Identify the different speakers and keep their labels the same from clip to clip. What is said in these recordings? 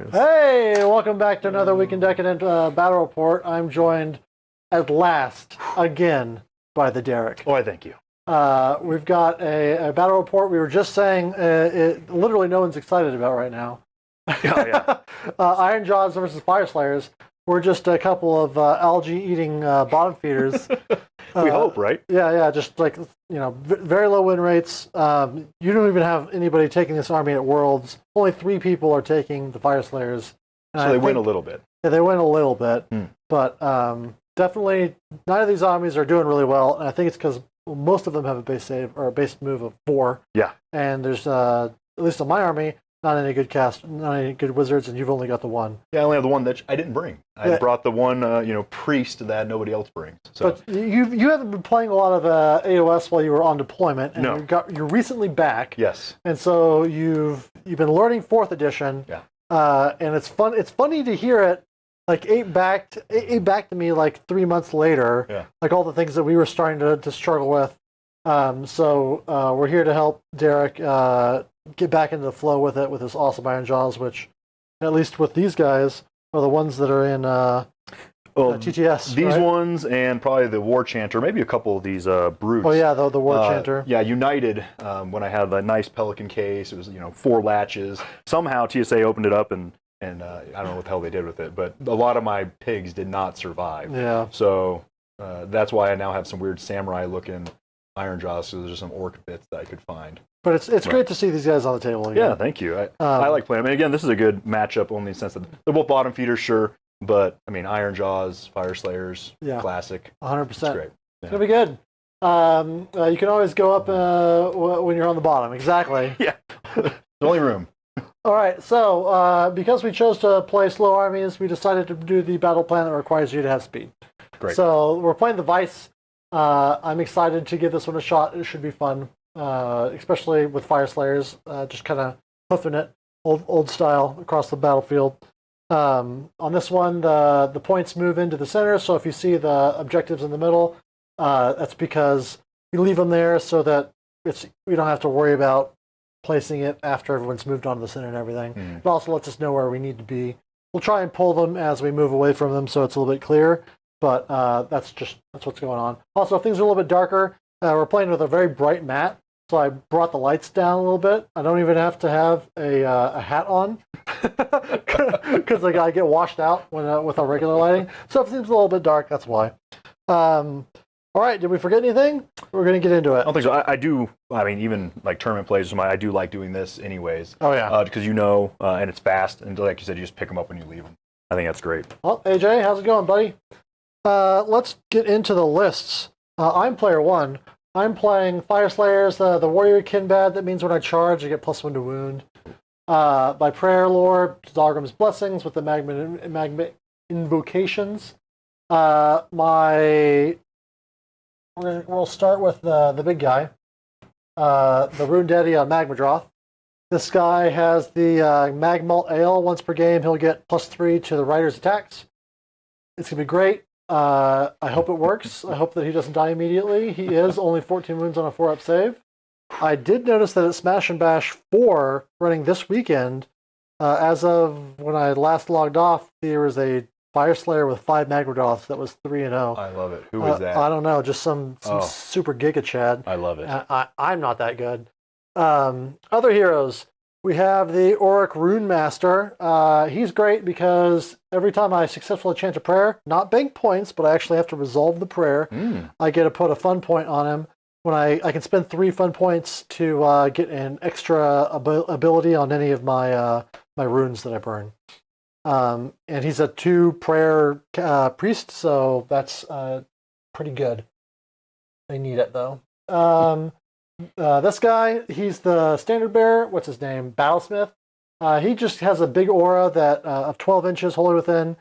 Speaker 1: Fyreslayers.
Speaker 2: Hey, welcome back to another Week in Decadent Battle Report. I'm joined at last, again, by the Derick.
Speaker 1: Oh, I thank you.
Speaker 2: We've got a battle report we were just saying literally no one's excited about right now.
Speaker 1: Oh, yeah.
Speaker 2: Ironjawz versus Fyreslayers. We're just a couple of algae-eating bottom feeders.
Speaker 1: We hope, right?
Speaker 2: Yeah, just like, very low win rates. You don't even have anybody taking this army at Worlds. Only 3 people are taking the Fyreslayers.
Speaker 1: So they win a little bit.
Speaker 2: Yeah, they win a little bit. But definitely, none of these armies are doing really well. And I think it's because most of them have a base save or a base move of 4.
Speaker 1: Yeah.
Speaker 2: And there's, at least on my army, not any good cast, not any good wizards, and you've only got the 1.
Speaker 1: Yeah, I only have the one that I didn't bring. I brought the one, priest that nobody else brings. So.
Speaker 2: But you haven't been playing a lot of AOS while you were on deployment, and
Speaker 1: No.
Speaker 2: you're recently back.
Speaker 1: Yes.
Speaker 2: And so you've been learning 4th edition.
Speaker 1: Yeah.
Speaker 2: And it's fun. It's funny to hear it like 8 back to me like 3 months later.
Speaker 1: Yeah.
Speaker 2: Like all the things that we were starting to struggle with. So we're here to help Derick get back into the flow with it with this awesome Ironjawz, which at least with these guys are the ones that are in TTS.
Speaker 1: These
Speaker 2: right?
Speaker 1: ones and probably the War Chanter, maybe a couple of these brutes.
Speaker 2: Oh yeah, the War Chanter.
Speaker 1: Yeah, United. When I had the nice Pelican case, it was 4 latches. Somehow TSA opened it up and I don't know what the hell they did with it, but a lot of my pigs did not survive.
Speaker 2: Yeah.
Speaker 1: So that's why I now have some weird samurai looking Ironjawz. So there's just some orc bits that I could find.
Speaker 2: But it's great to see these guys on the table again.
Speaker 1: Yeah, thank you. I like playing them. And again, this is a good matchup only in the sense that they're both bottom feeders, sure. But, I mean, Ironjawz, Fyreslayers, classic.
Speaker 2: 100%.
Speaker 1: It's great. Yeah.
Speaker 2: It's going to be good. You can always go up when you're on the bottom. Exactly.
Speaker 1: Yeah. There's only room.
Speaker 2: All right. So, because we chose to play slow armies, we decided to do the battle plan that requires you to have speed.
Speaker 1: Great.
Speaker 2: So, we're playing the Vice. I'm excited to give this one a shot. It should be fun. Especially with Fyreslayers, just kind of hoofing it old style across the battlefield. On this one, the points move into the center, so if you see the objectives in the middle, that's because we leave them there so that we don't have to worry about placing it after everyone's moved on to the center and everything. It also lets us know where we need to be. We'll try and pull them as we move away from them so it's a little bit clearer, but that's what's going on. Also, if things are a little bit darker, we're playing with a very bright mat. So I brought the lights down a little bit. I don't even have to have a hat on because I get washed out with our regular lighting. So if it seems a little bit dark, that's why. All right, did we forget anything? We're going to get into it.
Speaker 1: I don't think so. I do, even like tournament plays, I do like doing this anyways.
Speaker 2: Oh, yeah.
Speaker 1: Because and it's fast, and like you said, you just pick them up when you leave them. I think that's great.
Speaker 2: Well, AJ, how's it going, buddy? Let's get into the lists. I'm player 1. I'm playing Fyreslayers, the Warrior Kinbad. That means when I charge, I get +1 to wound. By Prayer Lore, Zalgrim's Blessings with the Magma Invocations. We'll start with the big guy, the Rune Daddy on Magmadroth. This guy has the Magmalt Ale. Once per game, he'll get +3 to the rider's attacks. It's going to be great. I hope it works. I hope that he doesn't die immediately. He is only 14 wounds on a 4-up save. I did notice that at Smash and Bash 4, running this weekend, as of when I last logged off, there was a Fyreslayer with 5 Magmadroths that was 3-0.
Speaker 1: I love it. Who is that?
Speaker 2: I don't know. Just some super Giga Chad.
Speaker 1: I love it.
Speaker 2: I'm not that good. Other heroes. We have the Auric Rune Master. He's great because every time I successfully chant a prayer, not bank points, but I actually have to resolve the prayer, I get to put a fun point on him. When I can spend 3 fun points to get an extra ability on any of my my runes that I burn. And he's a 2 prayer priest, so that's pretty good. They need it though. This guy, he's the standard bearer. What's his name? Battlesmith. He just has a big aura that of 12 inches, wholly within.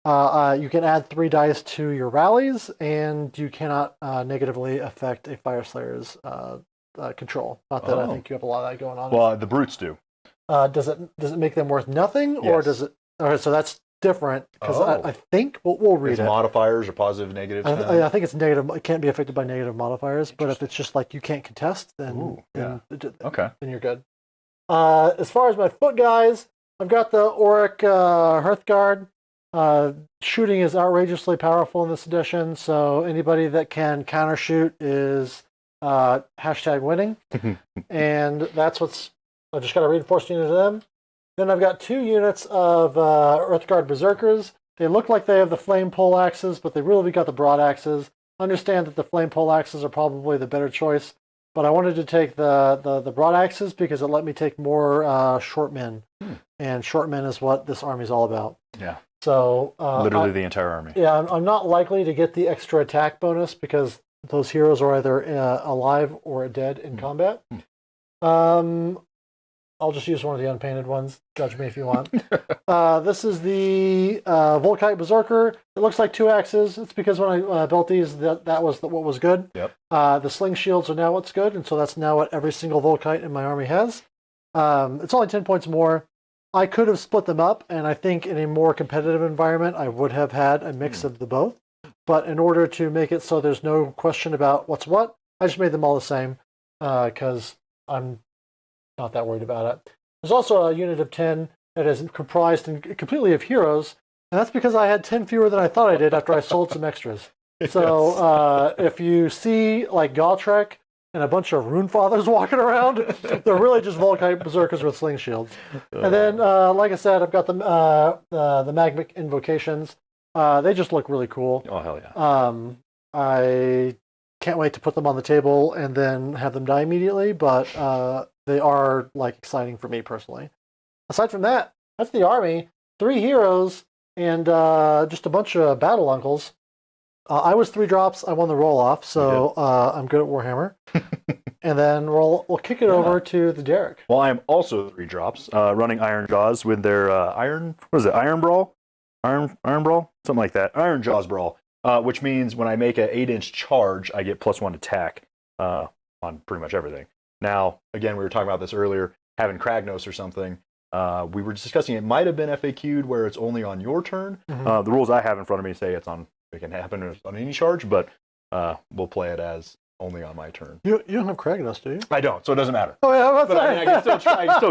Speaker 2: You can add 3 dice to your rallies, and you cannot negatively affect a Fyreslayer's control. Not that I think you have a lot of that going on.
Speaker 1: Well, the brutes do.
Speaker 2: Does it make them worth nothing, or does it? All right, so that's different because I think we'll read
Speaker 1: it's
Speaker 2: it.
Speaker 1: Modifiers or positive, negative.
Speaker 2: I think it's negative. It can't be affected by negative modifiers. But if it's just like you can't contest, then
Speaker 1: then you're good.
Speaker 2: As far as my foot guys, I've got the Auric Hearthguard. Shooting is outrageously powerful in this edition, so anybody that can counter shoot is hashtag winning. And that's what's. I just got a reinforced unit of them. Then I've got 2 units of Earthguard Berserkers. They look like they have the flame pole axes, but they really got the broad axes. Understand that the flame pole axes are probably the better choice, but I wanted to take the broad axes because it let me take more short men, and short men is what this army is all about.
Speaker 1: Yeah.
Speaker 2: So
Speaker 1: literally the entire army.
Speaker 2: Yeah, I'm not likely to get the extra attack bonus because those heroes are either alive or dead in combat. I'll just use one of the unpainted ones. Judge me if you want. This is the Volkite Berserker. It looks like 2 axes. It's because when I built these, that was what was good.
Speaker 1: Yep.
Speaker 2: The sling shields are now what's good, and so that's now what every single Volkite in my army has. It's only 10 points more. I could have split them up, and I think in a more competitive environment, I would have had a mix of the both. But in order to make it so there's no question about what's what, I just made them all the same because I'm not that worried about it. There's also a unit of 10 that is comprised completely of heroes, and that's because I had 10 fewer than I thought I did after I sold some extras. So if you see like Gotrek and a bunch of Rune Fathers walking around, they're really just Volkite Berserkers with sling shields. And then, like I said, I've got the Magmic Invocations. They just look really cool.
Speaker 1: Oh, hell yeah.
Speaker 2: I can't wait to put them on the table and then have them die immediately, but they are like exciting for me personally. Aside from that, that's the army. 3 heroes and just a bunch of battle uncles. I was 3 drops. I won the roll off, so I'm good at Warhammer. And then we'll kick it over to the Derick.
Speaker 1: Well, I am also 3 drops, running Ironjawz with their Iron Brawl, something like that. Ironjawz Brawl, which means when I make an 8-inch charge, I get +1 attack on pretty much everything. Now, again, we were talking about this earlier, having Kragnos or something. We were discussing it might have been FAQ'd where it's only on your turn. The rules I have in front of me say it can happen on any charge, but we'll play it as only on my turn.
Speaker 2: You don't have Kragnos, do you?
Speaker 1: I don't, so it doesn't matter.
Speaker 2: Oh yeah,
Speaker 1: but I can still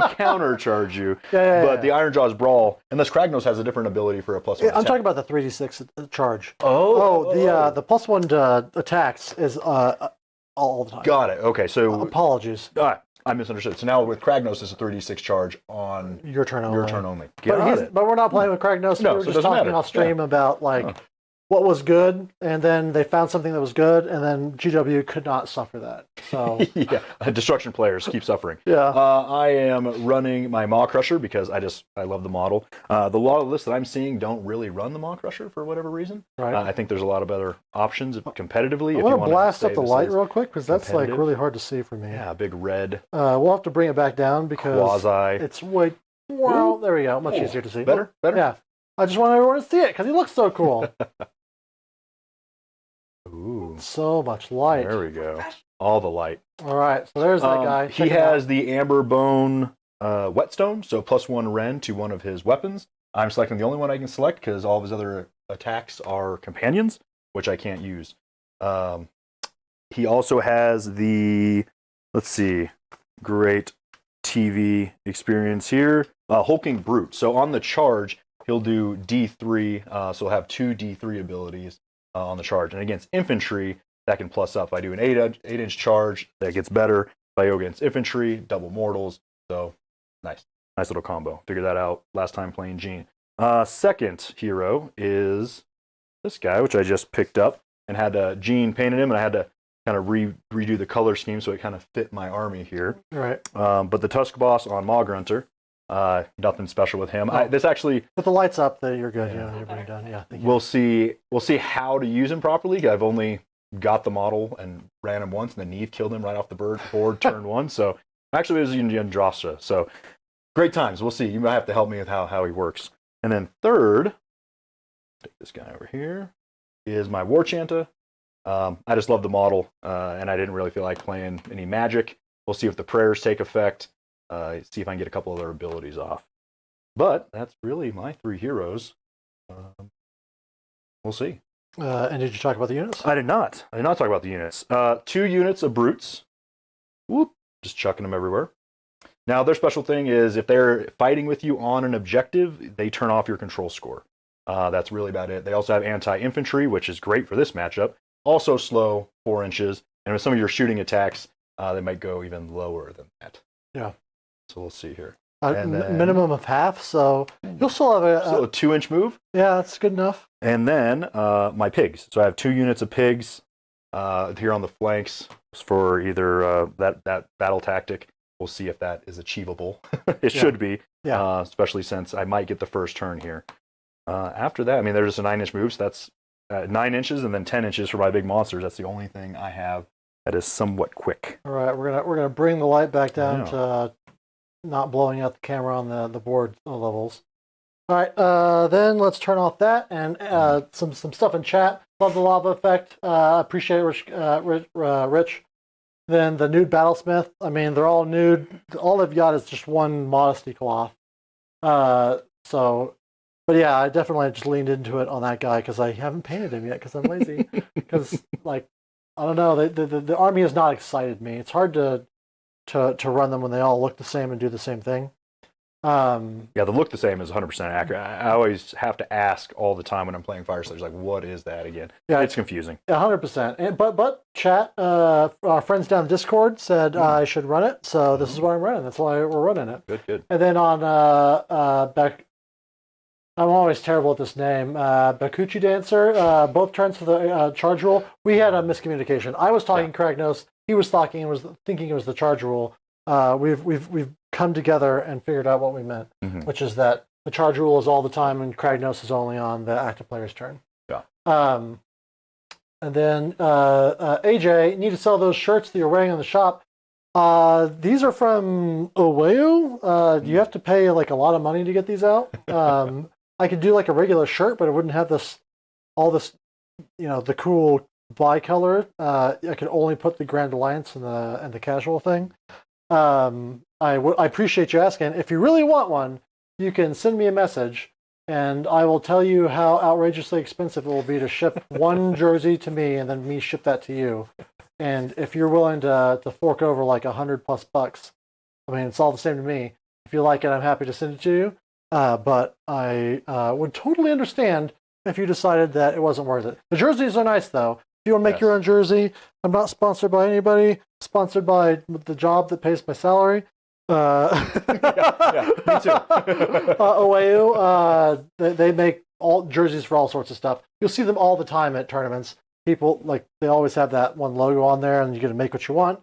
Speaker 1: countercharge you. But the Ironjawz Brawl, unless Kragnos has a different ability for a +1 attack.
Speaker 2: I'm talking about the 3d6 charge. The +1 to attacks is all the time.
Speaker 1: Got it. Okay, so
Speaker 2: apologies.
Speaker 1: I misunderstood. So now with Kragnos, it's a 3d6 charge on
Speaker 2: your turn only.
Speaker 1: But
Speaker 2: we're not playing with Kragnos.
Speaker 1: No,
Speaker 2: we were
Speaker 1: so
Speaker 2: just talking off stream about what was good, and then they found something that was good, and then GW could not suffer that. So
Speaker 1: destruction players keep suffering. I am running my Maw Crusher because I love the model. The lot of lists that I'm seeing don't really run the Maw Crusher for whatever reason.
Speaker 2: Right.
Speaker 1: I think there's a lot of other options competitively.
Speaker 2: I want to blast up the light real quick because that's like really hard to see for me.
Speaker 1: Yeah, big red.
Speaker 2: We'll have to bring it back down because it's way. Well, there we go. Much easier to see.
Speaker 1: Better.
Speaker 2: Yeah. I just want everyone to see it because he looks so cool.
Speaker 1: Ooh.
Speaker 2: So much light.
Speaker 1: There we go. All the light.
Speaker 2: All right, so there's that guy.
Speaker 1: He has the Amber Bone Whetstone, so +1 Ren to one of his weapons. I'm selecting the only one I can select because all of his other attacks are companions, which I can't use. He also has the, great TV experience here, Hulking Brute. So on the charge, he'll do D3, so he'll have 2 D3 abilities on the charge. And against infantry, that can plus up. If I do an 8-inch charge, that gets better. If I go against infantry, double mortals. So nice little combo. Figured that out last time playing Gene. Second hero is this guy, which I just picked up and had Gene painted him, and I had to kind of redo the color scheme so it kind of fit my army here.
Speaker 2: Right.
Speaker 1: But the Tusk Boss on Maw Grunter, nothing special with him. This actually
Speaker 2: put the lights up. That you're good. Yeah, you're pretty done. Yeah.
Speaker 1: We'll see how to use him properly. I've only got the model and ran him once, and then Neve killed him right off the board turn 1. So actually, it was Ironjawz. So great times. We'll see. You might have to help me with how he works. And then third, take this guy over here, is my War Chanta. I just love the model, and I didn't really feel like playing any magic. We'll see if the prayers take effect. See if I can get a couple other abilities off. But that's really my 3 heroes. We'll see.
Speaker 2: And did you talk about the units?
Speaker 1: I did not. Talk about the units. 2 units of brutes. Whoop. Just chucking them everywhere. Now, their special thing is if they're fighting with you on an objective, they turn off your control score. That's really about it. They also have anti-infantry, which is great for this matchup. Also slow, 4 inches. And with some of your shooting attacks, they might go even lower than that.
Speaker 2: Yeah.
Speaker 1: So we'll see here.
Speaker 2: Minimum of half, so you'll still have
Speaker 1: a 2-inch move.
Speaker 2: Yeah, that's good enough.
Speaker 1: And then my pigs. So I have 2 units of pigs here on the flanks for either that battle tactic. We'll see if that is achievable. It should be, especially since I might get the first turn here. After that, I mean, there's just a 9-inch move, so that's 9 inches and then 10 inches for my big monsters. That's the only thing I have that is somewhat quick.
Speaker 2: All right, we're gonna bring the light back down to not blowing out the camera on the board levels. All right, then let's turn off that and some stuff in chat. Love the lava effect. Appreciate it, Rich. Then the nude battlesmith. I mean, they're all nude. All they've got is just one modesty cloth. But yeah, I definitely just leaned into it on that guy because I haven't painted him yet because I'm lazy. Because I don't know, the army has not excited me. It's hard to run them when they all look the same and do the same thing.
Speaker 1: The look the same is 100% accurate. I always have to ask all the time when I'm playing Fyreslayers, like, what is that again? Yeah, it's confusing.
Speaker 2: 100%. But chat, our friends down the Discord said I should run it, so this is what I'm running. That's why we're running it.
Speaker 1: Good.
Speaker 2: And then on I'm always terrible at this name. Bakuchi Dancer, both turns for the charge rule. We had a miscommunication. I was talking Kragnos. He was thinking it was the charge rule. We've come together and figured out what we meant, which is that the charge rule is all the time and Kragnos is only on the active player's turn.
Speaker 1: Yeah.
Speaker 2: And then AJ, you need to sell those shirts that you're wearing in the shop. These are from Oweu. You have to pay like a lot of money to get these out. I could do like a regular shirt, but it wouldn't have all this, the cool bicolor. I could only put the Grand Alliance and the casual thing. I appreciate you asking. If you really want one, you can send me a message, and I will tell you how outrageously expensive it will be to ship one jersey to me, and then me ship that to you. And if you're willing to fork over like $100+, I mean, it's all the same to me. If you like it, I'm happy to send it to you. But I would totally understand if you decided that it wasn't worth it. The jerseys are nice, though. If you want to make your own jersey, I'm not sponsored by anybody. Sponsored by the job that pays my salary.
Speaker 1: Me too.
Speaker 2: Oweu, they make all jerseys for all sorts of stuff. You'll see them all the time at tournaments. People, they always have that one logo on there, and you get to make what you want.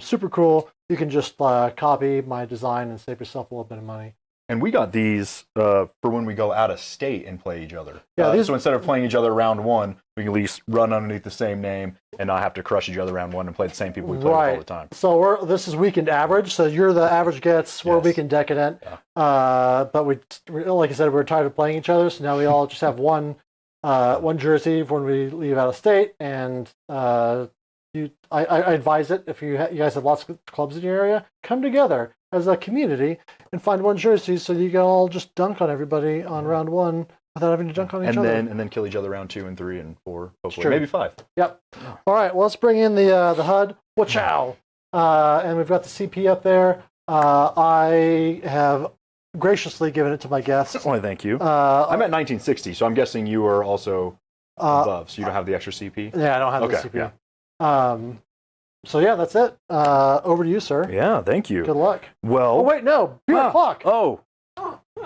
Speaker 2: Super cool. You can just copy my design and save yourself a little bit of money.
Speaker 1: And we got these for when we go out of state and play each other.
Speaker 2: Yeah,
Speaker 1: so instead of playing each other round one, we can at least run underneath the same name and not have to crush each other round one and play the same people we play with all the time.
Speaker 2: So this is weekend average. So you're the average gets. We're weekend decadent. Yeah. But we, like I said, we're tired of playing each other. So now we all just have one jersey when we leave out of state. And I advise it if you guys have lots of clubs in your area, come together as a community and find one jersey so you can all just dunk on everybody on round one without having to dunk on each other.
Speaker 1: And then kill each other round 2 and 3 and 4, hopefully. Maybe 5.
Speaker 2: Yep. All right, well, let's bring in the HUD. Wachow! And we've got the CP up there. I have graciously given it to my guests.
Speaker 1: Why, thank you. I'm at 1960, so I'm guessing you are also above, so you don't have the extra CP?
Speaker 2: Yeah, I don't have the CP. Yeah. So yeah, that's it. Over to you, sir.
Speaker 1: Yeah, thank you.
Speaker 2: Good luck.
Speaker 1: Well.
Speaker 2: Oh wait, no, beer o'clock.
Speaker 1: Oh.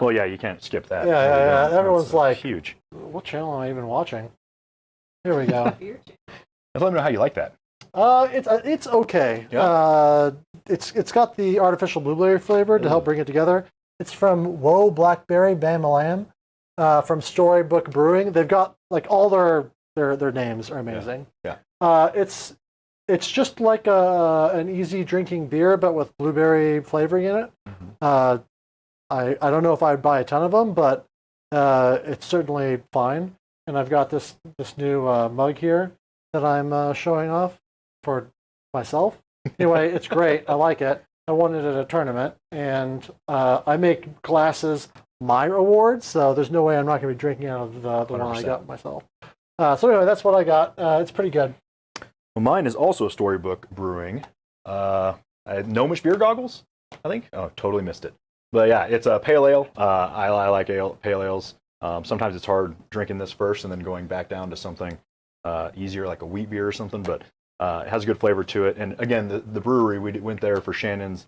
Speaker 1: Well, yeah, you can't skip that.
Speaker 2: Yeah. Everyone's like,
Speaker 1: huge.
Speaker 2: What channel am I even watching? Here we go.
Speaker 1: Let me know how you like that.
Speaker 2: It's okay.
Speaker 1: Yeah.
Speaker 2: It's got the artificial blueberry flavor to help bring it together. It's from Whoa Blackberry Bam Lamb, from Storybook Brewing. They've got like all their names are amazing.
Speaker 1: Yeah.
Speaker 2: It's just like an easy drinking beer, but with blueberry flavoring in it. Mm-hmm. I don't know if I'd buy a ton of them, but it's certainly fine. And I've got this new mug here that I'm showing off for myself. Anyway, it's great. I like it. I won it at a tournament, and I make glasses my awards, so there's no way I'm not going to be drinking out of the one I got myself. So anyway, that's what I got. It's pretty good.
Speaker 1: Well, mine is also Storybook Brewing. Gnomish beer goggles. I think. Oh, totally missed it. But yeah, it's a pale ale. I like pale ales. Sometimes it's hard drinking this first and then going back down to something easier, like a wheat beer or something. But it has a good flavor to it. And again, the brewery, we went there for Shannon's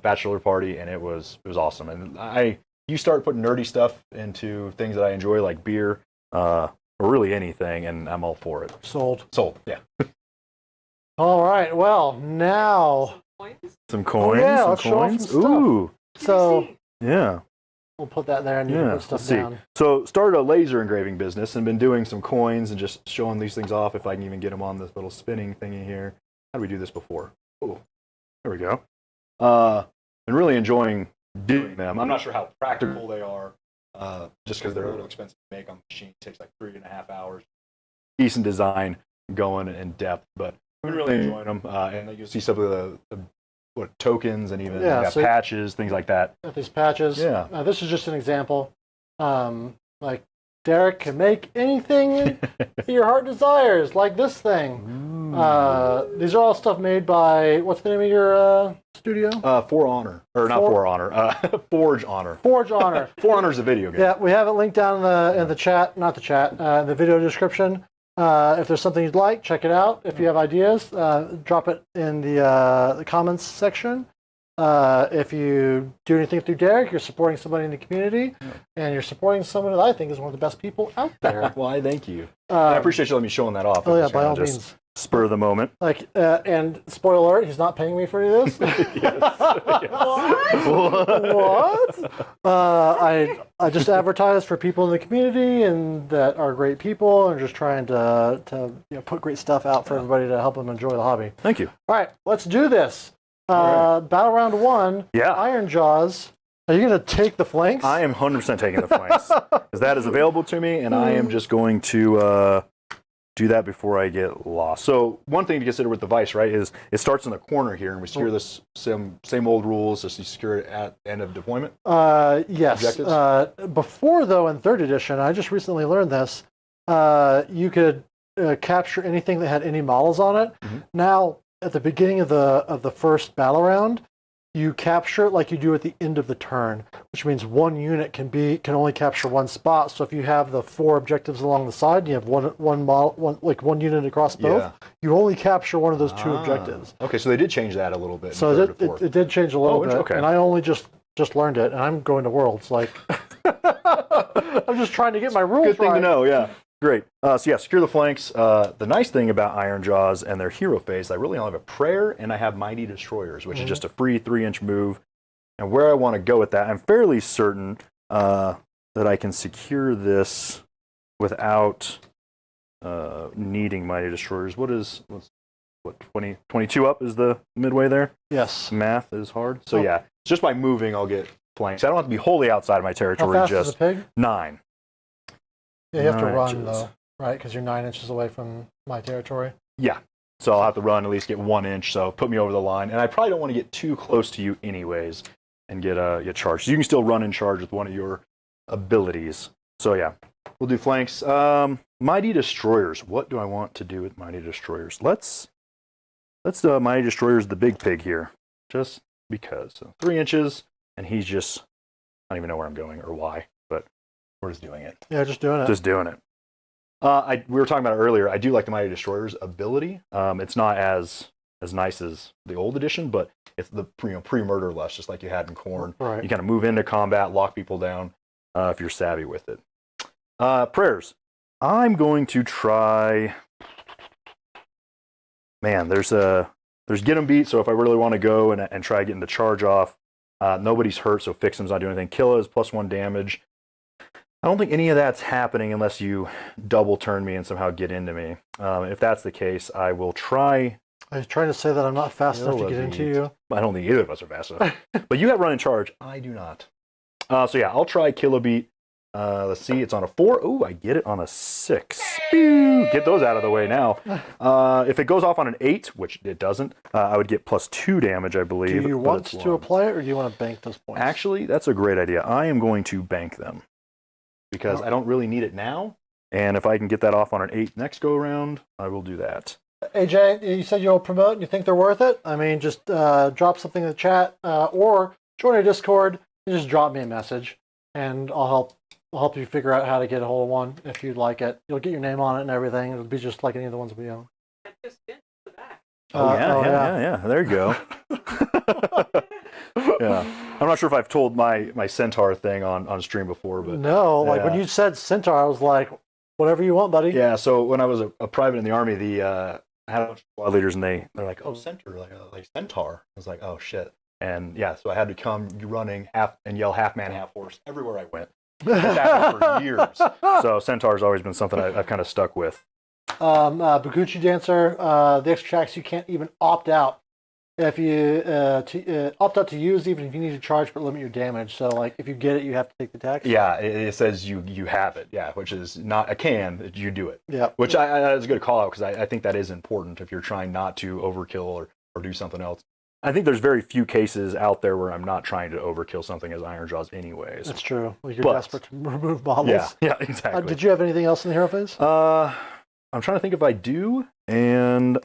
Speaker 1: bachelor party, and it was awesome. And you start putting nerdy stuff into things that I enjoy, like beer or really anything, and I'm all for it.
Speaker 2: Sold.
Speaker 1: Yeah.
Speaker 2: All right. Well, now
Speaker 1: Some coins.
Speaker 2: yeah,
Speaker 1: some
Speaker 2: let's show off
Speaker 1: coins.
Speaker 2: some stuff.
Speaker 1: Ooh.
Speaker 2: So
Speaker 1: Yeah.
Speaker 2: we'll put that there and you can put stuff
Speaker 1: Let's see.
Speaker 2: down.
Speaker 1: So started a laser engraving business and been doing some coins and just showing these things off if I can even get them on this little spinning thingy here. How did we do this before? Oh, there we go. Been really enjoying doing them. I'm not sure how practical they are, just because they're a little expensive to make on the machine. It takes like 3.5 hours. Decent design going in depth, but I've been really enjoying them. And you'll see some of the tokens and even
Speaker 2: so
Speaker 1: patches, things like that.
Speaker 2: Got these patches.
Speaker 1: Yeah.
Speaker 2: This is just an example. Like Derick can make anything your heart desires, like this thing. These are all stuff made by, what's the name of your studio?
Speaker 1: For Honor. Or not For Honor. Forge Honor.
Speaker 2: Forge Honor.
Speaker 1: For Honor is a video game.
Speaker 2: Yeah, we have it linked down in the chat, not the chat, in the video description. If there's something you'd like, check it out. If you have ideas, drop it in the comments section. If you do anything through Derick, you're supporting somebody in the community, and you're supporting someone that I think is one of the best people out there.
Speaker 1: Well, I thank you. I appreciate you letting me showing that off.
Speaker 2: Oh yeah, by all means.
Speaker 1: Spur of the moment.
Speaker 2: Like, and spoiler alert, he's not paying me for any of this. What? I just advertise for people in the community and that are great people and just trying to put great stuff out for everybody to help them enjoy the hobby.
Speaker 1: Thank you.
Speaker 2: All right, let's do this. Battle round 1.
Speaker 1: Yeah.
Speaker 2: Ironjawz. Are you going to take the flanks?
Speaker 1: I am 100% taking the flanks because that is available to me, and I am just going to do that before I get lost. So one thing to consider with the Vice, right, is it starts in the corner here, and we secure this same old rules, just you secure it at end of deployment.
Speaker 2: Yes. Before, though, in 3rd edition, I just recently learned this, you could capture anything that had any models on it. Mm-hmm. Now, at the beginning of the first battle round, you capture it like you do at the end of the turn, which means one unit can only capture one spot. So if you have the 4 objectives along the side, and you have one unit across both. You only capture one of those 2 objectives.
Speaker 1: Okay, so they did change that a little bit.
Speaker 2: So it did change a little bit,
Speaker 1: okay.
Speaker 2: and I only just learned it, and I'm going to Worlds. Like, I'm just trying to get my rules right.
Speaker 1: Good thing to know, yeah. Great. So yeah, secure the flanks. The nice thing about Ironjawz and their hero phase, I really only have a prayer and I have Mighty Destroyers, which is just a free 3-inch move. And where I want to go with that, I'm fairly certain that I can secure this without needing Mighty Destroyers. What 22 up is the midway there?
Speaker 2: Yes.
Speaker 1: Math is hard. So yeah, just by moving, I'll get flanks. I don't have to be wholly outside of my territory.
Speaker 2: How fast
Speaker 1: just
Speaker 2: is a pig?
Speaker 1: 9.
Speaker 2: Yeah, you have to run, though, right? Because you're 9 inches away from my territory.
Speaker 1: Yeah. So I'll have to run, at least get 1 inch, so put me over the line. And I probably don't want to get too close to you anyways and get charged. So you can still run and charge with one of your abilities. So yeah, we'll do flanks. Mighty Destroyers. What do I want to do with Mighty Destroyers? Let's Mighty Destroyers the big pig here, just because. So 3 inches, and he's just, I don't even know where I'm going or why, but we're just doing it.
Speaker 2: Yeah, just doing it.
Speaker 1: Just doing it. We were talking about it earlier. I do like the Mighty Destroyer's ability. It's not as nice as the old edition, but it's the pre-murder lust, just like you had in Corn.
Speaker 2: Right.
Speaker 1: You kind of move into combat, lock people down if you're savvy with it. Prayers. I'm going to try. Man, there's get 'em beat. So if I really want to go and try getting the charge off, nobody's hurt, so fix 'em's not doing anything. Kill is +1 damage. I don't think any of that's happening unless you double turn me and somehow get into me. If that's the case, I will try.
Speaker 2: Are you trying to say that I'm not fast enough to get into you?
Speaker 1: I don't think either of us are fast enough. But you have run and charge. I do not. So yeah, I'll try Kill a Beat. Let's see, it's on a 4. Ooh, I get it on a 6. Pew! Get those out of the way now. If it goes off on an 8, which it doesn't, I would get +2 damage, I believe.
Speaker 2: Do you want to apply it, or do you want to bank those points?
Speaker 1: Actually, that's a great idea. I am going to bank them, because I don't really need it now. And if I can get that off on an 8 next go around, I will do that.
Speaker 2: AJ, you said you'll promote and you think they're worth it? I mean, just drop something in the chat or join our Discord and just drop me a message, and I'll help you figure out how to get a hold of one if you'd like it. You'll get your name on it and everything. It'll be just like any of the ones we own.
Speaker 3: I just been to that.
Speaker 1: Yeah. There you go. Yeah, I'm not sure if I've told my centaur thing on stream before, but
Speaker 2: No, like when you said Centaur, I was like, whatever you want, buddy.
Speaker 1: yeah. So when I was a private in the army, I had a bunch of squad leaders, and they're like, "Oh, centaur, like centaur." I was like, "Oh shit!" And yeah, so I had to come running half and yell half man, half horse everywhere I went. That's happened for years. So centaur's always been something I've kind of stuck with.
Speaker 2: Baguchi Dancer, the extra tracks you can't even opt out. If you opt out to use, even if you need to charge, but limit your damage. So, like, if you get it, you have to take the tax.
Speaker 1: Yeah, it says you have it. Yeah, which is not a can. You do it.
Speaker 2: Yeah.
Speaker 1: Which that is a good call out, because I think that is important if you're trying not to overkill or do something else. I think there's very few cases out there where I'm not trying to overkill something as Ironjawz anyways.
Speaker 2: That's true. Like, you're desperate to remove models.
Speaker 1: Yeah, exactly.
Speaker 2: Did you have anything else in the hero phase?
Speaker 1: I'm trying to think if I do, and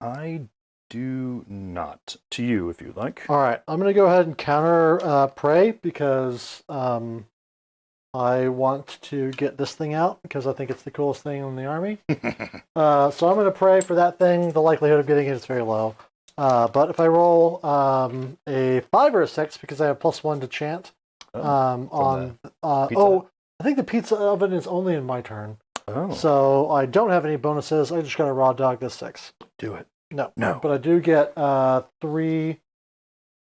Speaker 1: I do not. To you, if you'd like.
Speaker 2: All right, I'm going to go ahead and counter Prey, because I want to get this thing out, because I think it's the coolest thing in the army. So I'm going to pray for that thing. The likelihood of getting it is very low. But if I roll a 5 or a 6, because I have +1 to chant, I think the pizza oven is only in my turn.
Speaker 1: Oh.
Speaker 2: So I don't have any bonuses. I just got to raw dog this 6.
Speaker 1: Do it.
Speaker 2: No.
Speaker 1: No.
Speaker 2: But I do get 3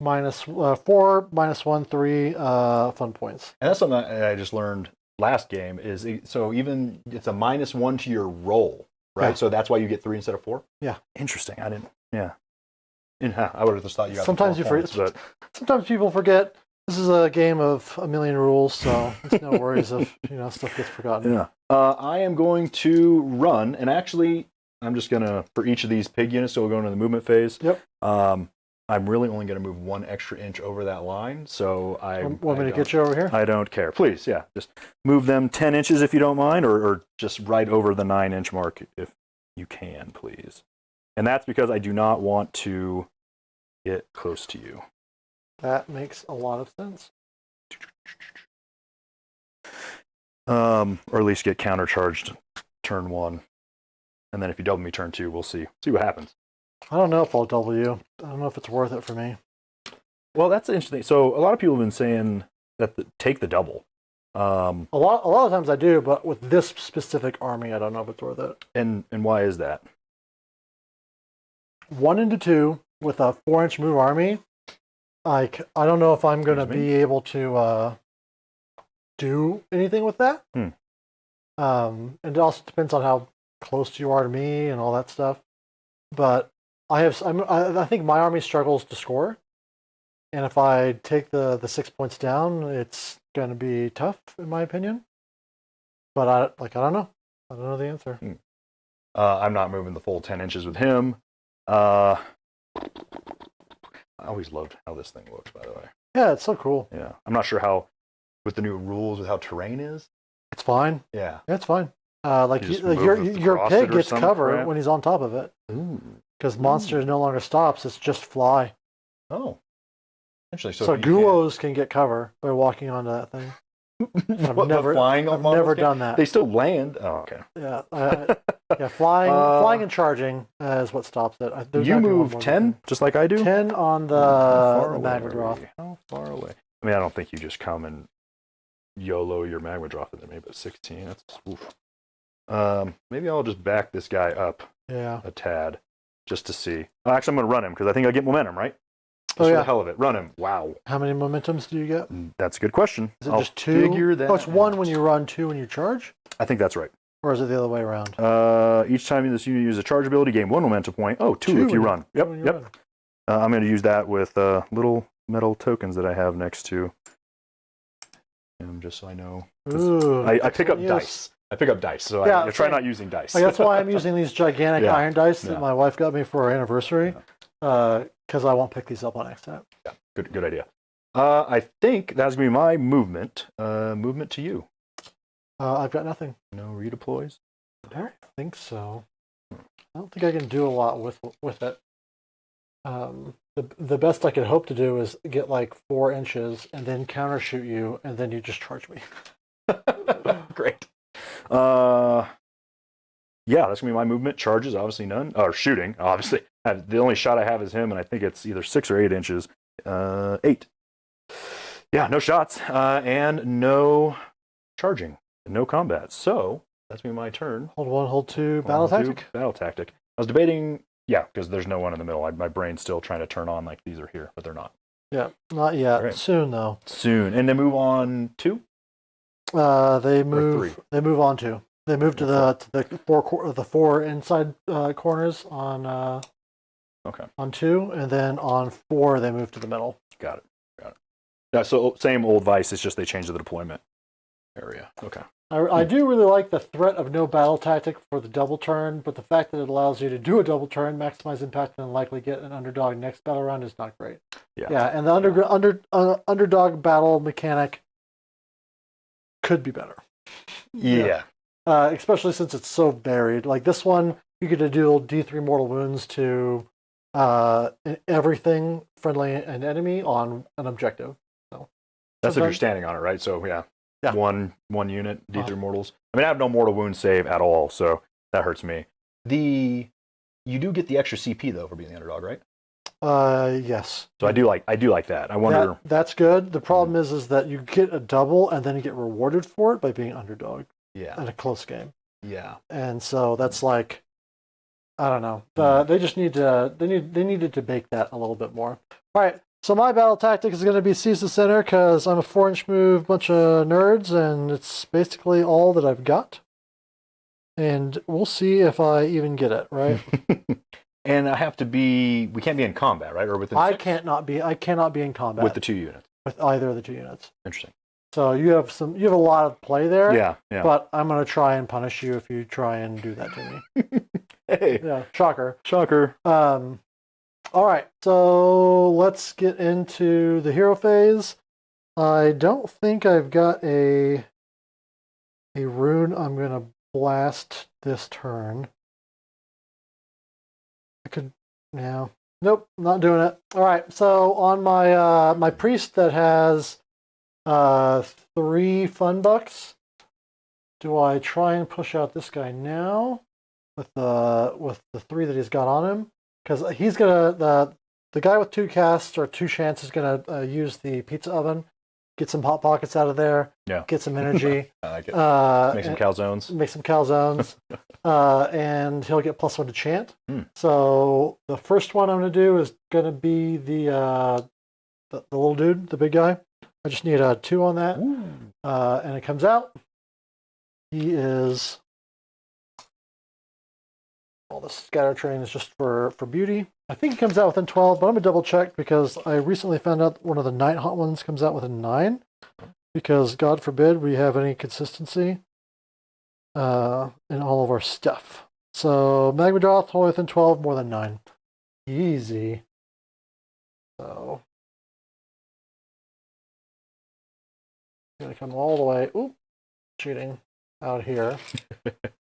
Speaker 2: minus 4 minus 1, 3 fun points.
Speaker 1: And that's something I just learned last game is, so even it's a -1 to your roll, right?
Speaker 2: Yeah.
Speaker 1: So that's why you get 3 instead of 4?
Speaker 2: Yeah.
Speaker 1: Interesting. I didn't, yeah. I would have just thought you got
Speaker 2: Sometimes
Speaker 1: the
Speaker 2: you
Speaker 1: 4
Speaker 2: forget.
Speaker 1: points,
Speaker 2: Sometimes people forget. This is a game of a million rules, so it's no worries if stuff gets forgotten.
Speaker 1: Yeah. I am going to run, and actually, I'm just gonna, for each of these pig units, so we'll go into the movement phase.
Speaker 2: Yep.
Speaker 1: I'm really only going to move 1 extra inch over that line, so
Speaker 2: Want me to get you over here?
Speaker 1: I don't care. Please, yeah, just move them 10 inches if you don't mind, or just right over the 9-inch mark if you can, please. And that's because I do not want to get close to you.
Speaker 2: That makes a lot of sense.
Speaker 1: Or at least get countercharged turn 1. And then if you double me turn 2, we'll see what happens.
Speaker 2: I don't know if I'll double you. I don't know if it's worth it for me.
Speaker 1: Well, that's interesting. So a lot of people have been saying that take the double.
Speaker 2: A lot of times I do, but with this specific army, I don't know if it's worth it.
Speaker 1: And why is that?
Speaker 2: 1 into 2 with a 4-inch move army. Like, I don't know if I'm going to be able to do anything with that. And it also depends on how close you are to me and all that stuff. But I think my army struggles to score, and if I take the 6 points down, it's going to be tough, in my opinion. But I don't know. I don't know the answer.
Speaker 1: I'm not moving the full 10 inches with him. I always loved how this thing looks, by the way.
Speaker 2: Yeah, it's so cool.
Speaker 1: Yeah, I'm not sure how, with the new rules, with how terrain is.
Speaker 2: It's fine.
Speaker 1: Yeah,
Speaker 2: it's fine.
Speaker 1: You
Speaker 2: Your pig gets cover
Speaker 1: crap.
Speaker 2: when he's on top of it. Because monster no longer stops; it's just fly.
Speaker 1: Oh, actually,
Speaker 2: so guos can get cover by walking onto that thing.
Speaker 1: I've never
Speaker 2: done that.
Speaker 1: They still land. Oh, okay.
Speaker 2: Yeah, flying and charging is what stops it.
Speaker 1: You move 10, just like I do.
Speaker 2: 10 on the Magmadroth.
Speaker 1: How far away? I mean, I don't think you just come and YOLO your Magmadroth into me, but 16. That's oof. Maybe I'll just back this guy up. A tad, just to see. Actually, I'm going to run him because I think I get momentum, right? Just for the hell of it. Run him. Wow.
Speaker 2: How many momentums do you get?
Speaker 1: That's a good question.
Speaker 2: Is it just 2?
Speaker 1: Figure that
Speaker 2: it's 1 when you run, 2 when you charge?
Speaker 1: I think that's right.
Speaker 2: Or is it the other way around?
Speaker 1: Each time this unit uses a charge ability, gain 1 momentum point. Oh, 2 if you run. Yep. I'm going to use that with little metal tokens that I have next to him, just so I know. I pick up dice. I pick up dice, so I try not using dice.
Speaker 2: That's why I'm using these gigantic iron dice that my wife got me for our anniversary, because I won't pick these up on accident.
Speaker 1: Yeah, good idea. I think that's going to be my movement. Movement to you.
Speaker 2: I've got nothing.
Speaker 1: No redeploys?
Speaker 2: I don't think so. I don't think I can do a lot with it. The best I could hope to do is get like 4 inches and then counter shoot you, and then you just charge me.
Speaker 1: Great. Yeah, that's gonna be my movement. Charges, obviously none. Or shooting, obviously. The only shot I have is him, and I think it's either 6 or 8 inches. 8. Yeah, no shots, and no charging, no combat. So that's gonna be my turn.
Speaker 2: Hold 1, hold 2, battle tactic.
Speaker 1: Battle tactic. I was debating, yeah, because there's no one in the middle. My brain's still trying to turn on like these are here, but they're not.
Speaker 2: Yeah, not yet.
Speaker 1: Right.
Speaker 2: Soon though.
Speaker 1: Soon, and they move on 2.
Speaker 2: They
Speaker 1: Or
Speaker 2: move.
Speaker 1: 3.
Speaker 2: They move on 2. They move to the 4 inside corners on
Speaker 1: Okay.
Speaker 2: on 2, and then on 4 they move to the middle.
Speaker 1: Got it. Yeah, so same old Vice. It's just they changed the deployment area. Okay.
Speaker 2: I do really like the threat of no battle tactic for the double turn, but the fact that it allows you to do a double turn, maximize impact, and likely get an underdog next battle round is not great. Yeah, and the underdog battle mechanic could be better.
Speaker 1: Yeah.
Speaker 2: Especially since it's so varied. Like this one, you get to deal D3 mortal wounds to everything, friendly and enemy, on an objective. So
Speaker 1: That's if you're standing on it, right? So yeah. One unit, D3 mortals. I mean, I have no mortal wound save at all, so that hurts me. You do get the extra CP though for being the underdog, right?
Speaker 2: Yes.
Speaker 1: So I do like that. I wonder.
Speaker 2: That's good. The problem is that you get a double and then you get rewarded for it by being underdog.
Speaker 1: Yeah.
Speaker 2: In a close game.
Speaker 1: Yeah.
Speaker 2: And so that's like, I don't know. They just need to. They needed to bake that a little bit more. All right. So my battle tactic is going to be seize the center because I'm a 4-inch move, bunch of nerds, and it's basically all that I've got. And we'll see if I even get it, right?
Speaker 1: And I have to be. We can't be in combat, right? Or within.
Speaker 2: I cannot be in combat
Speaker 1: with the 2 units.
Speaker 2: With either of the 2 units.
Speaker 1: Interesting.
Speaker 2: So you have a lot of play there.
Speaker 1: Yeah.
Speaker 2: But I'm going to try and punish you if you try and do that to me.
Speaker 1: Hey.
Speaker 2: Yeah. Shocker. All right, so let's get into the hero phase. I don't think I've got a rune I'm going to blast this turn. Nope, not doing it. All right, so on my my priest that has 3 fun bucks, do I try and push out this guy now with the 3 that he's got on him? Because he's gonna the guy with 2 casts or 2 chances is gonna use the pizza oven, get some hot pockets out of there, get some energy,
Speaker 1: I like it. Make some calzones.
Speaker 2: And he'll get +1 to chant. So the first one I'm gonna do is gonna be the little dude, the big guy. I just need a 2 on that, and it comes out. He is. All the scatter train is just for beauty. I think it comes out within 12, but I'm going to double check because I recently found out one of the Night Haunt ones comes out within 9. Because, God forbid, we have any consistency in all of our stuff. So, Magmadroth, only within 12, more than 9. Easy. So, I'm going to come all the way, cheating, out here.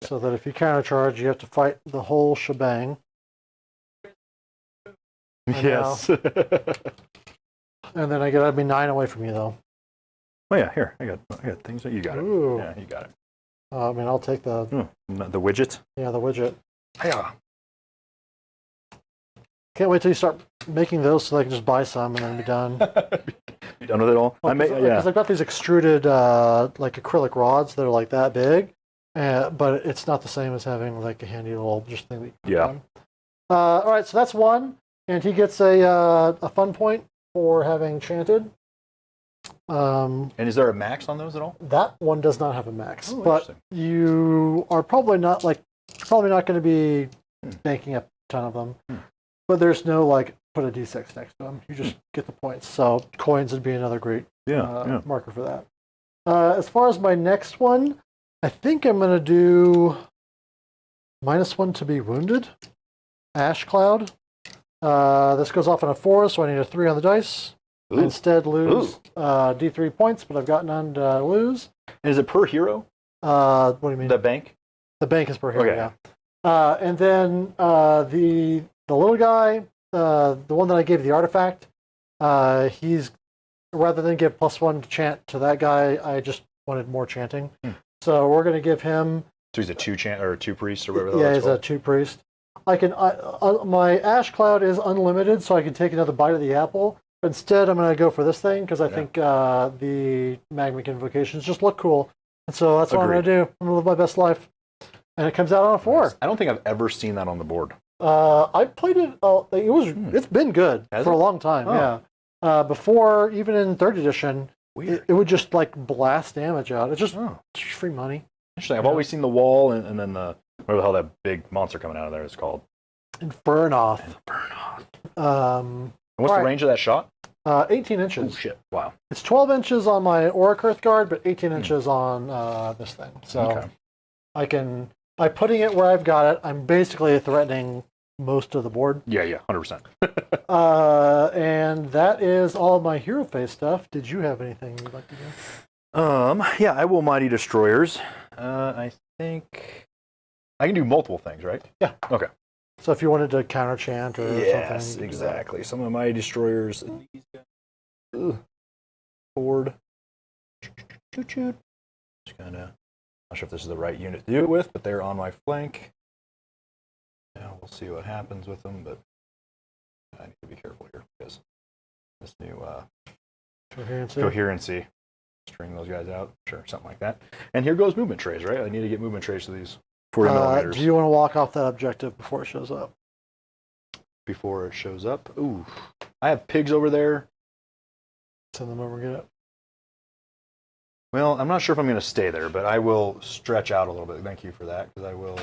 Speaker 2: So that if you countercharge, you have to fight the whole shebang.
Speaker 1: Yes.
Speaker 2: And then I gotta be 9 away from you, though.
Speaker 1: Oh yeah, here I got things that you got it.
Speaker 2: Ooh.
Speaker 1: Yeah, you got it.
Speaker 2: I mean, I'll take the
Speaker 1: widget.
Speaker 2: Yeah, the widget.
Speaker 1: Yeah.
Speaker 2: Can't wait till you start making those so I can just buy some and then be done.
Speaker 1: You done with it all?
Speaker 2: Because I've got these extruded like acrylic rods that are like that big, but it's not the same as having like a handy little just thing that you can put on. All right, so that's 1, and he gets a fun point for having chanted.
Speaker 1: And is there a max on those at all?
Speaker 2: That one does not have a max, but you are probably not going to be banking up a ton of them. But there's no like put a d6 next to them. You just get the points. So coins would be another great marker for that. As far as my next one, I think I'm going to do -1 to be wounded. Ash Cloud. This goes off on a 4, so I need a 3 on the dice. I instead lose D3 points, but I've got none to lose.
Speaker 1: And is it per hero?
Speaker 2: What do you mean?
Speaker 1: The bank?
Speaker 2: The bank is per hero,
Speaker 1: Okay.
Speaker 2: yeah. And then the little guy, the one that I gave the artifact, he's rather than give +1 to chant to that guy, I just wanted more chanting. So we're going to give him.
Speaker 1: So he's a 2 chant or 2 priest or whatever.
Speaker 2: Yeah, he's a 2 priest. I can. My ash cloud is unlimited, so I can take another bite of the apple. Instead, I'm going to go for this thing because I think the magmic invocations just look cool, and so that's what I'm going to do. I'm going to live my best life, and it comes out on a 4.
Speaker 1: Nice. I don't think I've ever seen that on the board.
Speaker 2: I played it. It's been good for a long time.
Speaker 1: Oh.
Speaker 2: Yeah. Before even in 3rd edition,
Speaker 1: Weird.
Speaker 2: it would just like blast damage out. It's just free money.
Speaker 1: Interesting. I've always seen the wall and then the whatever the hell that big monster coming out of there is called.
Speaker 2: Infernoth.
Speaker 1: And what's the range of that shot?
Speaker 2: 18 inches.
Speaker 1: Oh shit! Wow.
Speaker 2: It's 12 inches on my Auric Earth Guard, but 18 inches on this thing. So by putting it where I've got it, I'm basically threatening most of the board.
Speaker 1: Yeah, 100%.
Speaker 2: And that is all of my hero phase stuff. Did you have anything you'd like to do?
Speaker 1: Yeah, I will Mighty Destroyers. I think I can do multiple things, right?
Speaker 2: Yeah.
Speaker 1: Okay.
Speaker 2: So if you wanted to counter chant or something.
Speaker 1: Yes, exactly. Some of my Destroyers. Board. Choo-choo. Just kinda, not sure if this is the right unit to do it with, but they're on my flank. Yeah, we'll see what happens with them, but I need to be careful here because this new coherency. String those guys out. Sure, something like that. And here goes movement trays, right? I need to get movement trays to these 40 millimeters.
Speaker 2: Do you want to walk off that objective before it shows up?
Speaker 1: Before it shows up? Ooh. I have pigs over there.
Speaker 2: Send them over and get it.
Speaker 1: Well, I'm not sure if I'm going to stay there, but I will stretch out a little bit. Thank you for that, because I will...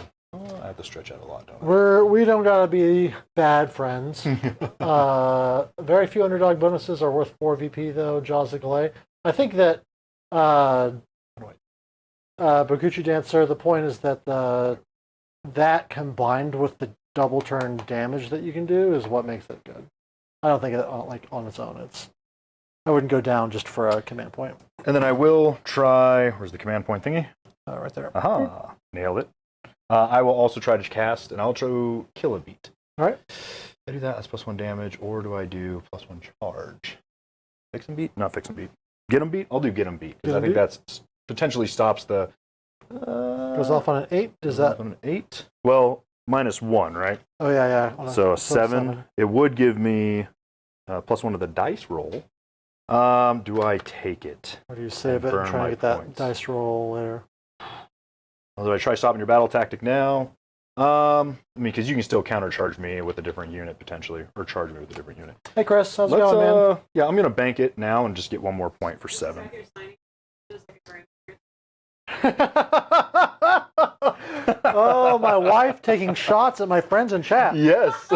Speaker 1: I have to stretch out a lot, don't I?
Speaker 2: We don't gotta be bad friends. Very few underdog bonuses are worth 4 VP though. Jaws of Galay. I think that Bokuchi Dancer. The point is that that combined with the double turn damage that you can do is what makes it good. I don't think it on its own. I wouldn't go down just for a command point.
Speaker 1: And then I will try. Where's the command point thingy?
Speaker 2: Right there.
Speaker 1: Aha! Nailed it. I will also try to cast an Ultra Kill a Beat.
Speaker 2: All right.
Speaker 1: I do that as +1 damage, or do I do +1 charge? Fix and beat? Not fix and beat. Get 'em beat? I'll do get 'em beat, because I think that's potentially stops the...
Speaker 2: Goes off on an 8? Does that...
Speaker 1: on an 8? Well, -1, right?
Speaker 2: Oh, yeah.
Speaker 1: So a 7. It would give me +1 to the dice roll. Do I take it?
Speaker 2: Or do you save it and try to get that dice roll later?
Speaker 1: Do I try stopping your battle tactic now? I mean, because you can still countercharge me with a different unit potentially, or charge me with a different unit.
Speaker 2: Hey, Chris, how's it going, man?
Speaker 1: Yeah, I'm gonna bank it now and just get 1 more point for 7.
Speaker 2: Oh, my wife taking shots at my friends in chat.
Speaker 1: Yes.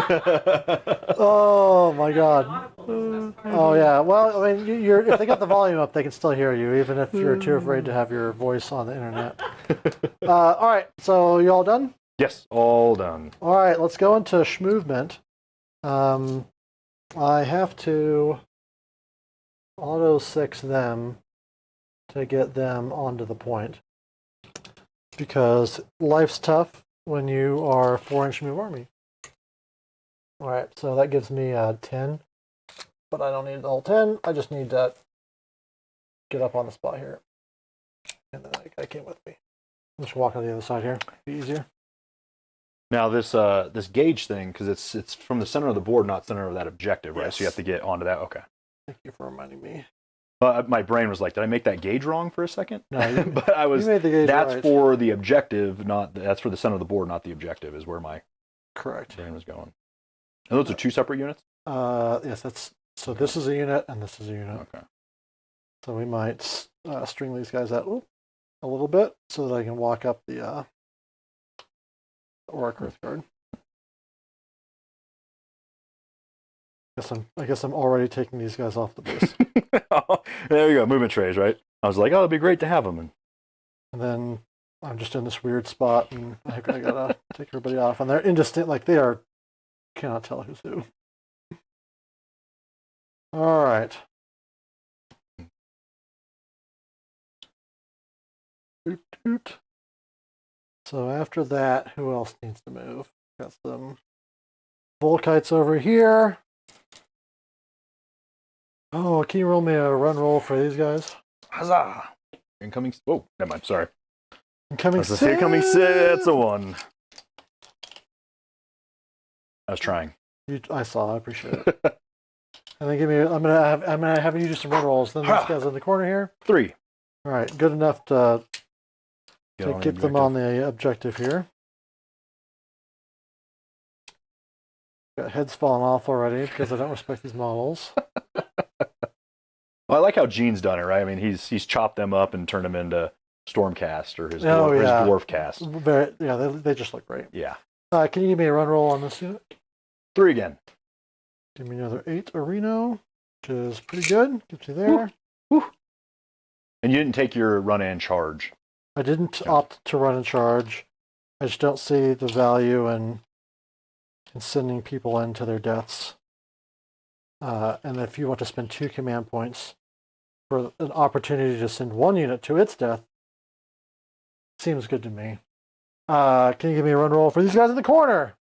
Speaker 2: Oh my God. Oh yeah. Well, I mean, if they got the volume up, they can still hear you, even if you're too afraid to have your voice on the internet. All right. So you all done?
Speaker 1: Yes, all done.
Speaker 2: All right. Let's go into Schmovement. I have to auto 6 them to get them onto the point, because life's tough when you are 4-inch move army. All right, so that gives me 10, but I don't need the whole 10. I just need to get up on the spot here. And then that guy came with me. Just walk on the other side here. Be easier.
Speaker 1: Now this gauge thing, because it's from the center of the board, not center of that objective, right?
Speaker 2: Yes.
Speaker 1: So you have to get onto that. Okay.
Speaker 2: Thank you for reminding me.
Speaker 1: My brain was like, did I make that gauge wrong for a second?
Speaker 2: No,
Speaker 1: but I was.
Speaker 2: You made the gauge
Speaker 1: that's
Speaker 2: right.
Speaker 1: for the objective, that's for the center of the board, not the objective. Is where my
Speaker 2: correct
Speaker 1: brain was going. And those are 2 separate units.
Speaker 2: Yes, so. This is a unit, and this is a unit.
Speaker 1: Okay.
Speaker 2: So we might string these guys out a little bit so that I can walk up the Auric Earth Guard. I guess I'm already taking these guys off the base.
Speaker 1: There you go, movement trays, right? I was like, oh, it'd be great to have them.
Speaker 2: And then I'm just in this weird spot, and I gotta take everybody off. And they're indistinct, like they are, cannot tell who's who. All right. So after that, who else needs to move? Got some Volkites over here. Oh, can you roll me a run roll for these guys?
Speaker 1: Huzzah! Incoming. Oh, never mind. Sorry.
Speaker 2: Incoming
Speaker 1: That's a
Speaker 2: six.
Speaker 1: incoming six. That's a 1. I was trying.
Speaker 2: I saw. I appreciate it. And then give me. I'm gonna have you do some run rolls. Then this guy's in the corner here.
Speaker 1: 3.
Speaker 2: All right, good enough to
Speaker 1: on
Speaker 2: get them on the objective here. Got heads falling off already because I don't respect these models.
Speaker 1: Well, I like how Gene's done it, right? I mean, he's chopped them up and turned them into Stormcast or his
Speaker 2: Oh,
Speaker 1: dwarf,
Speaker 2: yeah.
Speaker 1: his dwarf cast.
Speaker 2: Yeah, they just look great.
Speaker 1: Yeah.
Speaker 2: Can you give me a run roll on this unit?
Speaker 1: 3 again.
Speaker 2: Give me another 8 Reno, which is pretty good. Gets you there.
Speaker 1: Woo. And you didn't take your run and charge.
Speaker 2: I didn't opt to run and charge. I just don't see the value in sending people into their deaths. And if you want to spend 2 command points for an opportunity to send 1 unit to its death, seems good to me. Can you give me a run roll for these guys in the corner?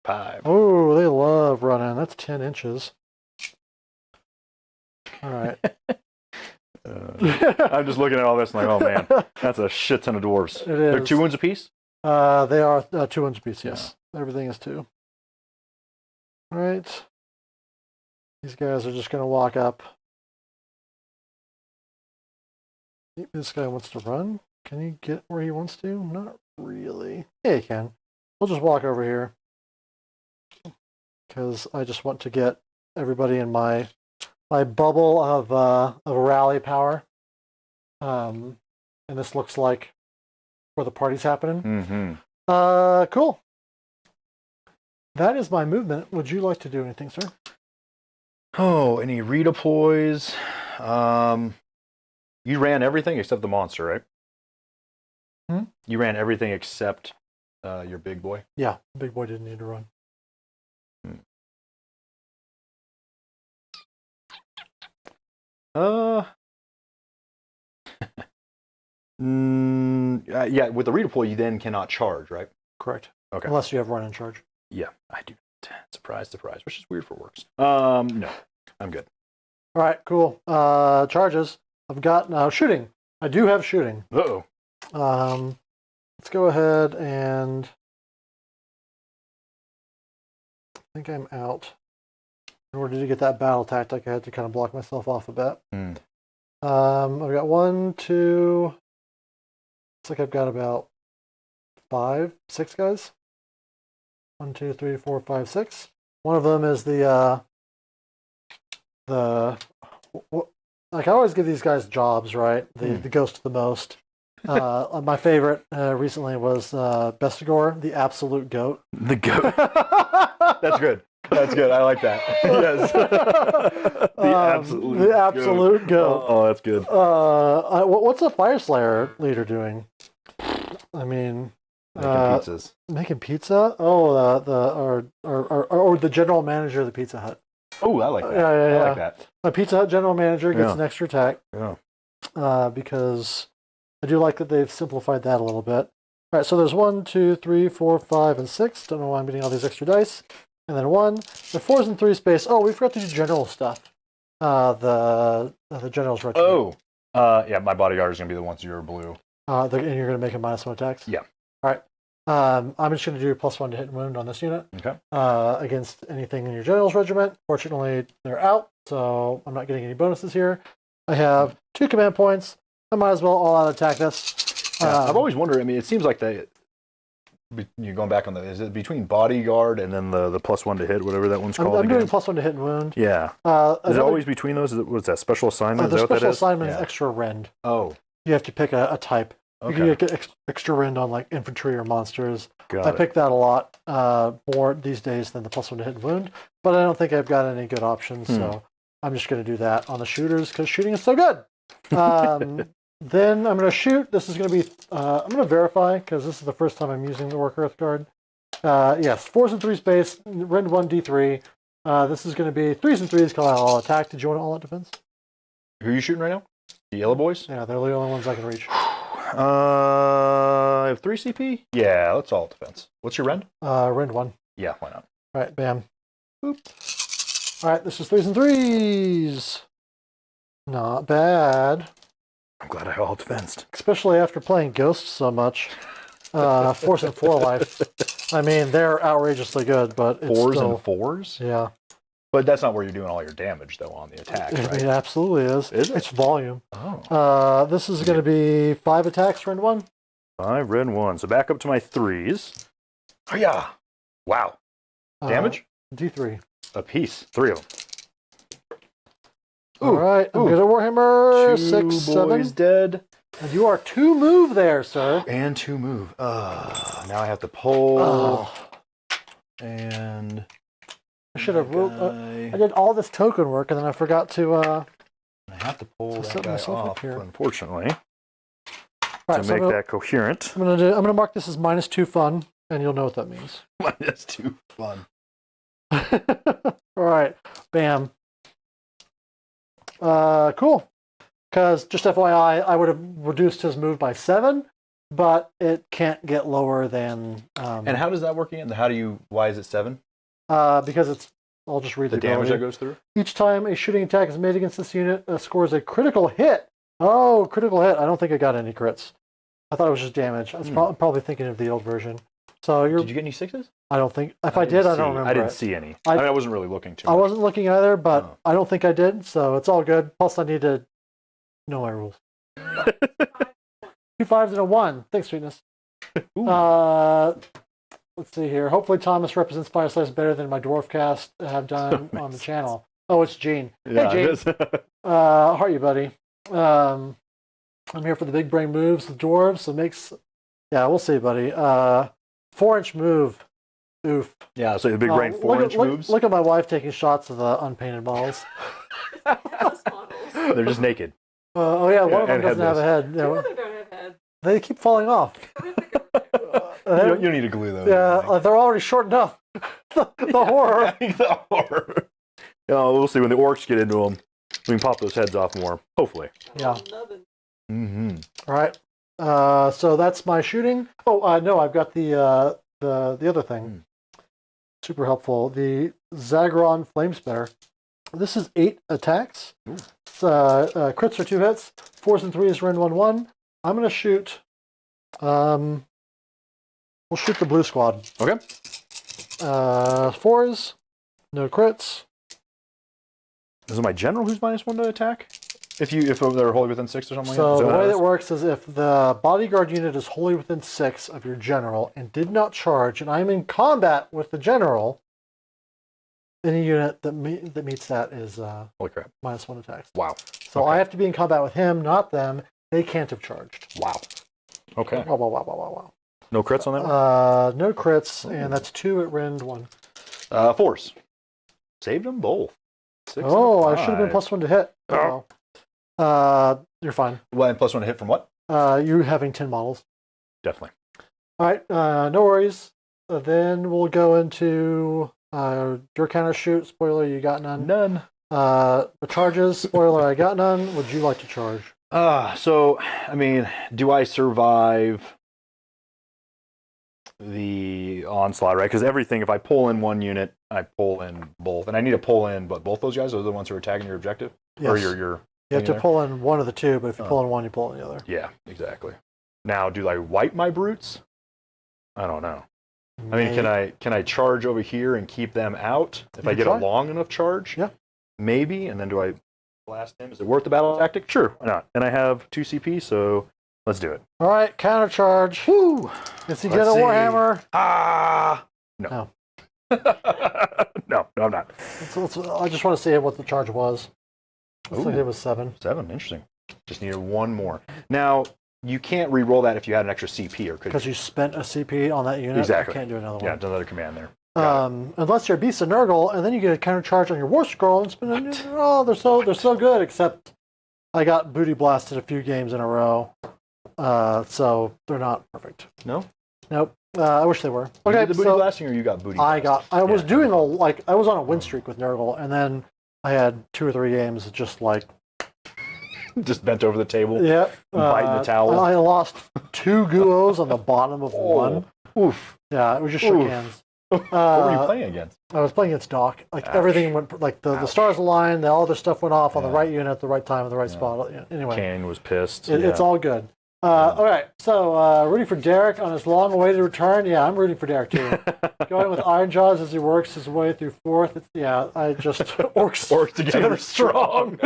Speaker 1: 5.
Speaker 2: Oh, they love running. That's 10 inches. All right.
Speaker 1: I'm just looking at all this and like, oh man, that's a shit ton of dwarves.
Speaker 2: It is.
Speaker 1: They're 2 wounds apiece?
Speaker 2: They are 2 wounds apiece, yes. Everything is 2. All right. These guys are just going to walk up. This guy wants to run. Can he get where he wants to? Not really. Yeah, he can. We'll just walk over here. Because I just want to get everybody in my bubble of rally power. And this looks like where the party's happening.
Speaker 1: Mm-hmm.
Speaker 2: Cool. That is my movement. Would you like to do anything, sir?
Speaker 1: Oh, any redeploys? You ran everything except the monster, right?
Speaker 2: Hmm?
Speaker 1: You ran everything except your big boy?
Speaker 2: Yeah, big boy didn't need to run.
Speaker 1: Yeah, with the redeploy, you then cannot charge, right?
Speaker 2: Correct.
Speaker 1: Okay.
Speaker 2: Unless you have run in charge.
Speaker 1: Yeah, I do. Surprise, surprise, which is weird for works. No, I'm good.
Speaker 2: All right, cool. Charges. I've got shooting. I do have shooting.
Speaker 1: Uh-oh.
Speaker 2: Let's go ahead and I think I'm out. In order to get that battle tactic, I had to kind of block myself off a bit.
Speaker 1: Mm.
Speaker 2: I've got 1, 2. Looks like I've got about 5, 6 guys. 1, 2, 3, 4, 5, 6. One of them is like I always give these guys jobs, right? The ghost of the most. My favorite recently was Bestigor, the absolute goat.
Speaker 1: The goat. That's good. That's good. I like that. Yes.
Speaker 2: The absolute goat.
Speaker 1: Oh, that's good.
Speaker 2: What's a Fyreslayer leader doing? I mean,
Speaker 1: Making pizzas.
Speaker 2: making pizza. Oh, or the general manager of the Pizza Hut.
Speaker 1: Oh, I like that.
Speaker 2: Yeah.
Speaker 1: I like that.
Speaker 2: A Pizza Hut general manager gets an extra attack.
Speaker 1: Yeah.
Speaker 2: Because I do like that they've simplified that a little bit. All right, so there's 1, 2, 3, 4, 5, and 6. Don't know why I'm getting all these extra dice. And then 1. The 4's in 3 space. Oh, we forgot to do general stuff. The general's retro.
Speaker 1: Oh. Yeah, my bodyguard is going to be the 1/0 blue.
Speaker 2: And you're going to make a -1 attacks?
Speaker 1: Yeah.
Speaker 2: All right. I'm just going to do a +1 to hit and wound on this unit.
Speaker 1: Okay.
Speaker 2: Against anything in your general's regiment. Fortunately, they're out, so I'm not getting any bonuses here. I have 2 command points. I might as well all-out attack this.
Speaker 1: I've always wondered, I mean, it seems like you're going back on is it between bodyguard and then the +1 to hit, whatever that one's called
Speaker 2: I'm
Speaker 1: again?
Speaker 2: doing +1 to hit and wound.
Speaker 1: Yeah. Is it always between those? What's that, special assignment?
Speaker 2: The
Speaker 1: Is that what
Speaker 2: special
Speaker 1: that is?
Speaker 2: assignment is extra rend.
Speaker 1: Oh.
Speaker 2: You have to pick a type.
Speaker 1: Okay.
Speaker 2: You can get extra rend on like infantry or monsters.
Speaker 1: Got
Speaker 2: I
Speaker 1: it.
Speaker 2: pick that a lot more these days than the +1 to hit and wound, but I don't think I've got any good options, so I'm just going to do that on the shooters because shooting is so good. Then I'm going to shoot. This is going to be, I'm going to verify because this is the first time I'm using the Work Earth card. Yes, 4's in 3 space, rend 1, D3. This is going to be 3's and 3's called all attack. Did you want all out defense?
Speaker 1: Who are you shooting right now? The yellow boys?
Speaker 2: Yeah, they're the only ones I can reach.
Speaker 1: I have 3 CP? Yeah, let's all defense. What's your rend?
Speaker 2: Rend 1.
Speaker 1: Yeah, why not?
Speaker 2: All right, bam. Boop. All right, this is 3s and 3s. Not bad.
Speaker 1: I'm glad I all defensed.
Speaker 2: Especially after playing Ghosts so much. 4s and 4 life. I mean, they're outrageously good, but it's
Speaker 1: 4s
Speaker 2: still,
Speaker 1: and 4s?
Speaker 2: Yeah.
Speaker 1: But that's not where you're doing all your damage, though, on the attack, right?
Speaker 2: It absolutely is.
Speaker 1: Is it?
Speaker 2: It's volume.
Speaker 1: Oh.
Speaker 2: This is going to be 5 attacks, Rend 1.
Speaker 1: 5, rend 1. So back up to my 3s. Oh, yeah. Wow. Damage?
Speaker 2: D3.
Speaker 1: A piece. 3 of them.
Speaker 2: All right, I'm good at Warhammer. 6, 7.
Speaker 1: Dead.
Speaker 2: And you are 2 move there, sir.
Speaker 1: And 2 move. Now I have to pull. And
Speaker 2: I should have.
Speaker 1: guy.
Speaker 2: I did all this token work, and then I forgot to.
Speaker 1: I have to pull
Speaker 2: set
Speaker 1: that guy
Speaker 2: myself up
Speaker 1: off,
Speaker 2: here.
Speaker 1: unfortunately,
Speaker 2: Right,
Speaker 1: to
Speaker 2: so
Speaker 1: make that coherent.
Speaker 2: I'm gonna mark this as -2 fun, and you'll know what that means.
Speaker 1: That's too fun.
Speaker 2: All right, bam. Cool. Because just FYI, I would have reduced his move by 7, but it can't get lower than.
Speaker 1: And how does that work again? Why is it 7?
Speaker 2: Because it's. I'll just read
Speaker 1: The damage
Speaker 2: ability.
Speaker 1: that goes through?
Speaker 2: Each time a shooting attack is made against this unit, scores a critical hit. Oh, critical hit. I don't think I got any crits. I thought it was just damage. I was probably thinking of the old version. So
Speaker 1: Did you get any 6s?
Speaker 2: I don't think. If I did, I don't remember.
Speaker 1: I didn't see any. I wasn't really looking too much.
Speaker 2: I wasn't looking either, but I don't think I did. So it's all good. Plus, I need to know my rules. 2 5s and a 1. Thanks, sweetness. Let's see here. Hopefully, Thomas represents Fyreslayers better than my dwarf cast have done on the channel. Oh, it's Gene.
Speaker 1: Yeah,
Speaker 2: hey, Gene. How are you, buddy? I'm here for the big brain moves with dwarves. So yeah, we'll see, buddy. 4-inch move. Oof.
Speaker 1: Yeah, so the big brain 4-inch moves.
Speaker 2: Look at my wife taking shots of the unpainted models.
Speaker 1: They're just naked.
Speaker 2: Oh yeah, one of them doesn't have a head.
Speaker 3: Two of them don't have heads.
Speaker 2: They keep falling off.
Speaker 1: You don't need to glue those.
Speaker 2: Yeah, they're already short enough. the horror.
Speaker 1: The horror. We'll see when the orcs get into them. We can pop those heads off more. Hopefully.
Speaker 2: Yeah.
Speaker 1: Mm-hmm.
Speaker 2: All right. So that's my shooting. Oh no, I've got the other thing. Super helpful. The Zagron Flamespetter. This is 8 attacks. Crits are 2 hits. 4s and 3s, rend 1/1. I'm gonna shoot. We'll shoot the blue squad.
Speaker 1: Okay.
Speaker 2: 4s, no crits.
Speaker 1: Is it my general who's -1 to attack? If they're wholly within 6 or something
Speaker 2: So
Speaker 1: like that?
Speaker 2: the way that works is if the bodyguard unit is wholly within 6 of your general and did not charge, and I'm in combat with the general, any unit that meets that is
Speaker 1: Holy crap.
Speaker 2: -1 attacks.
Speaker 1: Wow.
Speaker 2: So
Speaker 1: Okay.
Speaker 2: I have to be in combat with him, not them. They can't have charged.
Speaker 1: Wow. Okay.
Speaker 2: Wow.
Speaker 1: No crits on that one?
Speaker 2: No crits, and that's 2 at rend 1.
Speaker 1: 4s. Saved them both. 6 and
Speaker 2: I
Speaker 1: a
Speaker 2: should have been
Speaker 1: 5.
Speaker 2: +1 to hit. Oh. You're fine.
Speaker 1: Well, and +1 to hit from what?
Speaker 2: You having 10 models.
Speaker 1: Definitely.
Speaker 2: All right, no worries. Then we'll go into your counter shoot. Spoiler, you got none.
Speaker 1: None.
Speaker 2: The charges. Spoiler, I got none. Would you like to charge?
Speaker 1: So, I mean, do I survive the onslaught, right? Because everything, if I pull in one unit, I pull in both. And I need to pull in, but both those guys are the ones who are attacking your objective?
Speaker 2: Yes.
Speaker 1: Or your
Speaker 2: You have to
Speaker 1: there?
Speaker 2: pull in one of the two, but if you pull in one, you pull in the other.
Speaker 1: Yeah, exactly. Now, do I wipe my brutes? I don't know. I mean, can I charge over here and keep them out if I get a long enough charge?
Speaker 2: Yeah.
Speaker 1: Maybe, and then do I blast him? Is it worth the battle tactic? Sure, why not? And I have 2 CP, so let's do it.
Speaker 2: All right, counter charge.
Speaker 1: Woo!
Speaker 2: Is he get a Warhammer?
Speaker 1: No. No, I'm not.
Speaker 2: I just want to see what the charge was. I think it was 7.
Speaker 1: 7, interesting. Just needed 1 more. Now, you can't re-roll that if you had an extra CP, or could
Speaker 2: Because you spent a CP on that unit.
Speaker 1: Exactly.
Speaker 2: You can't do another one.
Speaker 1: Yeah, another command there.
Speaker 2: Unless you're Beast of Nurgle, and then you get a counter charge on your War Scroll and spin a oh, they're so good, except I got booty blasted a few games in a row. So they're not perfect.
Speaker 1: No?
Speaker 2: Nope. I wish they were.
Speaker 1: You
Speaker 2: Okay,
Speaker 1: did the booty blasting, or you got booty
Speaker 2: I was doing I was on a win
Speaker 1: Oh.
Speaker 2: streak with Nurgle, and then I had 2 or 3 games just like
Speaker 1: Just bent over the table.
Speaker 2: Yep.
Speaker 1: Biting the towel.
Speaker 2: I lost 2 Guos on the bottom of one.
Speaker 1: Oof.
Speaker 2: Yeah, it was just shook hands.
Speaker 1: What were you playing against?
Speaker 2: I was playing against Doc. Like
Speaker 1: Ouch.
Speaker 2: everything went, like the stars aligned, all the stuff went off on the
Speaker 1: Yeah.
Speaker 2: right unit at the right time at the right spot. Anyway,
Speaker 1: Kane was pissed.
Speaker 2: it's all good. All right, so rooting for Derick on his long-awaited return. Yeah, I'm rooting for Derick too. Going with Ironjawz as he works his way through 4th. I just orcs
Speaker 1: together strong.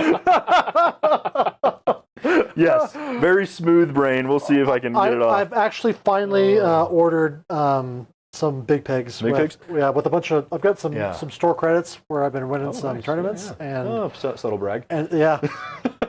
Speaker 1: Yes, very smooth brain. We'll see if I can get it off.
Speaker 2: I've actually finally ordered some big pigs.
Speaker 1: Pigs?
Speaker 2: Yeah, with a bunch of. I've got some store credits where I've been winning some
Speaker 1: nice.
Speaker 2: tournaments and
Speaker 1: Subtle brag.
Speaker 2: and yeah.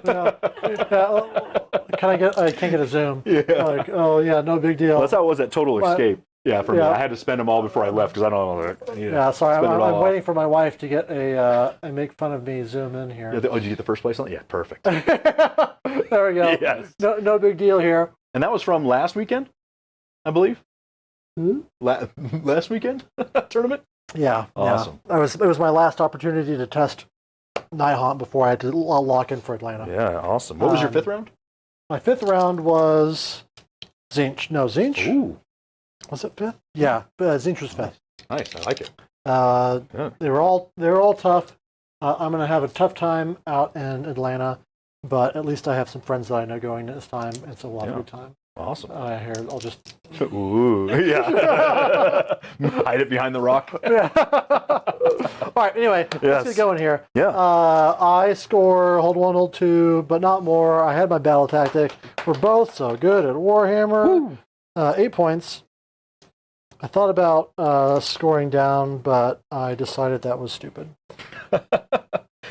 Speaker 2: I can't get a zoom.
Speaker 1: Yeah.
Speaker 2: Like, oh yeah, no big deal.
Speaker 1: Well, that's how it was at Total Escape. Yeah, for me,
Speaker 2: Yeah.
Speaker 1: I had to spend them all before I left because I don't know.
Speaker 2: Yeah, sorry, I'm waiting for my wife to get a make fun of me zoom in here.
Speaker 1: Yeah, did you get the first place on it? Yeah, perfect.
Speaker 2: There we go.
Speaker 1: Yes.
Speaker 2: No big deal here.
Speaker 1: And that was from last weekend, I believe.
Speaker 2: Hmm?
Speaker 1: Last weekend tournament.
Speaker 2: Yeah.
Speaker 1: Awesome.
Speaker 2: Yeah. It was my last opportunity to test Nighthaunt before I had to lock in for Atlanta.
Speaker 1: Yeah, awesome. What was your 5th round?
Speaker 2: My 5th round was Zinch. No, Zinch.
Speaker 1: Ooh,
Speaker 2: Was it 5th? Yeah, Zinch was 5th.
Speaker 1: nice. I like it. Yeah.
Speaker 2: They were all tough. I'm gonna have a tough time out in Atlanta, but at least I have some friends that I know going this time, and so we'll have a good time.
Speaker 1: Awesome.
Speaker 2: Here, I'll just.
Speaker 1: Ooh, yeah. Hide it behind the rock.
Speaker 2: Yeah. All right. Anyway, let's get going here.
Speaker 1: Yeah.
Speaker 2: I score hold 1, hold 2, but not more. I had my battle tactic. We're both so good at Warhammer. 8 points. I thought about scoring down, but I decided that was stupid.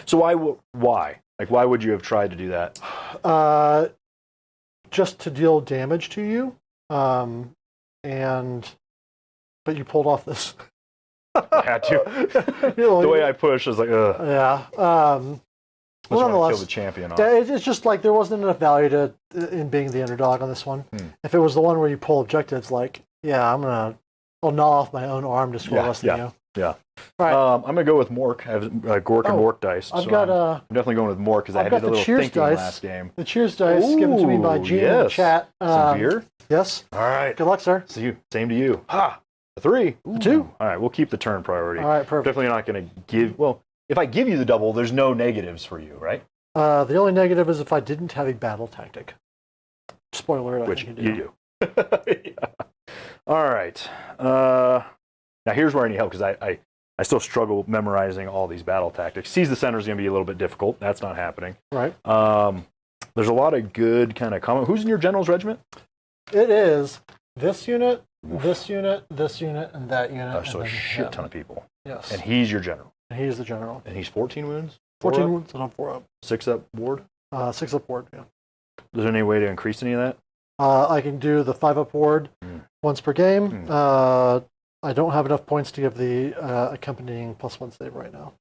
Speaker 1: So why? Like, why would you have tried to do that?
Speaker 2: Just to deal damage to you, but you pulled off this.
Speaker 1: I had to. The way I pushed, I was like, ugh.
Speaker 2: Yeah.
Speaker 1: Well,
Speaker 2: nonetheless,
Speaker 1: kill the champion off.
Speaker 2: it's just like there wasn't enough value in being the underdog on this one. If it was the one where you pull objectives, like, yeah, I'll gnaw off my own arm to score less than you.
Speaker 1: Yeah.
Speaker 2: All right.
Speaker 1: I'm gonna go with Mork. I have Gork and Mork dice.
Speaker 2: I've
Speaker 1: so
Speaker 2: got
Speaker 1: I'm definitely going with Mork because I
Speaker 2: I've
Speaker 1: did
Speaker 2: got
Speaker 1: a
Speaker 2: the
Speaker 1: little
Speaker 2: cheers
Speaker 1: thinking
Speaker 2: dice.
Speaker 1: last game.
Speaker 2: The cheers dice given to me by Gene in the
Speaker 1: yes.
Speaker 2: chat.
Speaker 1: Some beer.
Speaker 2: Yes.
Speaker 1: All right.
Speaker 2: Good luck, sir.
Speaker 1: See you. Same to you. Ha! A 3.
Speaker 2: A 2.
Speaker 1: All right. We'll keep the turn priority.
Speaker 2: All right. Perfect.
Speaker 1: Definitely not gonna give. Well, if I give you the double, there's no negatives for you, right?
Speaker 2: The only negative is if I didn't have a battle tactic. Spoiler alert.
Speaker 1: Which
Speaker 2: I think
Speaker 1: you do. Yeah. All right. Now here's where I need help because I still struggle memorizing all these battle tactics. Seize the center is going to be a little bit difficult. That's not happening.
Speaker 2: Right.
Speaker 1: There's a lot of good kind of comment. Who's in your general's regiment?
Speaker 2: It is this unit, this unit, this unit, and that unit.
Speaker 1: So a shit ton of people.
Speaker 2: Yes.
Speaker 1: And he's your general.
Speaker 2: And he's the general.
Speaker 1: And he's 14 wounds?
Speaker 2: 14 wounds and I'm 4 up.
Speaker 1: 6 up ward?
Speaker 2: 6 up ward, yeah.
Speaker 1: Is there any way to increase any of that?
Speaker 2: I can do the 5 up ward once per game. I don't have enough points to give the accompanying +1 save right now.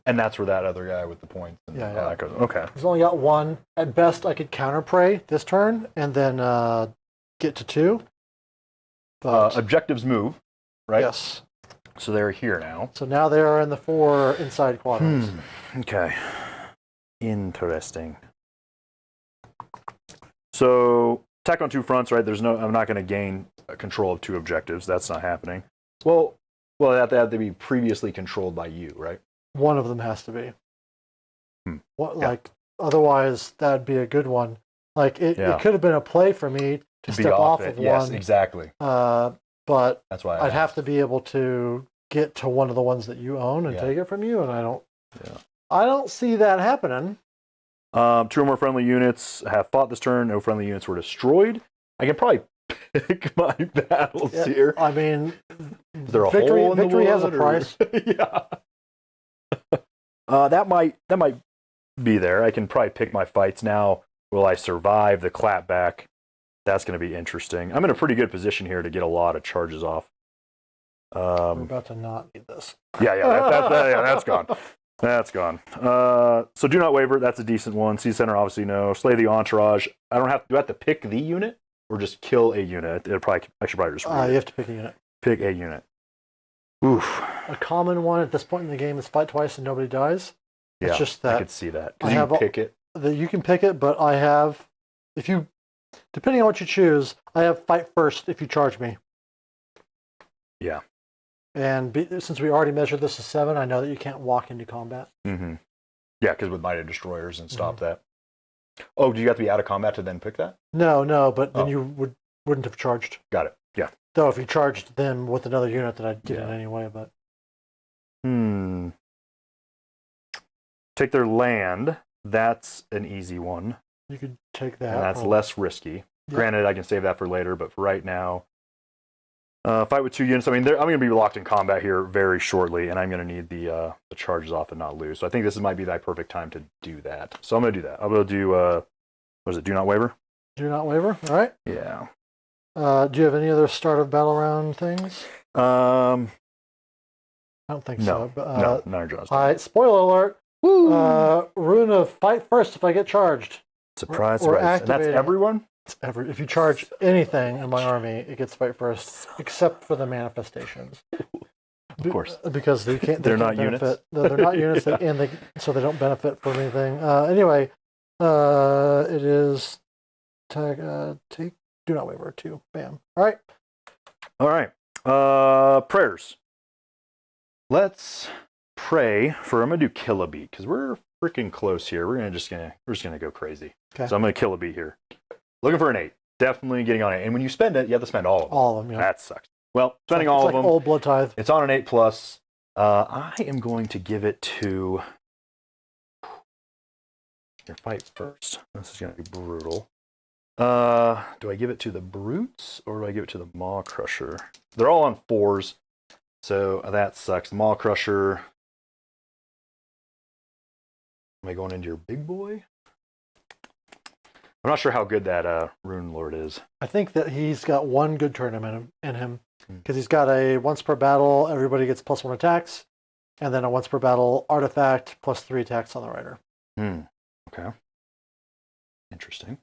Speaker 1: And that's where that other guy with the points. And
Speaker 2: Yeah,
Speaker 1: all
Speaker 2: yeah.
Speaker 1: that goes. Okay.
Speaker 2: He's only got 1. At best, I could counter prey this turn and then get to 2. But
Speaker 1: Objectives move, right?
Speaker 2: yes.
Speaker 1: So they're here now.
Speaker 2: So now they are in the 4 inside quadrants.
Speaker 1: Okay. Interesting. So attack on 2 fronts, right? I'm not going to gain control of 2 objectives. That's not happening. Well, they have to be previously controlled by you, right?
Speaker 2: One of them has to be. What,
Speaker 1: Yeah.
Speaker 2: like, otherwise, that'd be a good one. Like, it could have been a play for me to
Speaker 1: be
Speaker 2: step off
Speaker 1: it.
Speaker 2: of
Speaker 1: Yes,
Speaker 2: one.
Speaker 1: exactly.
Speaker 2: But
Speaker 1: That's why
Speaker 2: I'd have to be able to get to one of the ones that you own and take it from you, and I don't see that happening.
Speaker 1: 2 or more friendly units have fought this turn. No friendly units were destroyed. I can probably pick my battles here.
Speaker 2: I mean,
Speaker 1: Is there a hole in the
Speaker 2: victory has a
Speaker 1: wood, or-
Speaker 2: price.
Speaker 1: Yeah. That might be there. I can probably pick my fights now. Will I survive the clapback? That's going to be interesting. I'm in a pretty good position here to get a lot of charges off.
Speaker 2: We're about to not need this.
Speaker 1: That's gone. That's gone. So do not waver. That's a decent one. Sea center, obviously no. Slay the entourage. Do I have to pick the unit or just kill a unit? I should probably just read
Speaker 2: You
Speaker 1: it.
Speaker 2: have to pick a unit.
Speaker 1: Pick a unit. Oof.
Speaker 2: A common one at this point in the game is fight twice and nobody dies.
Speaker 1: Yeah,
Speaker 2: It's just
Speaker 1: I
Speaker 2: that
Speaker 1: could see that.
Speaker 2: I
Speaker 1: Because you
Speaker 2: have
Speaker 1: can pick it.
Speaker 2: that you can pick it, but I have, if you, depending on what you choose, I have fight first if you charge me.
Speaker 1: Yeah.
Speaker 2: And since we already measured this as 7, I know that you can't walk into combat.
Speaker 1: Mm-hmm. Yeah, because with Mighty Destroyers and stop that. Oh, do you have to be out of combat to then pick that?
Speaker 2: No, but then you wouldn't have charged.
Speaker 1: Got it. Yeah.
Speaker 2: Though if you charged them with another unit, then I'd get it anyway. But
Speaker 1: take their land. That's an easy one.
Speaker 2: you could take that.
Speaker 1: And that's less risky.
Speaker 2: Yeah.
Speaker 1: Granted, I can save that for later, but for right now, fight with 2 units. I mean, I'm going to be locked in combat here very shortly, and I'm going to need the charges off and not lose. So I think this might be the perfect time to do that. So I'm going to do that. I'm going to do, what is it, Do Not Waver?
Speaker 2: Do not waver. All right.
Speaker 1: Yeah.
Speaker 2: Do you have any other start of battle round things? I don't think so. But,
Speaker 1: no, Ironjawz.
Speaker 2: Spoiler alert.
Speaker 1: Woo!
Speaker 2: Rune of fight first if I get charged.
Speaker 1: Surprise,
Speaker 2: or
Speaker 1: surprise. And that's
Speaker 2: activating.
Speaker 1: everyone?
Speaker 2: If you charge anything in my army, it gets fight first, except for the manifestations.
Speaker 1: Of course.
Speaker 2: Because they can't.
Speaker 1: They're
Speaker 2: can't
Speaker 1: not units?
Speaker 2: benefit. They're not units,
Speaker 1: Yeah.
Speaker 2: so they don't benefit from anything. Anyway, it is take Do Not Waver 2. Bam. All right.
Speaker 1: All right. Prayers. Let's pray for. I'm gonna do kill a beat because we're freaking close here. We're just gonna go crazy.
Speaker 2: Okay.
Speaker 1: So I'm gonna kill a beat here. Looking for an 8. Definitely getting on it. And when you spend it, you have to spend all of them.
Speaker 2: All of them. Yeah.
Speaker 1: That sucks. Well, spending
Speaker 2: it's
Speaker 1: all
Speaker 2: like
Speaker 1: of them.
Speaker 2: Old blood tithe.
Speaker 1: It's on an 8+. I am going to give it to your fight first. This is gonna be brutal. Do I give it to the brutes or do I give it to the Maw Crusher? They're all on 4s, so that sucks. The Maw Crusher. Am I going into your big boy? I'm not sure how good that Rune Lord is.
Speaker 2: I think that he's got one good tournament in him because he's got a once per battle, everybody gets +1 attacks, and then a once per battle artifact +3 attacks on the rider.
Speaker 1: Okay. Interesting.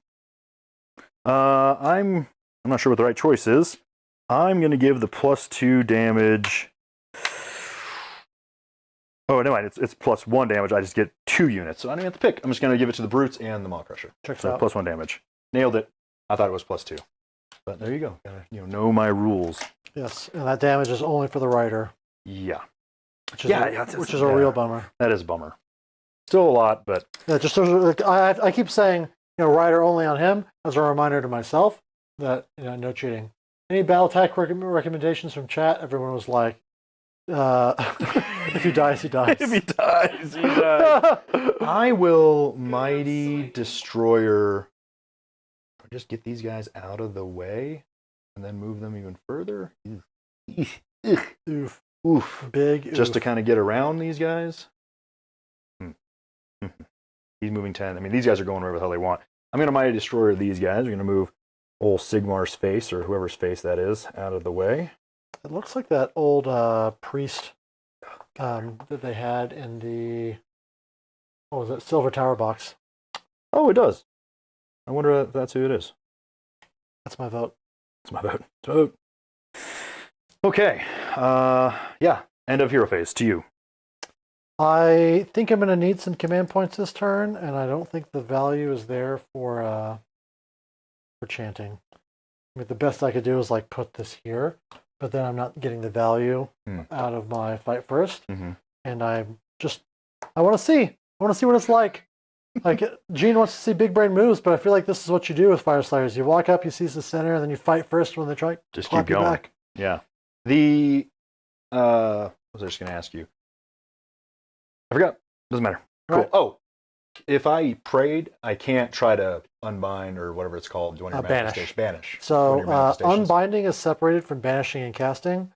Speaker 1: I'm not sure what the right choice is. I'm going to give the +2 damage. Oh, no, it's +1 damage. I just get 2 units, so I don't have to pick. I'm just going to give it to the brutes and the Maw Crusher.
Speaker 2: Checks
Speaker 1: So
Speaker 2: out.
Speaker 1: +1 damage. Nailed it. I thought it was +2, but there you go. Gotta know my rules.
Speaker 2: Yes, and that damage is only for the rider.
Speaker 1: Yeah,
Speaker 2: Which is a real bummer.
Speaker 1: that is a bummer. Still a lot, but
Speaker 2: Yeah, just I keep saying, rider only on him as a reminder to myself that no cheating. Any battle tech recommendations from chat? Everyone was like, if he dies, he dies.
Speaker 1: if he dies, he dies. I will Mighty Destroyer. Just get these guys out of the way and then move them even further.
Speaker 2: Oof.
Speaker 1: Oof.
Speaker 2: Big
Speaker 1: Just to
Speaker 2: oof.
Speaker 1: kind of get around these guys. He's moving 10. I mean, these guys are going wherever the hell they want. I'm going to Mighty Destroyer these guys. We're going to move old Sigmar's face, or whoever's face that is, out of the way.
Speaker 2: It looks like that old priest that they had in the, what was it, Silver Tower box.
Speaker 1: Oh, it does. I wonder if that's who it is.
Speaker 2: That's my vote.
Speaker 1: It's my vote. It's my vote. Okay. Yeah. End of hero phase. To you.
Speaker 2: I think I'm going to need some command points this turn, and I don't think the value is there for chanting. I mean, the best I could do is like put this here, but then I'm not getting the value out of my fight first, and I want to see what it's like. Like Gene wants to see big brain moves, but I feel like this is what you do with Fyreslayers. You walk up, you seize the center, and then you fight first when they try.
Speaker 1: Just
Speaker 2: clap
Speaker 1: keep
Speaker 2: you
Speaker 1: going.
Speaker 2: back.
Speaker 1: Yeah. The what was I just going to ask you? I forgot. Doesn't matter. Cool.
Speaker 2: Right.
Speaker 1: Oh, if I prayed, I can't try to unbind or whatever it's called. Do one of your
Speaker 2: Banish.
Speaker 1: manifestations. Banish.
Speaker 2: So
Speaker 1: One of your manifestations.
Speaker 2: unbinding is separated from banishing and casting,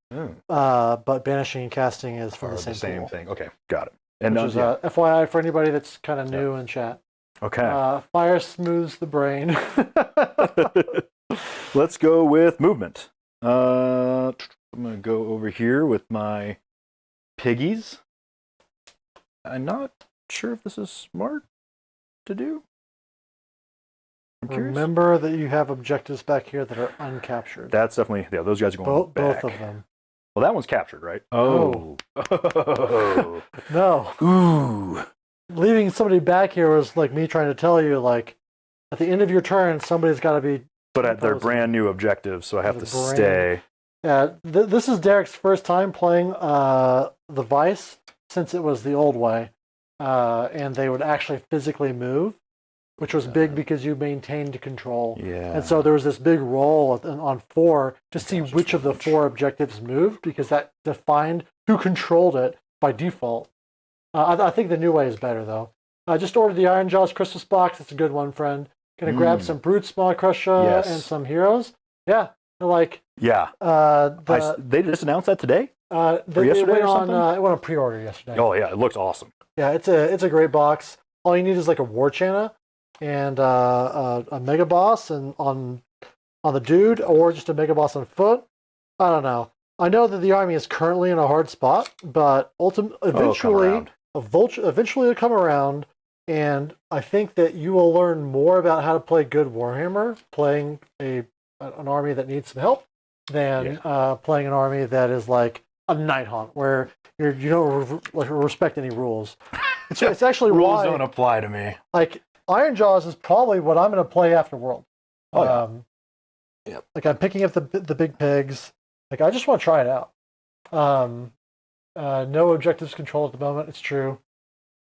Speaker 2: but banishing and casting is from
Speaker 1: Or
Speaker 2: the same pool.
Speaker 1: thing. Okay, got it. And
Speaker 2: Which is FYI for anybody that's kind of new in chat.
Speaker 1: okay.
Speaker 2: Fire smooths the brain.
Speaker 1: Let's go with movement. I'm going to go over here with my piggies. I'm not sure if this is smart to do. I'm curious.
Speaker 2: Remember that you have objectives back here that are uncaptured.
Speaker 1: That's definitely, yeah, those guys are going back.
Speaker 2: Both of them.
Speaker 1: Well, that one's captured, right? Oh.
Speaker 2: No.
Speaker 1: Ooh.
Speaker 2: leaving somebody back here was like me trying to tell you, like, at the end of your turn, somebody's got to be.
Speaker 1: But at their brand new objectives, so I have to
Speaker 2: Brand-
Speaker 1: stay.
Speaker 2: Yeah, this is Derick's first time playing the Vice since it was the old way, and they would actually physically move, which was big because you maintained control.
Speaker 1: Yeah.
Speaker 2: And so there was this big roll on 4 to see which of the 4 objectives moved, because that defined who controlled it by default. I think the new way is better, though. I just ordered the Ironjawz Christmas box. It's a good one, friend. Gonna grab some Brutes, Small Crusher,
Speaker 1: Yes.
Speaker 2: and some heroes. Yeah, like
Speaker 1: Yeah. They just announced that today?
Speaker 2: they
Speaker 1: yesterday
Speaker 2: went
Speaker 1: or
Speaker 2: on.
Speaker 1: something?
Speaker 2: It went on pre-order yesterday.
Speaker 1: Oh, yeah. It looks awesome.
Speaker 2: Yeah, it's a great box. All you need is like a War Channa and a Mega Boss and on the dude, or just a Mega Boss on foot. I don't know. I know that the army is currently in a hard spot, but eventually it'll come around, and I think that you will learn more about how to play good Warhammer playing an army that needs some help than playing an army that is like a Nighthaunt, where you don't respect any rules. It's actually
Speaker 1: Rules
Speaker 2: why
Speaker 1: don't apply to me.
Speaker 2: like Ironjawz is probably what I'm going to play after World.
Speaker 1: Yep.
Speaker 2: Like I'm picking up the big pigs. Like I just want to try it out. No objectives control at the moment. It's true.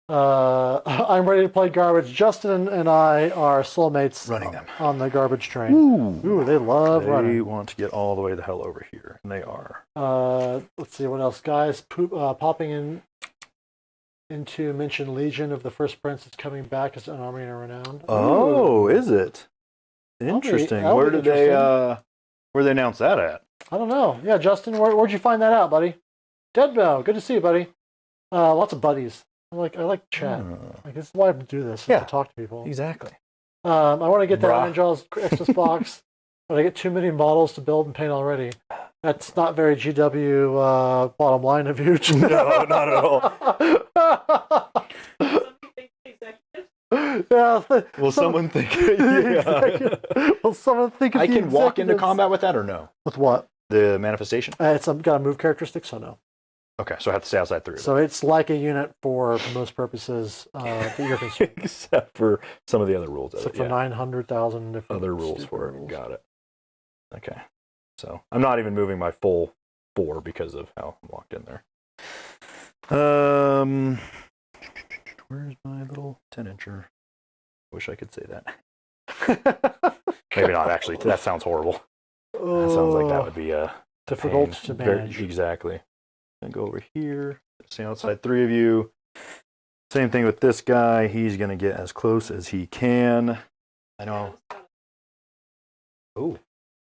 Speaker 2: I'm ready to play garbage. Justin and I are soulmates
Speaker 1: Running them
Speaker 2: on the garbage train.
Speaker 1: Ooh,
Speaker 2: they love running.
Speaker 1: They want to get all the way the hell over here, and they are.
Speaker 2: Let's see what else, guys. Popping into mention Legion of the First Prince is coming back as an army in renown.
Speaker 1: Oh, is it? Interesting.
Speaker 2: that'll
Speaker 1: Where
Speaker 2: be
Speaker 1: did they announce that at?
Speaker 2: I don't know. Yeah, Justin, where'd you find that out, buddy? Deadbow, good to see you, buddy. Lots of buddies. I like chat. Like this is why I do this.
Speaker 1: Yeah.
Speaker 2: To talk to people.
Speaker 1: Exactly.
Speaker 2: I want to get that
Speaker 1: Bruh.
Speaker 2: Ironjawz Xmas box, but I get too many models to build and paint already. That's not very GW bottom line of you.
Speaker 1: No, not at all.
Speaker 2: Yeah.
Speaker 1: Will someone think? Yeah.
Speaker 2: Will someone think? Of
Speaker 1: I
Speaker 2: the
Speaker 1: can walk into
Speaker 2: executives?
Speaker 1: combat with that or no?
Speaker 2: With what?
Speaker 1: The manifestation?
Speaker 2: It's got a move characteristic, so no.
Speaker 1: Okay, so I have to stay outside 3 of them.
Speaker 2: So it's like a unit for most purposes that you're concerned.
Speaker 1: Except for some of the other rules.
Speaker 2: Except for 900,000 different
Speaker 1: other rules for it.
Speaker 2: rules.
Speaker 1: Got it. Okay. So I'm not even moving my full 4 because of how I'm locked in there. Where's my little 10-incher? Wish I could say that. Maybe not, actually. That sounds horrible. That sounds like that would be a
Speaker 2: difficult
Speaker 1: pain.
Speaker 2: to manage.
Speaker 1: Exactly. And go over here. Stay outside 3 of you. Same thing with this guy. He's going to get as close as he can. I know. Oh.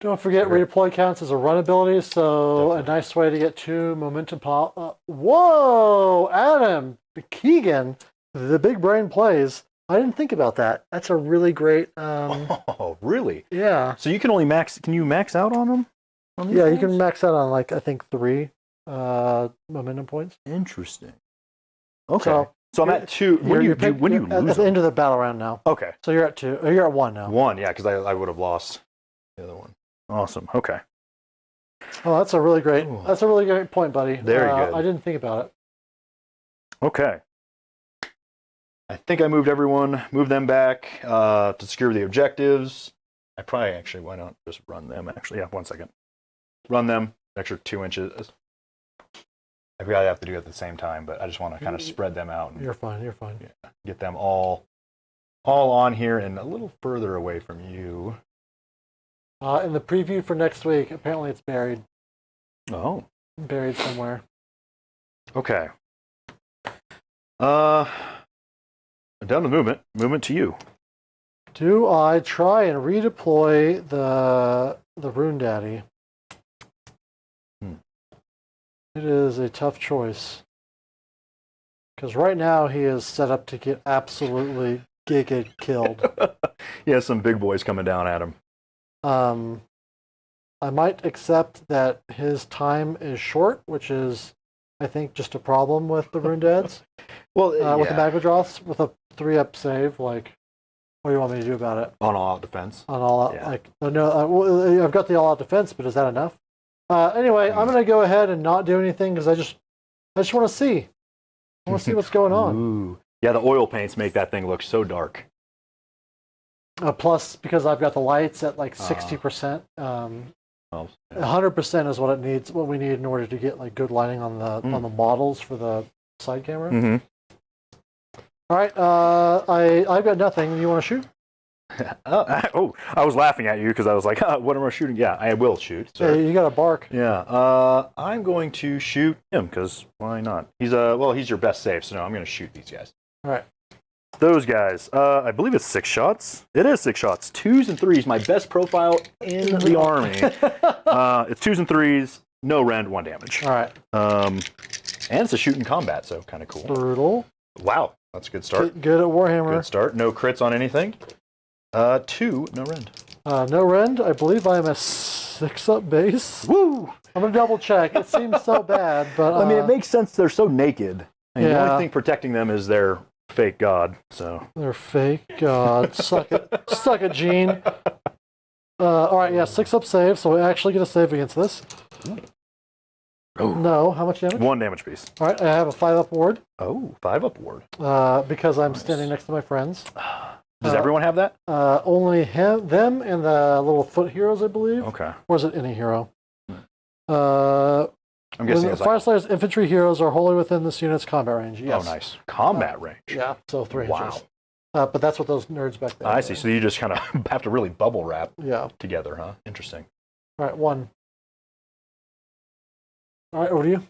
Speaker 2: Don't forget, redeploy counts as a run ability, so a nice way to get 2 momentum pop. Whoa, Adam Keegan, the big brain plays. I didn't think about that. That's a really great.
Speaker 1: Oh, really?
Speaker 2: Yeah.
Speaker 1: So you can only max. Can you max out on them?
Speaker 2: Yeah, you can max out on like I think 3 momentum points.
Speaker 1: Interesting. Okay. So I'm at 2.
Speaker 2: You're
Speaker 1: When do you
Speaker 2: at
Speaker 1: lose
Speaker 2: the
Speaker 1: them?
Speaker 2: end of the battle round now.
Speaker 1: Okay.
Speaker 2: So you're at 2. You're at 1 now.
Speaker 1: 1, yeah, because I would have lost the other one. Awesome. Okay.
Speaker 2: Oh, that's a really great.
Speaker 1: Ooh.
Speaker 2: That's a really great point, buddy.
Speaker 1: Very good.
Speaker 2: I didn't think about it.
Speaker 1: Okay. I think I moved them back to secure the objectives. I probably actually, why not just run them actually? Yeah, 1 second. Run them, extra 2 inches. I probably have to do it at the same time, but I just want to kind of spread them out. And,
Speaker 2: You're fine. You're fine.
Speaker 1: yeah, get them all on here and a little further away from you.
Speaker 2: In the preview for next week, apparently it's buried.
Speaker 1: Oh.
Speaker 2: Buried somewhere.
Speaker 1: Okay. Down to movement. Movement to you.
Speaker 2: Do I try and redeploy the Rune Daddy? It is a tough choice. Because right now he is set up to get absolutely giga killed.
Speaker 1: He has some big boys coming down at him.
Speaker 2: I might accept that his time is short, which is, I think, just a problem with the Rune Dads.
Speaker 1: Well,
Speaker 2: With the Magmadroths, with a 3-up save, like, what do you want me to do about it?
Speaker 1: on all-out defense.
Speaker 2: On all out,
Speaker 1: Yeah.
Speaker 2: like, no, I've got the all-out defense, but is that enough? Anyway, I'm gonna go ahead and not do anything because I just want to see. I want to see what's going on.
Speaker 1: Ooh. Yeah, the oil paints make that thing look so dark.
Speaker 2: Plus, because I've got the lights at like 60%,
Speaker 1: Oh, yeah.
Speaker 2: 100% is what it needs. What we need in order to get like good lighting on the models for the side camera.
Speaker 1: Mm-hmm.
Speaker 2: All right, I've got nothing. You want to shoot?
Speaker 1: I was laughing at you because I was like, what am I shooting? Yeah, I will shoot.
Speaker 2: Yeah, you got a bark.
Speaker 1: Yeah, I'm going to shoot him because why not? He's your best save, so no, I'm going to shoot these guys.
Speaker 2: All right.
Speaker 1: Those guys, I believe it's 6 shots. It is 6 shots. 2s and 3s, my best profile in the army. It's 2s and 3s, no rend, 1 damage.
Speaker 2: All right.
Speaker 1: And it's a shoot in combat, so kind of cool.
Speaker 2: Brutal.
Speaker 1: Wow, that's a good start.
Speaker 2: Good at Warhammer.
Speaker 1: Good start. No crits on anything. 2, no rend.
Speaker 2: No rend. I believe I'm a 6-up base.
Speaker 1: Woo!
Speaker 2: I'm gonna double check. It seems so bad, but
Speaker 1: I mean, it makes sense. They're so naked. And the
Speaker 2: Yeah.
Speaker 1: only thing protecting them is their fake god. So
Speaker 2: they're fake. God, suck it, Gene. All right, yeah, 6-up save, so we actually get a save against this.
Speaker 1: Oh.
Speaker 2: No, how much damage?
Speaker 1: 1 damage piece.
Speaker 2: All right, I have a 5-up ward.
Speaker 1: Oh, 5-up ward.
Speaker 2: Because I'm
Speaker 1: Nice.
Speaker 2: standing next to my friends.
Speaker 1: Does everyone have that?
Speaker 2: Only them, and the little foot heroes, I believe.
Speaker 1: Okay.
Speaker 2: Or is it any hero?
Speaker 1: I'm guessing
Speaker 2: When
Speaker 1: it's like,
Speaker 2: Fyreslayers infantry heroes are wholly within this unit's combat range. Yes.
Speaker 1: oh, nice. Combat range.
Speaker 2: Yeah, so 3
Speaker 1: Wow.
Speaker 2: inches. But that's what those nerds back there.
Speaker 1: I see. So you just kind of have to really bubble wrap
Speaker 2: Yeah.
Speaker 1: together, huh? Interesting.
Speaker 2: All right, 1. All right, over to you.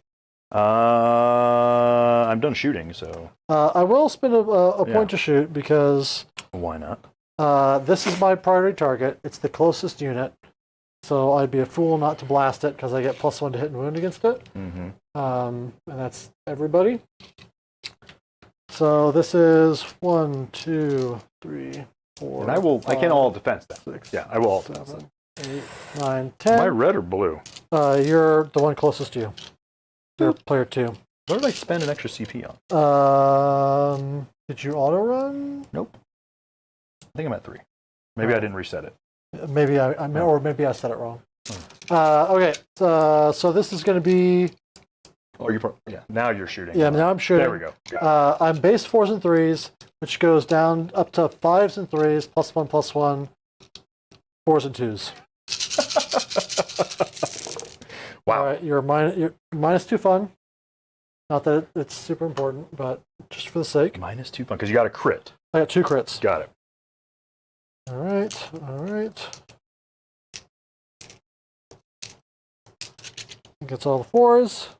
Speaker 1: I'm done shooting, so
Speaker 2: I will spend a
Speaker 1: Yeah.
Speaker 2: point to shoot because
Speaker 1: why not?
Speaker 2: this is my priority target. It's the closest unit, so I'd be a fool not to blast it because I get +1 to hit and wound against it.
Speaker 1: Mm-hmm.
Speaker 2: And that's everybody. So this is 1, 2, 3, 4.
Speaker 1: And I can all defense that.
Speaker 2: 6,
Speaker 1: Yeah, I will all defense
Speaker 2: 7, 8, 9,
Speaker 1: Am I
Speaker 2: 10.
Speaker 1: red or blue?
Speaker 2: You're the one closest to you. You're player 2.
Speaker 1: What did I spend an extra CP on?
Speaker 2: Did you auto run?
Speaker 1: Nope. I think I'm at 3. Maybe I didn't reset it.
Speaker 2: Maybe or maybe I said it wrong. Okay, so this is going to be.
Speaker 1: Oh, yeah. Now you're shooting.
Speaker 2: Yeah, now I'm shooting.
Speaker 1: There we go.
Speaker 2: I'm base 4s and 3s, which goes down up to 5s and 3s, +1/+1, 4s and 2s.
Speaker 1: Wow.
Speaker 2: All right, you're -2 fun. Not that it's super important, but just for the sake.
Speaker 1: -2 fun because you got a crit.
Speaker 2: I got 2 crits.
Speaker 1: Got it.
Speaker 2: All right. Gets all the 4s.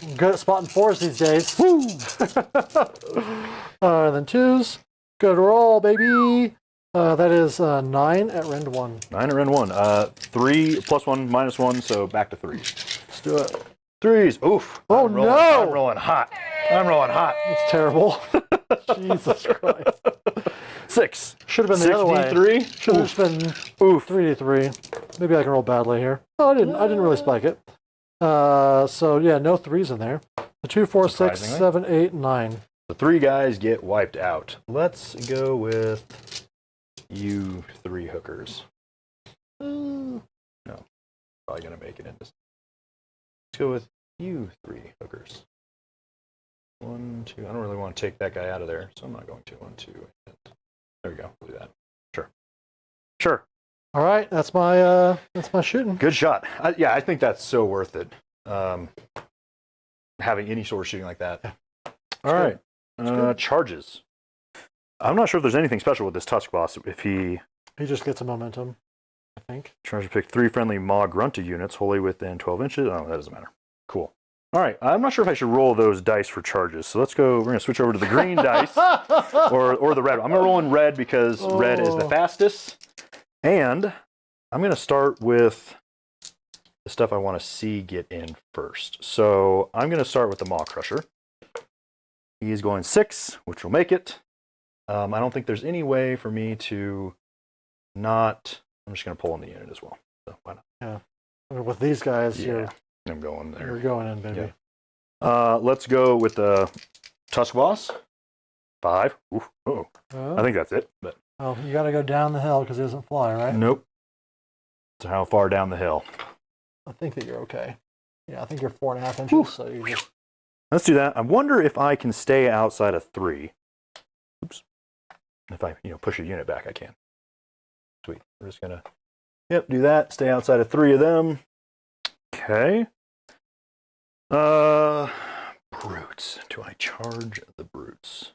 Speaker 2: I'm good at spotting 4s these days. Woo! And then 2s. Good roll, baby. That is 9 at rend 1.
Speaker 1: 9 or in 1. 3 +1 -1, so back to 3.
Speaker 2: Let's do it.
Speaker 1: 3s. Oof.
Speaker 2: Oh,
Speaker 1: I'm rolling,
Speaker 2: no!
Speaker 1: I'm rolling hot.
Speaker 2: It's terrible. Jesus Christ.
Speaker 1: 6.
Speaker 2: Should have been the other way.
Speaker 1: 6d3.
Speaker 2: Should have just been
Speaker 1: Oof.
Speaker 2: 3d3. Maybe I can roll badly here. Oh, I didn't really spike it. So yeah, no 3s in there. The 2, 4, 6,
Speaker 1: Surprisingly.
Speaker 2: 7, 8, 9.
Speaker 1: The 3 guys get wiped out. Let's go with you 3 hookers. No, probably gonna make it in this. Let's go with you 3 hookers. 1, 2. I don't really want to take that guy out of there, so I'm not going to. 1, 2. And there we go. We'll do that. Sure.
Speaker 2: All right, that's my shooting.
Speaker 1: Good shot. I think that's so worth it. Having any sort of shooting like that. All right. Charges. I'm not sure if there's anything special with this Tusk boss. If he
Speaker 2: just gets a momentum, I think.
Speaker 1: tries to pick 3 friendly Maw Grunta units wholly within 12 inches. Oh, that doesn't matter. Cool. All right. I'm not sure if I should roll those dice for charges. So let's go. We're going to switch over to the green dice or the red. I'm going to roll in red because red is the fastest. And I'm going to start with the stuff I want to see get in first. So I'm going to start with the Maw Crusher. He's going 6, which will make it. I don't think there's any way for me to not. I'm just going to pull in the unit as well. So why not?
Speaker 2: Yeah. I mean, with these guys,
Speaker 1: I'm going there.
Speaker 2: you're going in, baby.
Speaker 1: Yeah. Let's go with the Tusk Boss. 5. Oof. Oh, I think that's it. But
Speaker 2: Oh, you got to go down the hill because it doesn't fly, right?
Speaker 1: nope. So how far down the hill?
Speaker 2: I think that you're okay. Yeah, I think you're 4.5 inches, so you just
Speaker 1: Let's do that. I wonder if I can stay outside of 3. Oops. If I, push a unit back, I can. Sweet. We're just gonna, do that. Stay outside of 3 of them. Okay. Brutes. Do I charge the brutes?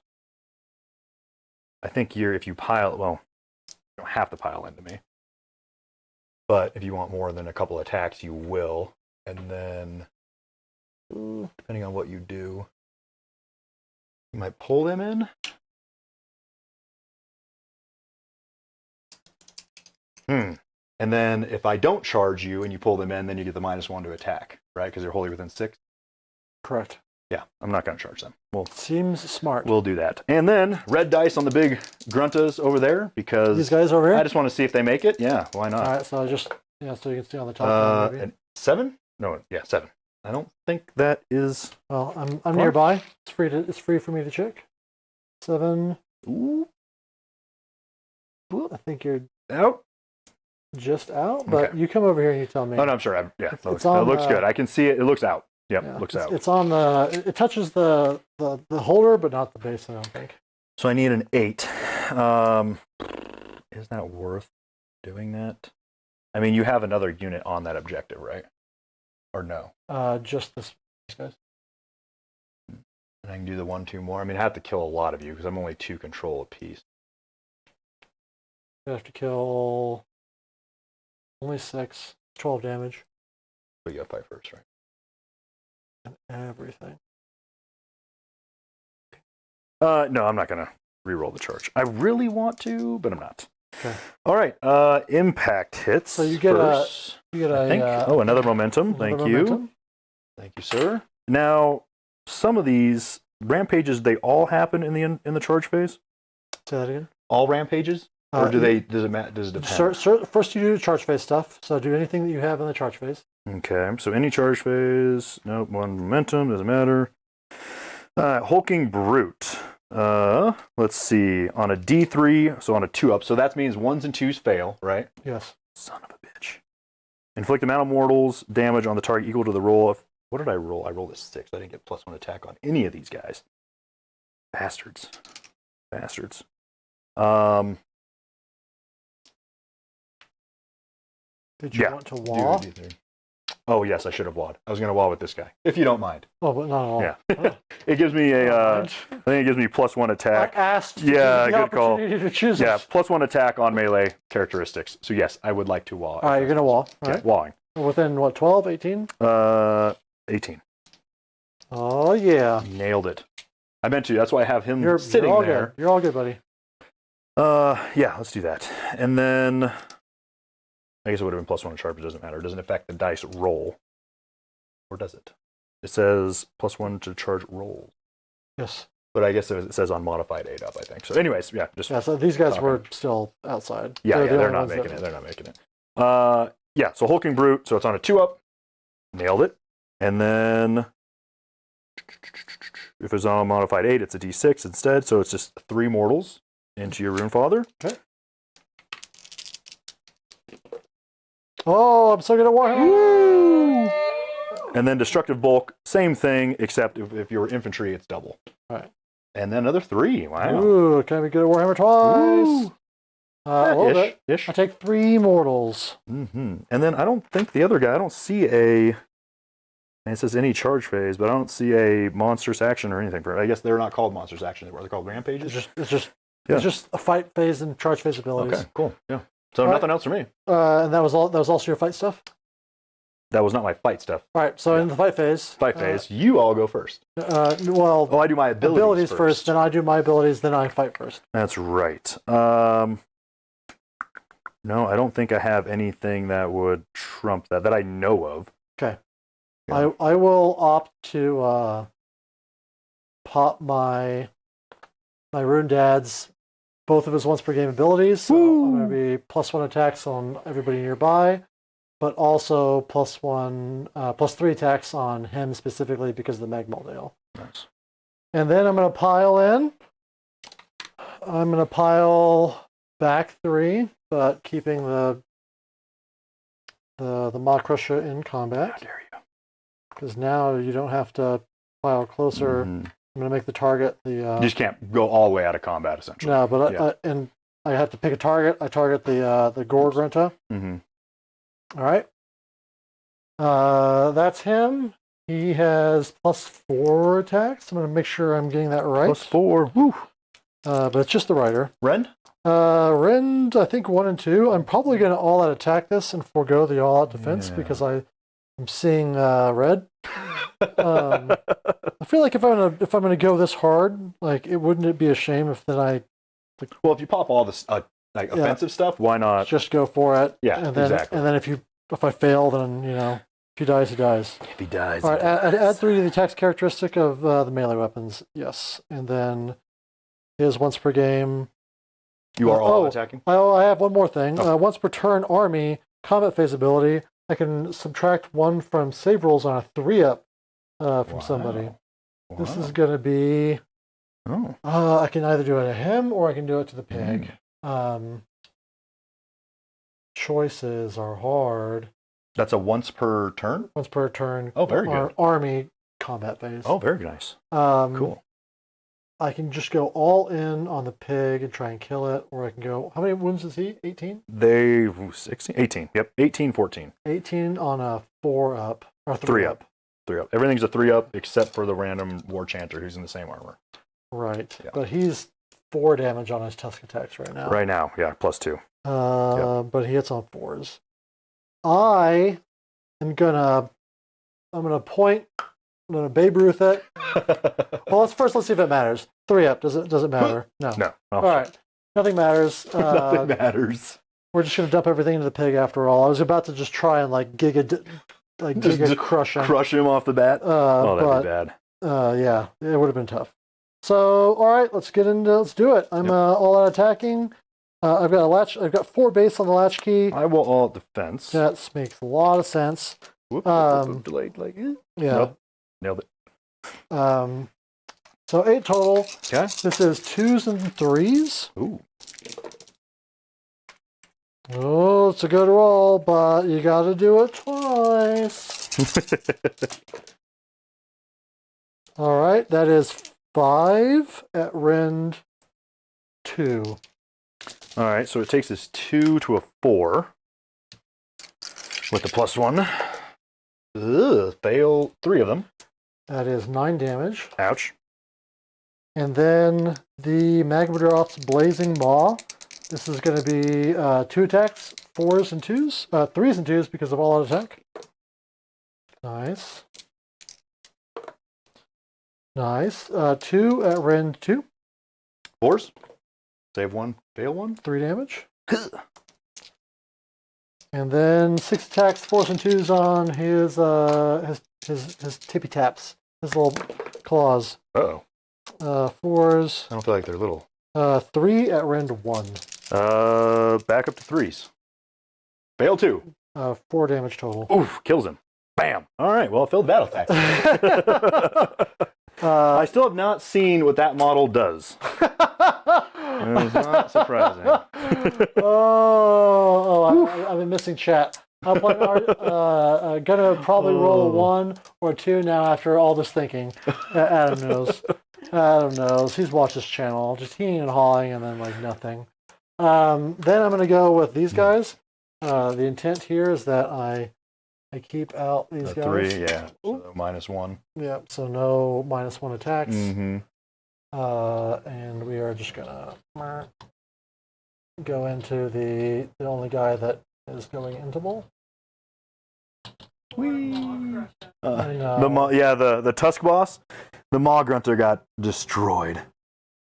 Speaker 1: I think if you pile, well, you don't have to pile into me. But if you want more than a couple attacks, you will. And then, depending on what you do, you might pull them in. And then if I don't charge you and you pull them in, then you get the -1 to attack, right? Because they're wholly within 6.
Speaker 2: Correct.
Speaker 1: Yeah, I'm not going to charge them.
Speaker 2: Seems smart.
Speaker 1: We'll do that. And then red dice on the big gruntas over there because
Speaker 2: these guys over here.
Speaker 1: I just want to see if they make it. Yeah, why not?
Speaker 2: All right, so so you can see on the top.
Speaker 1: And 7? No, yeah, 7. I don't think that is.
Speaker 2: Well, I'm nearby. It's free for me to check. 7.
Speaker 1: Ooh.
Speaker 2: I think you're
Speaker 1: out.
Speaker 2: Just out, but
Speaker 1: okay.
Speaker 2: You come over here and you tell me.
Speaker 1: Oh no, I'm sure. It looks good. I can see it. It looks out. Yep,
Speaker 2: yeah,
Speaker 1: looks out.
Speaker 2: It's on the. It touches the holder, but not the base. I don't think.
Speaker 1: So I need an 8. Is that worth doing that? I mean, you have another unit on that objective, right? Or no?
Speaker 2: Just this guys.
Speaker 1: And I can do the 1, 2 more. I mean, I have to kill a lot of you because I'm only 2 control apiece.
Speaker 2: You have to kill only 6, 12 damage.
Speaker 1: But you got to fight first, right?
Speaker 2: And everything.
Speaker 1: No, I'm not gonna re-roll the charge. I really want to, but I'm not.
Speaker 2: Okay.
Speaker 1: All right. Impact hits.
Speaker 2: So you get
Speaker 1: first,
Speaker 2: I
Speaker 1: think. Another momentum. Thank you. Thank you, sir. Now, some of these rampages, they all happen in the charge phase.
Speaker 2: Say that again.
Speaker 1: All rampages, or does it depend?
Speaker 2: First, you do charge phase stuff. So do anything that you have in the charge phase.
Speaker 1: Okay. So any charge phase. Nope. 1 momentum doesn't matter. Hulking Brute. Let's see. On a D3, so on a 2-up. So that means 1s and 2s fail, right?
Speaker 2: Yes.
Speaker 1: Son of a bitch. Inflict amount of mortals damage on the target equal to the roll of. What did I roll? I rolled a 6. I didn't get +1 attack on any of these guys. Bastards.
Speaker 2: Did you want to wall?
Speaker 1: Oh, yes, I should have walled. I was going to wall with this guy, if you don't mind.
Speaker 2: Oh, but not at all.
Speaker 1: Yeah.
Speaker 2: Oh.
Speaker 1: It gives me I think it gives me +1 attack.
Speaker 2: I asked.
Speaker 1: Yeah, good call.
Speaker 2: To choose
Speaker 1: Yeah, +1 attack on melee characteristics. So, yes, I would like to wall.
Speaker 2: All right, you're going to wall.
Speaker 1: Yeah, right. Walling.
Speaker 2: Within, what, 12, 18?
Speaker 1: 18.
Speaker 2: Oh, yeah.
Speaker 1: Nailed it. I meant to. That's why I have him sitting
Speaker 2: you're all
Speaker 1: there.
Speaker 2: Good. You're all good, buddy.
Speaker 1: Yeah, let's do that. And then, I guess it would have been +1 to charge, but it doesn't matter. It doesn't affect the dice roll. Or does it? It says +1 to charge rolls.
Speaker 2: Yes.
Speaker 1: But I guess it says on modified 8-up, I think. So anyways, yeah.
Speaker 2: So these guys were still outside.
Speaker 1: Yeah, they're not making it. They're not making it. Yeah, so Hulking Brute, so it's on a 2-up. Nailed it. And then, if it's on a modified 8, it's a D6 instead. So it's just 3 mortals into your Runefather.
Speaker 2: Okay. Oh, I'm so good at Warhammer.
Speaker 1: Woo! And then Destructive Bulk, same thing, except if you're infantry, it's double.
Speaker 2: All right.
Speaker 1: And then another 3. Wow.
Speaker 2: Ooh, can I be good at Warhammer twice? A little bit.
Speaker 1: Ish.
Speaker 2: I take 3 mortals.
Speaker 1: Mm-hmm. And then I don't think the other guy, I don't see and it says any charge phase, but I don't see a monstrous action or anything for it. I guess they're not called monstrous action. They're called rampages.
Speaker 2: It's just a fight phase and charge phase abilities.
Speaker 1: Okay, cool. Yeah. So nothing else for me.
Speaker 2: And that was all. That was also your fight stuff.
Speaker 1: That was not my fight stuff.
Speaker 2: All right. So in the fight phase.
Speaker 1: You all go first.
Speaker 2: Well.
Speaker 1: I do my abilities
Speaker 2: first. Then I do my abilities. Then I fight first.
Speaker 1: That's right. No, I don't think I have anything that would trump that I know of.
Speaker 2: Okay.
Speaker 1: Yeah.
Speaker 2: I will opt to pop my Rune Dad's both of his once per game abilities. So I'm going to be +1 attacks on everybody nearby, but also +3 attacks on him specifically because of the Magmaldale.
Speaker 1: Nice.
Speaker 2: And then I'm going to pile in. I'm going to pile back 3, but keeping the Maw Crusher in combat.
Speaker 1: How dare you?
Speaker 2: Because now you don't have to pile closer.
Speaker 1: Mhm.
Speaker 2: I'm going to make the target the.
Speaker 1: You just can't go all the way out of combat, essentially.
Speaker 2: No, but
Speaker 1: Yeah.
Speaker 2: and I have to pick a target. I target the Gore Grunta.
Speaker 1: Mm-hmm.
Speaker 2: All right. That's him. He has +4 attacks. I'm going to make sure I'm getting that right.
Speaker 1: +4. Woo.
Speaker 2: But it's just the rider.
Speaker 1: Rend?
Speaker 2: Rend, I think 1 and 2. I'm probably going to all-out attack this and forego the all-out defense
Speaker 1: Yeah.
Speaker 2: because I'm seeing red. I feel like if I'm gonna go this hard, like wouldn't it be a shame if then I
Speaker 1: Well, if you pop all this offensive stuff, why not?
Speaker 2: just go for it?
Speaker 1: Yeah,
Speaker 2: and then,
Speaker 1: exactly.
Speaker 2: And then if I fail, then if he dies, he dies.
Speaker 1: If he dies.
Speaker 2: All right, add 3 to the attacks characteristic of the melee weapons. Yes, and then his once per game.
Speaker 1: You are all attacking?
Speaker 2: I have one more thing.
Speaker 1: Oh.
Speaker 2: Once per turn, army combat phase ability. I can subtract 1 from save rolls on a 3-up from somebody.
Speaker 1: Wow.
Speaker 2: This is going to be.
Speaker 1: Oh.
Speaker 2: I can either do it to him or I can do it to the pig. Choices are hard.
Speaker 1: That's a once per turn?
Speaker 2: Once per turn.
Speaker 1: Oh, very good.
Speaker 2: Army combat phase.
Speaker 1: Oh, very nice.
Speaker 2: Cool.
Speaker 1: Cool.
Speaker 2: I can just go all in on the pig and try and kill it, or I can go. How many wounds is he? 18?
Speaker 1: 18. Yep, 18, 14.
Speaker 2: 18 on a 4-up or
Speaker 1: 3-up. 3-up. Everything's a 3-up except for the random war chanter who's in the same armor.
Speaker 2: Right.
Speaker 1: Yeah.
Speaker 2: But he's 4 damage on his tusk attacks right now.
Speaker 1: Right now, yeah, +2.
Speaker 2: But he hits on 4s. I'm gonna point. I'm gonna Babe Ruth it. Well, let's see if it matters. 3-up. Does it matter? No.
Speaker 1: No. Oh,
Speaker 2: All right. Nothing matters.
Speaker 1: Nothing matters.
Speaker 2: We're just gonna dump everything into the pig after all. I was about to just try and giga crush him.
Speaker 1: Crush him off the bat. That'd be bad.
Speaker 2: Yeah, it would have been tough. So, all right, let's do it. I'm all out attacking. I've got 4 base on the latch key.
Speaker 1: I will all defense.
Speaker 2: That makes a lot of sense.
Speaker 1: Whoop, delayed
Speaker 2: Yeah.
Speaker 1: Nope. Nailed it.
Speaker 2: So 8 total.
Speaker 1: Okay.
Speaker 2: This is 2s and 3s.
Speaker 1: Ooh.
Speaker 2: Oh, it's a good roll, but you got to do it twice. All right, that is 5 at rend 2.
Speaker 1: All right, so it takes us 2 to a 4 with the +1. Ugh, fail 3 of them.
Speaker 2: That is 9 damage.
Speaker 1: Ouch.
Speaker 2: And then the Magmadroth's Blazing Maw. This is going to be 2 attacks, 4s and 2s, 3s and 2s because of all-out attack. Nice. Nice. 2 at rend 2.
Speaker 1: 4s. Save 1, fail 1.
Speaker 2: 3 damage. And then 6 attacks, 4s and 2s on his tippy taps, his little claws.
Speaker 1: Uh-oh.
Speaker 2: 4s.
Speaker 1: I don't feel like they're little.
Speaker 2: 3 at rend 1.
Speaker 1: Back up to 3s. Fail 2.
Speaker 2: 4 damage total.
Speaker 1: Oof, kills him. Bam. All right, well, failed battle attack. I still have not seen what that model does. It is not surprising.
Speaker 2: I've been missing chat. I'm gonna probably roll a 1 or 2 now after all this thinking. Adam knows. Adam knows. He's watched this channel, just heeing and hawing, and then nothing. Then I'm gonna go with these guys. The intent here is that I keep out these guys.
Speaker 1: 3, yeah. So -1.
Speaker 2: Yeah. So no -1 attacks.
Speaker 1: Mm-hmm.
Speaker 2: And we are just gonna go into the only guy that is going intable.
Speaker 1: The Tusk boss, the Maw Grunter got destroyed.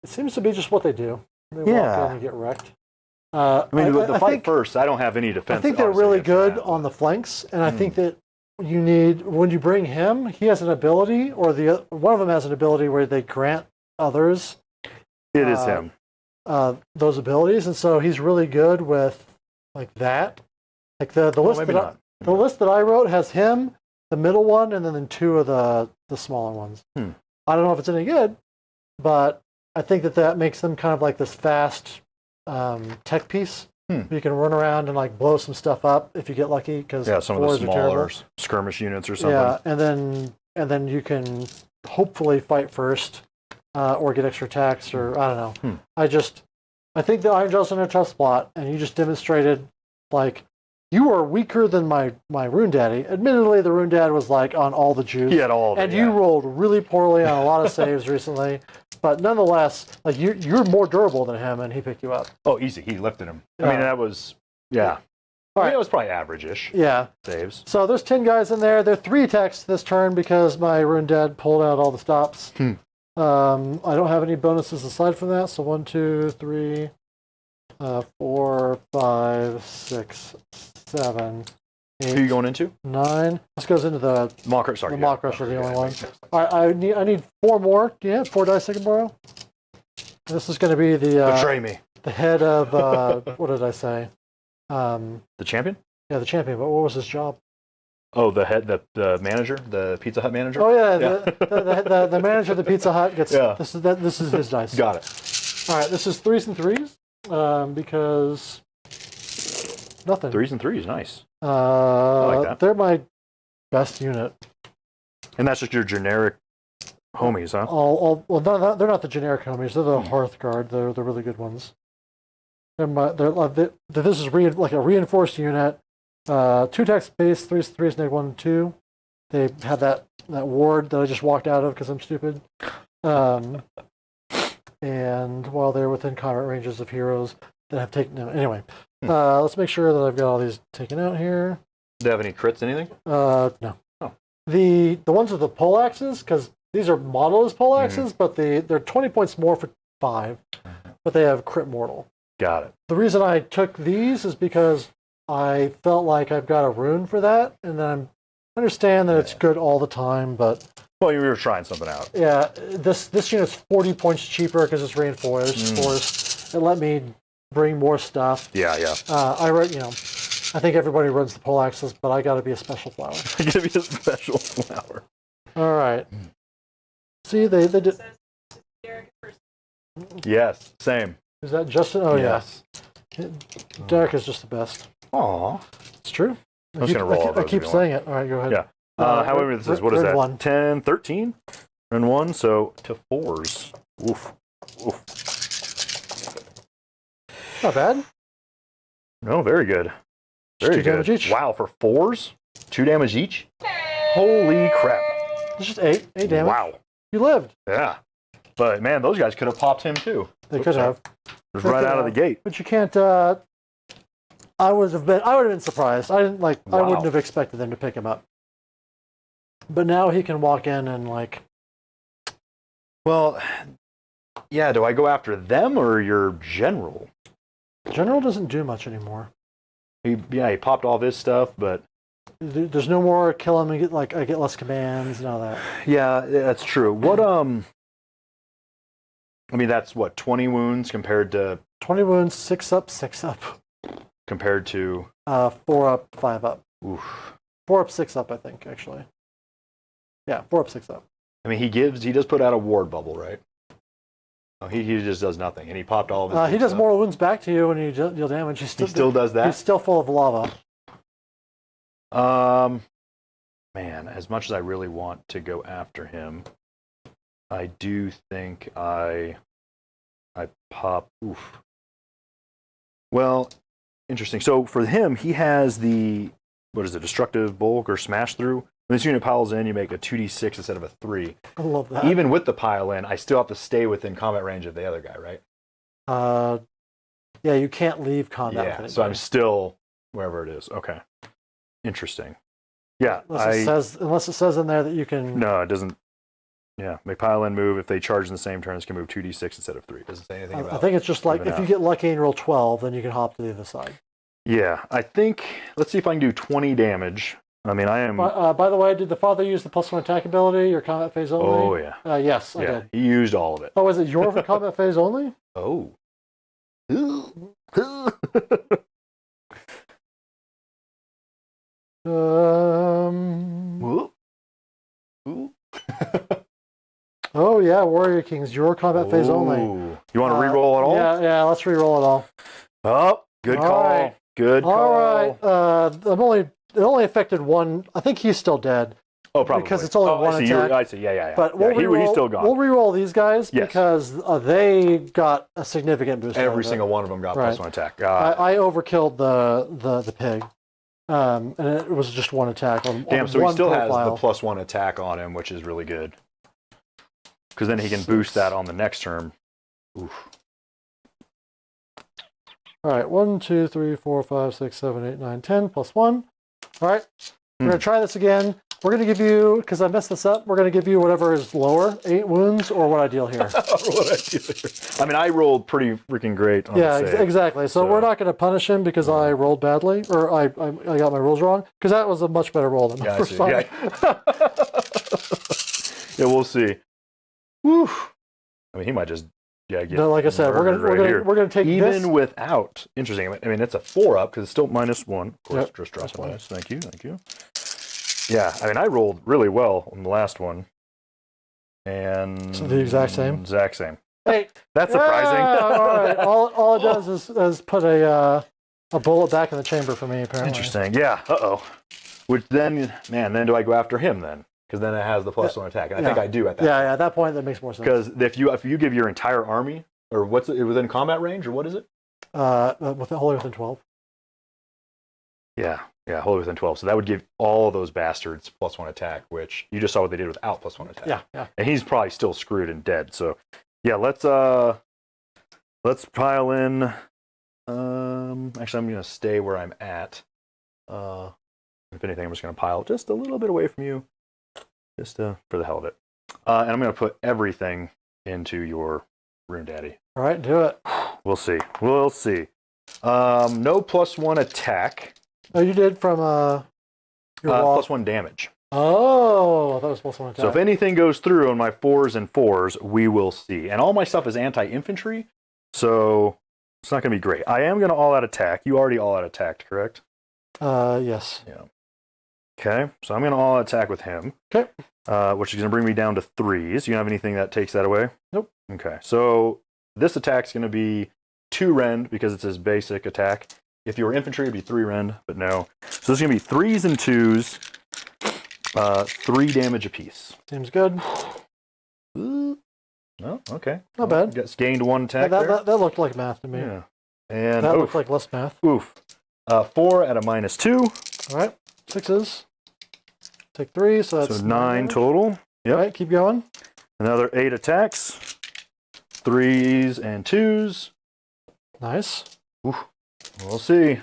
Speaker 2: It seems to be just what they do. They walk in and get wrecked.
Speaker 1: I mean, the fight
Speaker 2: think,
Speaker 1: first, I don't have any defense.
Speaker 2: I think they're really good
Speaker 1: that,
Speaker 2: on the flanks, and I think that you need, when you bring him, he has an ability, or one of them has an ability where they grant others.
Speaker 1: It is him.
Speaker 2: Those abilities, and so he's really good with that. Like the list that I wrote has him, the middle one, and then 2 of the smaller ones. I don't know if it's any good, but I think that makes them kind of like this fast tech piece. You can run around and blow some stuff up if you get lucky, because
Speaker 1: some of the smaller skirmish units or something.
Speaker 2: Yeah, and then you can hopefully fight first or get extra attacks, or I don't know. I think the Ironjawz in a tough spot, and you just demonstrated like you are weaker than my Rune Daddy. Admittedly, the Rune Dad was like on all the juice.
Speaker 1: He had all of it,
Speaker 2: and you rolled really poorly on a lot of saves recently. But nonetheless, like you're more durable than him, and he picked you up.
Speaker 1: Oh, easy. He lifted him.
Speaker 2: Yeah.
Speaker 1: I mean, that was
Speaker 2: All right.
Speaker 1: it was probably average-ish
Speaker 2: Yeah.
Speaker 1: saves.
Speaker 2: So there's 10 guys in there. There are 3 attacks this turn because my Rune Dad pulled out all the stops. I don't have any bonuses aside from that. So 1, 2, 3, 4, 5, 6, 7, 8.
Speaker 1: Who are you going into?
Speaker 2: 9. This goes into the
Speaker 1: Mock Rush. Sorry,
Speaker 2: the Mock Rush are the only one. All right, I need 4 more. Do you have 4 dice I can borrow? This is going to be the
Speaker 1: Betray me.
Speaker 2: the head of what did I say?
Speaker 1: The champion?
Speaker 2: Yeah, the champion. But what was his job?
Speaker 1: Oh, the head, the manager, the Pizza Hut manager.
Speaker 2: Oh yeah, the manager of the Pizza Hut gets.
Speaker 1: Yeah.
Speaker 2: This is his dice.
Speaker 1: Got it.
Speaker 2: All right, this is 3s and 3s because nothing.
Speaker 1: 3s and 3s, nice.
Speaker 2: like
Speaker 1: that.
Speaker 2: They're my best unit.
Speaker 1: And that's just your generic homies, huh?
Speaker 2: Well, they're not the generic homies. They're the Hearth Guard. They're the really good ones. This is like a reinforced unit. 2 attacks base, 3s, 3s, neg 1 and 2. They have that ward that I just walked out of because I'm stupid. And while they're within combat ranges of heroes that have taken them. Anyway, let's make sure that I've got all these taken out here.
Speaker 1: Do they have any crits, anything?
Speaker 2: No.
Speaker 1: Oh.
Speaker 2: The ones with the poleaxes, because these are modeled as poleaxes, but they're 20 points more for 5, but they have crit mortal.
Speaker 1: Got it.
Speaker 2: The reason I took these is because I felt like I've got a rune for that, and then I understand that it's good all the time, but...
Speaker 1: Well, you were trying something out.
Speaker 2: Yeah, this unit's 40 points cheaper because it's reinforced. It let me bring more stuff.
Speaker 1: Yeah.
Speaker 2: I think everybody runs the poleaxes, but I got to be a special flower.
Speaker 1: You gotta be a special flower.
Speaker 2: All right. See, they did...
Speaker 3: Derick first.
Speaker 1: Yes, same.
Speaker 2: Is that Justin? Oh,
Speaker 1: Yes.
Speaker 2: yeah. Derick is just the best.
Speaker 1: Aw.
Speaker 2: It's true.
Speaker 1: I'm just gonna roll all
Speaker 2: I
Speaker 1: those
Speaker 2: keep
Speaker 1: if you
Speaker 2: saying it. All right, go ahead.
Speaker 1: Yeah. However, this is, what is that?
Speaker 2: 1.
Speaker 1: 10, 13? And 1, so to 4s. Oof.
Speaker 2: Not bad.
Speaker 1: No, very good.
Speaker 2: Just
Speaker 1: Very
Speaker 2: 2 damage
Speaker 1: good.
Speaker 2: each.
Speaker 1: Wow, for 4s? 2 damage each? Holy crap.
Speaker 2: It's just 8 damage.
Speaker 1: Wow.
Speaker 2: You lived.
Speaker 1: Yeah. But man, those guys could have popped him too.
Speaker 2: They could have.
Speaker 1: Just right out of the gate.
Speaker 2: But you can't. I would have been surprised. I didn't like. I wouldn't have expected them to pick him up. But now he can walk in and like.
Speaker 1: Well, yeah. Do I go after them or your general?
Speaker 2: General doesn't do much anymore.
Speaker 1: He popped all this stuff, but
Speaker 2: there's no more kill him and get like I get less commands and all that.
Speaker 1: Yeah, that's true. What I mean, that's what 20 wounds compared to
Speaker 2: 20 wounds, 6 up, 6 up.
Speaker 1: Compared to
Speaker 2: 4 up, 5 up.
Speaker 1: Oof.
Speaker 2: 4 up, 6 up, I think actually. Yeah, 4 up, 6 up.
Speaker 1: I mean, he does put out a ward bubble, right? Oh, he just does nothing, and he popped all of his.
Speaker 2: He does
Speaker 1: stuff.
Speaker 2: mortal wounds back to you when you deal damage.
Speaker 1: He still does that.
Speaker 2: He's still full of lava.
Speaker 1: Man, as much as I really want to go after him, I do think I pop. Oof. Well, interesting. So for him, he has the destructive bulk or smash through. When this unit piles in, you make a 2d6 instead of a 3.
Speaker 2: I love that.
Speaker 1: Even with the pile in, I still have to stay within combat range of the other guy, right?
Speaker 2: Yeah, you can't leave combat.
Speaker 1: Yeah,
Speaker 2: with
Speaker 1: so I'm still wherever it is. Okay, interesting. Yeah,
Speaker 2: unless it says in there that you can.
Speaker 1: No, it doesn't. Yeah, make pile in move. If they charge in the same turns, can move 2d6 instead of 3. It doesn't say anything about.
Speaker 2: I think it's just like if you get lucky and roll 12, then you can hop to the other side.
Speaker 1: Yeah, I think. Let's see if I can do 20 damage. I mean, I am.
Speaker 2: By the way, did the father use the +1 attack ability or combat phase only?
Speaker 1: Oh yeah.
Speaker 2: Yes, I did.
Speaker 1: He used all of it.
Speaker 2: Oh, is it your combat phase only?
Speaker 1: Oh.
Speaker 2: Oh yeah, Warrior Kings, your combat phase only.
Speaker 1: You want to re-roll it all?
Speaker 2: Yeah, let's re-roll it all.
Speaker 1: Oh, good call.
Speaker 2: Right.
Speaker 1: Good call.
Speaker 2: All right. It only affected one. I think he's still dead.
Speaker 1: Oh, probably.
Speaker 2: Because it's only one
Speaker 1: I see.
Speaker 2: attack.
Speaker 1: I see. Yeah.
Speaker 2: But
Speaker 1: yeah, he's still gone.
Speaker 2: We'll reroll these guys
Speaker 1: Yes.
Speaker 2: because they got a significant boost.
Speaker 1: Every single one of them got
Speaker 2: Right.
Speaker 1: +1 attack.
Speaker 2: I overkilled the pig, and it was just one attack on
Speaker 1: Damn,
Speaker 2: on
Speaker 1: so
Speaker 2: one
Speaker 1: he still
Speaker 2: profile.
Speaker 1: has the +1 attack on him, which is really good. Because then he can boost that on the next turn. Oof.
Speaker 2: All right, 1, 2, 3, 4, 5, 6, 7, 8, 9, 10 +1. All right, we're gonna try this again. We're gonna give you, because I messed this up, we're gonna give you whatever is lower, 8 wounds, or what I deal here.
Speaker 1: I mean, I rolled pretty freaking great on the save.
Speaker 2: Exactly. So we're not gonna punish him because I rolled badly, or I got my rules wrong, because that was a much better roll than the first time.
Speaker 1: Yeah, we'll see. Woo. I mean, he might just get.
Speaker 2: No, like I said, we're gonna take
Speaker 1: even
Speaker 2: this.
Speaker 1: without. Interesting. I mean, it's a 4-up because it's still -1. Of course,
Speaker 2: Yep,
Speaker 1: just drop one. Thank you. Yeah, I mean, I rolled really well on the last one, and
Speaker 2: So the exact same.
Speaker 1: Exact same.
Speaker 2: Hey,
Speaker 1: That's surprising.
Speaker 2: all right. All it does is put a bullet back in the chamber for me. Apparently.
Speaker 1: Interesting. Yeah. Which then, man, then do I go after him then? Because then it has the +1 attack, and I think I do at that.
Speaker 2: Yeah. At that point, that makes more sense.
Speaker 1: Because if you give your entire army, or what's it within combat range, or what is it?
Speaker 2: Wholly within 12.
Speaker 1: Yeah, wholly within 12. So that would give all those bastards +1 attack, which you just saw what they did without +1 attack.
Speaker 2: Yeah.
Speaker 1: And he's probably still screwed and dead. So yeah, let's pile in. Actually, I'm gonna stay where I'm at. If anything, I'm just gonna pile just a little bit away from you, just for the hell of it. And I'm gonna put everything into your Rune Daddy.
Speaker 2: All right, do it.
Speaker 1: We'll see. No +1 attack.
Speaker 2: Oh, you did from your wall.
Speaker 1: +1 damage.
Speaker 2: Oh, I thought it was +1 attack.
Speaker 1: So if anything goes through on my 4s and 4s, we will see. And all my stuff is anti-infantry, so it's not going to be great. I am going to all-out attack. You already all-out attacked, correct?
Speaker 2: Yes.
Speaker 1: Yeah. Okay, so I'm going to all-out attack with him.
Speaker 2: Okay.
Speaker 1: Which is going to bring me down to 3s. You have anything that takes that away?
Speaker 2: Nope.
Speaker 1: Okay, so this attack's going to be 2 rend because it's his basic attack. If you were infantry, it'd be 3 rend, but no. So this is going to be 3s and 2s, 3 damage apiece.
Speaker 2: Seems good.
Speaker 1: Oh, okay.
Speaker 2: Not bad.
Speaker 1: Gets gained 1 attack there.
Speaker 2: That looked like math to me.
Speaker 1: Yeah. And
Speaker 2: That looked like less math.
Speaker 1: Oof. 4 at a -2.
Speaker 2: All right, 6s. Take 3, so that's
Speaker 1: 9 total. Yep.
Speaker 2: All right, keep going.
Speaker 1: Another 8 attacks. 3s and 2s.
Speaker 2: Nice.
Speaker 1: Oof. We'll see.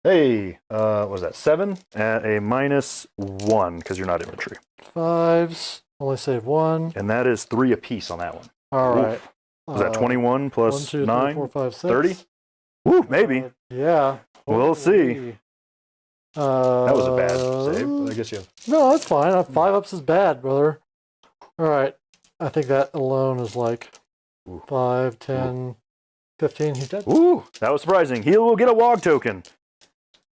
Speaker 1: Hey, what was that? 7 at a -1 because you're not infantry.
Speaker 2: 5s. Only save 1.
Speaker 1: And that is 3 apiece on that one.
Speaker 2: All right.
Speaker 1: Oof. Was that 21 plus
Speaker 2: 1, 2, 3,
Speaker 1: 9?
Speaker 2: 4, 5, 6.
Speaker 1: 30? Woo, maybe.
Speaker 2: Yeah.
Speaker 1: We'll see. That was a bad
Speaker 2: Uh,
Speaker 1: save. But I guess you have.
Speaker 2: No, that's fine. 5 ups is bad, brother. All right. I think that alone is like
Speaker 1: Ooh.
Speaker 2: 5, 10, 15. He's dead.
Speaker 1: Ooh, that was surprising. He will get a WOG token.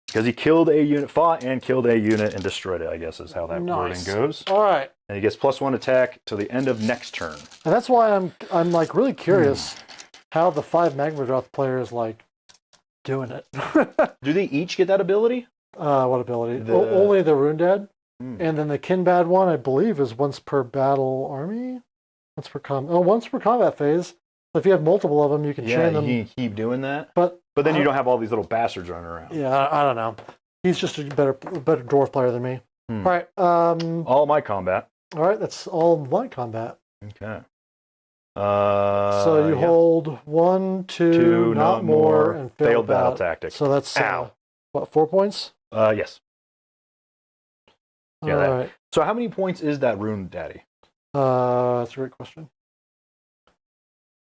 Speaker 1: Because he killed a unit, fought and killed a unit and destroyed it, I guess is how that wording goes.
Speaker 2: All right.
Speaker 1: And he gets +1 attack to the end of next turn.
Speaker 2: And that's why I'm like really curious how the 5 Magmadroth players like doing it.
Speaker 1: Do they each get that ability?
Speaker 2: What ability? Only the Rune Dad. And then the Kinbad one, I believe, is once per battle army. Once per combat phase. If you have multiple of them, you can chain them.
Speaker 1: Yeah, you keep doing that.
Speaker 2: But
Speaker 1: then you don't have all these little bastards running around.
Speaker 2: Yeah, I don't know. He's just a better dwarf player than me. All right.
Speaker 1: All my combat.
Speaker 2: All right, that's all my combat.
Speaker 1: Okay.
Speaker 2: So you hold 1, 2, not more, and
Speaker 1: failed battle tactic.
Speaker 2: So that's
Speaker 1: Ow.
Speaker 2: What, 4 points?
Speaker 1: Yes. Yeah.
Speaker 2: All right.
Speaker 1: So how many points is that Rune Daddy?
Speaker 2: That's a great question.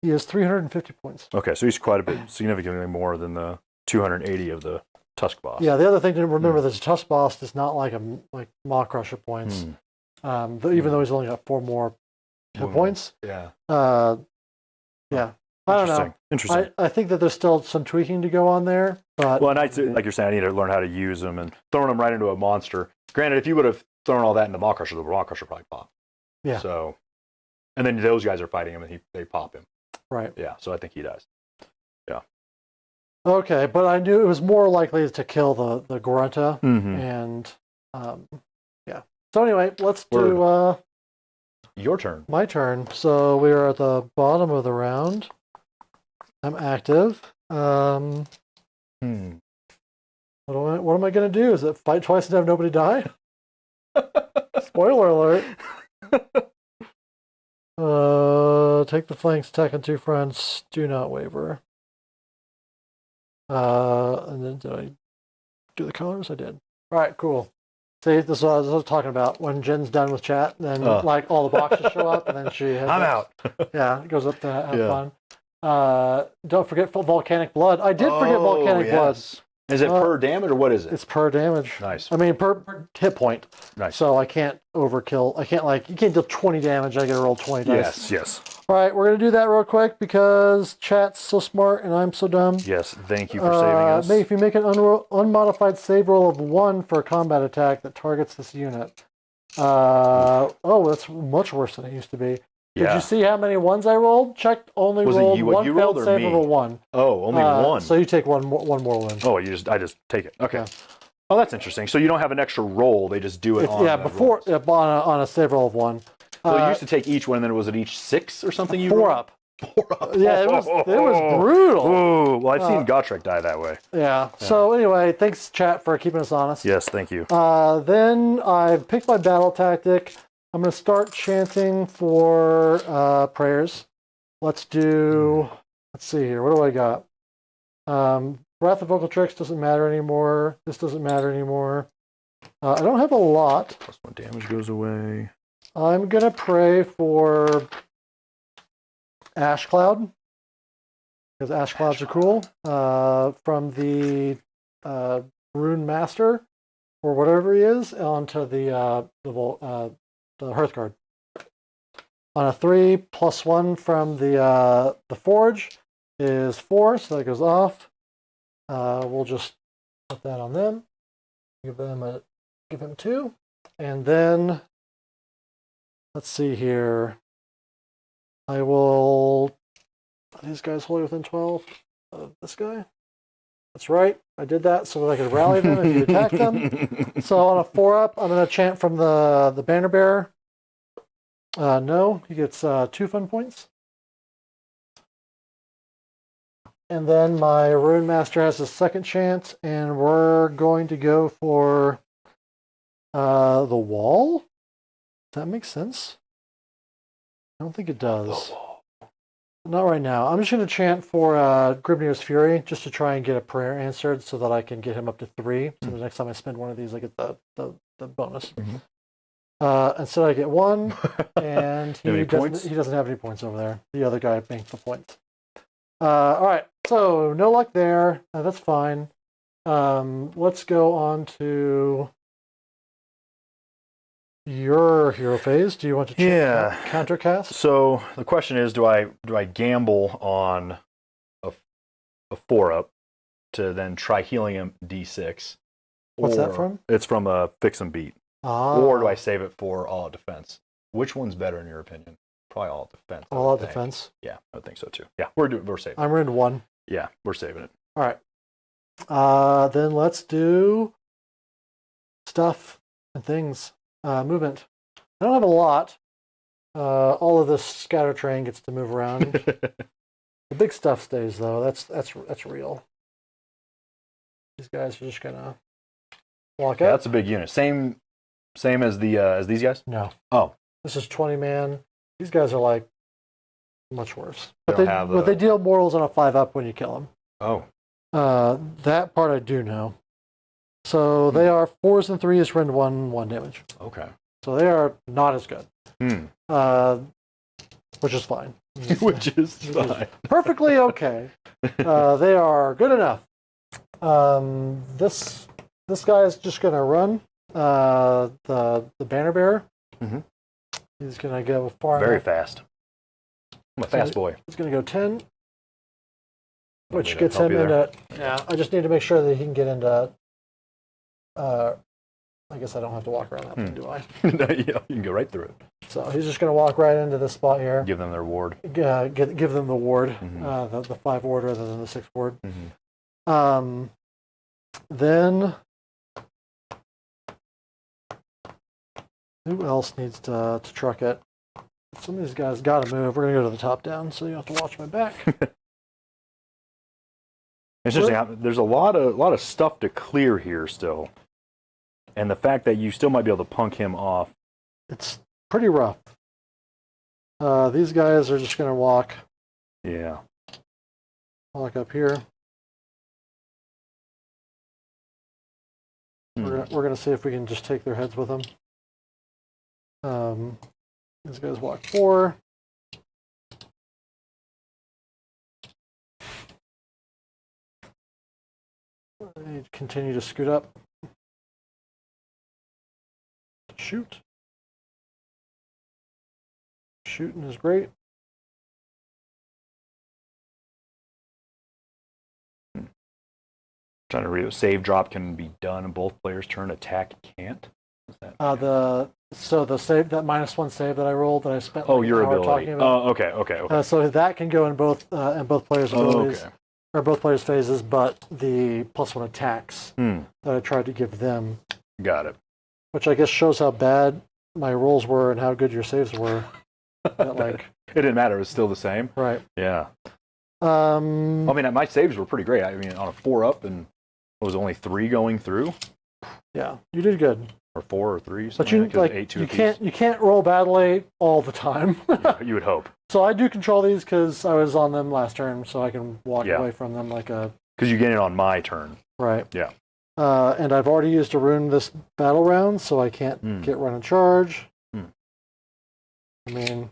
Speaker 2: He has 350 points.
Speaker 1: Okay, so he's quite a bit, significantly more than the 280 of the Tusk boss.
Speaker 2: Yeah, the other thing to remember is the Tusk boss is not like Maw Crusher points. Even though he's only got 4 more hit points.
Speaker 1: Yeah.
Speaker 2: Yeah. I don't know.
Speaker 1: Interesting.
Speaker 2: I think that there's still some tweaking to go on there. But
Speaker 1: well, and like you're saying, I need to learn how to use them and throwing them right into a monster. Granted, if you would have thrown all that into Maw Crusher, the Maw Crusher probably popped.
Speaker 2: Yeah.
Speaker 1: So, and then those guys are fighting him and they pop him.
Speaker 2: Right.
Speaker 1: Yeah, so I think he dies. Yeah.
Speaker 2: Okay, but I knew it was more likely to kill the Gorenta,
Speaker 1: Mm-hmm.
Speaker 2: and So anyway, let's do
Speaker 1: Your turn.
Speaker 2: my turn. So we are at the bottom of the round. I'm active. What am I going to do? Is it fight twice and have nobody die? Spoiler alert. Take the flanks, attack on 2 fronts. Do not waver. And then did I do the colors? I did. All right, cool. See, this is what I was talking about. When Jen's done with chat, then like all the boxes show up, and then she has
Speaker 1: I'm out.
Speaker 2: Yeah, it goes up to have fun. Don't forget volcanic blood. I did forget volcanic blood.
Speaker 1: Is it per damage or what is it?
Speaker 2: It's per damage.
Speaker 1: Nice.
Speaker 2: I mean, per hit point.
Speaker 1: Nice.
Speaker 2: So I can't overkill. I can't you can't deal 20 damage. I gotta roll 20 dice.
Speaker 1: Yes.
Speaker 2: All right, we're gonna do that real quick because chat's so smart and I'm so dumb.
Speaker 1: Yes. Thank you for saving us.
Speaker 2: If you make an unmodified save roll of 1 for a combat attack that targets this unit. That's much worse than it used to be. Did you see how many ones I rolled? Checked. Only rolled one failed save of a 1.
Speaker 1: Oh, only one.
Speaker 2: So you take one more win.
Speaker 1: Oh, I just take it. Okay.
Speaker 2: Yeah.
Speaker 1: Oh, that's interesting. So you don't have an extra roll; they just do it on.
Speaker 2: Yeah, before on a save roll of 1.
Speaker 1: So you used to take each one, and then was it each 6 or something? You
Speaker 2: 4 up.
Speaker 1: 4 up.
Speaker 2: Yeah, it was brutal.
Speaker 1: Oh, well, I've seen Gotrek die that way.
Speaker 2: Yeah. So anyway, thanks chat for keeping us honest.
Speaker 1: Yes, thank you.
Speaker 2: Then I've picked my battle tactic. I'm going to start chanting for prayers. Let's see here. What do I got? Wrath of Vocal Tricks doesn't matter anymore. This doesn't matter anymore. I don't have a lot.
Speaker 1: +1 damage goes away.
Speaker 2: I'm going to pray for Ash Cloud. Because Ash Clouds are cool. From the Rune Master, or whatever he is, onto the Hearthguard. On a 3, +1 from the Forge is 4, so that goes off. We'll just put that on them. Give him 2, and then let's see here. I will. Are these guys wholly within 12 of this guy? That's right. I did that so that I could rally them if you attack them. So on a 4-up, I'm going to chant from the Banner Bearer. No, he gets 2 fun points. And then my Rune Master has a second chant, and we're going to go for the wall. Does that make sense? I don't think it does. Not right now. I'm just going to chant for Grimnir's Fury, just to try and get a prayer answered so that I can get him up to 3. So the next time I spend one of these, I get the bonus. Instead I get 1, and he doesn't have any points over there. The other guy banked the points. All right, so no luck there. That's fine. Let's go on to your hero phase. Do you want to countercast?
Speaker 1: So the question is, do I gamble on a 4-up to then try healing him D6?
Speaker 2: What's that from?
Speaker 1: It's from a Fix and Beat. Or do I save it for all out defense? Which one's better in your opinion? Probably all out defense.
Speaker 2: All out defense.
Speaker 1: Yeah, I would think so too. Yeah, we're saving.
Speaker 2: I'm in 1.
Speaker 1: Yeah, we're saving it.
Speaker 2: All right. Then let's do stuff and things. Movement. I don't have a lot. All of this scatter train gets to move around. The big stuff stays though. That's real. These guys are just gonna walk out.
Speaker 1: That's a big unit. Same as these guys?
Speaker 2: No.
Speaker 1: Oh.
Speaker 2: This is 20 man. These guys are like much worse. But
Speaker 1: They
Speaker 2: they deal mortals on a 5-up when you kill them.
Speaker 1: Oh.
Speaker 2: That part I do know. So they are 4s and 3s, rend 1 damage.
Speaker 1: Okay.
Speaker 2: So they are not as good. Which is fine.
Speaker 1: Which is fine.
Speaker 2: Perfectly okay. They are good enough. This guy is just gonna run. The Banner Bearer. He's gonna go far.
Speaker 1: Very fast. I'm a fast boy.
Speaker 2: He's gonna go 10, which gets him into. Yeah, I just need to make sure that he can get into. I guess I don't have to walk around that one, do I?
Speaker 1: Yeah, you can go right through it.
Speaker 2: So he's just gonna walk right into this spot here.
Speaker 1: Give them their ward.
Speaker 2: Give them the ward, the 5 ward rather than the 6 ward. Then Who else needs to truck it? Some of these guys got to move. We're going to go to the top down, so you have to watch my back.
Speaker 1: It's interesting. There's a lot of stuff to clear here still, and the fact that you still might be able to punk him off.
Speaker 2: It's pretty rough. These guys are just going to walk.
Speaker 1: Yeah.
Speaker 2: Walk up here. We're gonna see if we can just take their heads with them. These guys walk 4. They continue to scoot up. Shoot. Shooting is great.
Speaker 1: Trying to read it. Save drop can be done in both players' turn. Attack can't.
Speaker 2: So the save, that -1 save that I rolled that I spent.
Speaker 1: Oh,
Speaker 2: like
Speaker 1: your
Speaker 2: an hour
Speaker 1: ability.
Speaker 2: talking about.
Speaker 1: Oh, okay.
Speaker 2: So that can go in both players' abilities or both players' phases, but the +1 attacks that I tried to give them.
Speaker 1: Got it.
Speaker 2: Which I guess shows how bad my rolls were and how good your saves were.
Speaker 1: It didn't matter. It was still the same.
Speaker 2: Right.
Speaker 1: Yeah. I mean, my saves were pretty great. I mean, on a 4-up, and it was only 3 going through.
Speaker 2: Yeah, you did good.
Speaker 1: Or 4 or 3.
Speaker 2: But you can't roll badly all the time.
Speaker 1: Yeah, you would hope.
Speaker 2: So I do control these because I was on them last turn, so I can walk away from them like a.
Speaker 1: Because you get it on my turn.
Speaker 2: Right.
Speaker 1: Yeah.
Speaker 2: And I've already used a rune this battle round, so I can't get run and charge. I mean,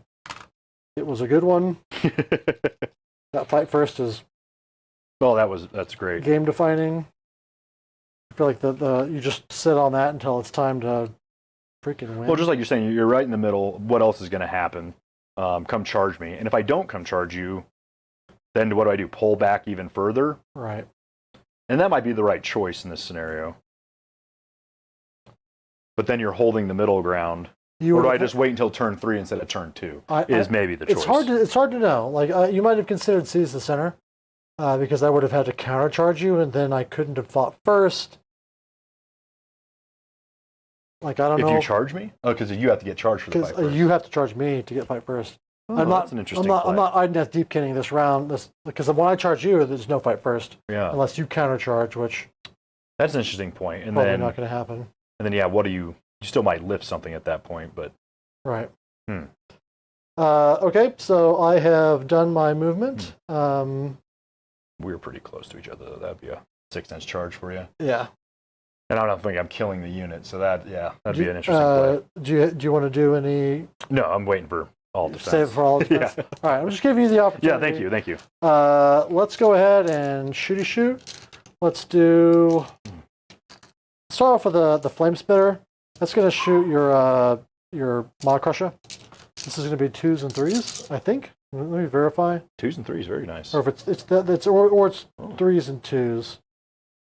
Speaker 2: it was a good one. That fight first is.
Speaker 1: Well, that's great.
Speaker 2: Game defining. I feel like you just sit on that until it's time to freaking win.
Speaker 1: Well, just like you're saying, you're right in the middle. What else is going to happen? Come charge me. And if I don't come charge you, then what do? Pull back even further?
Speaker 2: Right.
Speaker 1: And that might be the right choice in this scenario. But then you're holding the middle ground. Or do I just wait until turn 3 instead of turn 2? Is maybe the choice.
Speaker 2: It's hard to know. Like you might have considered seize the center, because I would have had to countercharge you, and then I couldn't have fought first. Like I don't know.
Speaker 1: If you charge me? Oh, because you have to get charged for the fight first.
Speaker 2: You have to charge me to get fight first.
Speaker 1: Oh, that's an interesting play.
Speaker 2: I'm not deep kitting this round. Because when I charge you, there's no fight first.
Speaker 1: Yeah.
Speaker 2: Unless you countercharge, which.
Speaker 1: That's an interesting point. And
Speaker 2: probably
Speaker 1: then
Speaker 2: not going to happen.
Speaker 1: And then what do you still might lift something at that point, but.
Speaker 2: Right. Okay, so I have done my movement.
Speaker 1: We were pretty close to each other, though. That'd be a 6-inch charge for you.
Speaker 2: Yeah.
Speaker 1: And I don't think I'm killing the unit, so that'd be an interesting play.
Speaker 2: Do you want to do any?
Speaker 1: No, I'm waiting for all defense.
Speaker 2: Save for all defense?
Speaker 1: Yeah.
Speaker 2: All right, I'm just giving you the opportunity.
Speaker 1: Yeah, thank you.
Speaker 2: Let's go ahead and shoot. Let's do. Start off with the flame spitter. That's going to shoot your Maw Crusher. This is going to be 2s and 3s, I think. Let me verify.
Speaker 1: 2s and 3s, very nice.
Speaker 2: Or if it's 3s and 2s.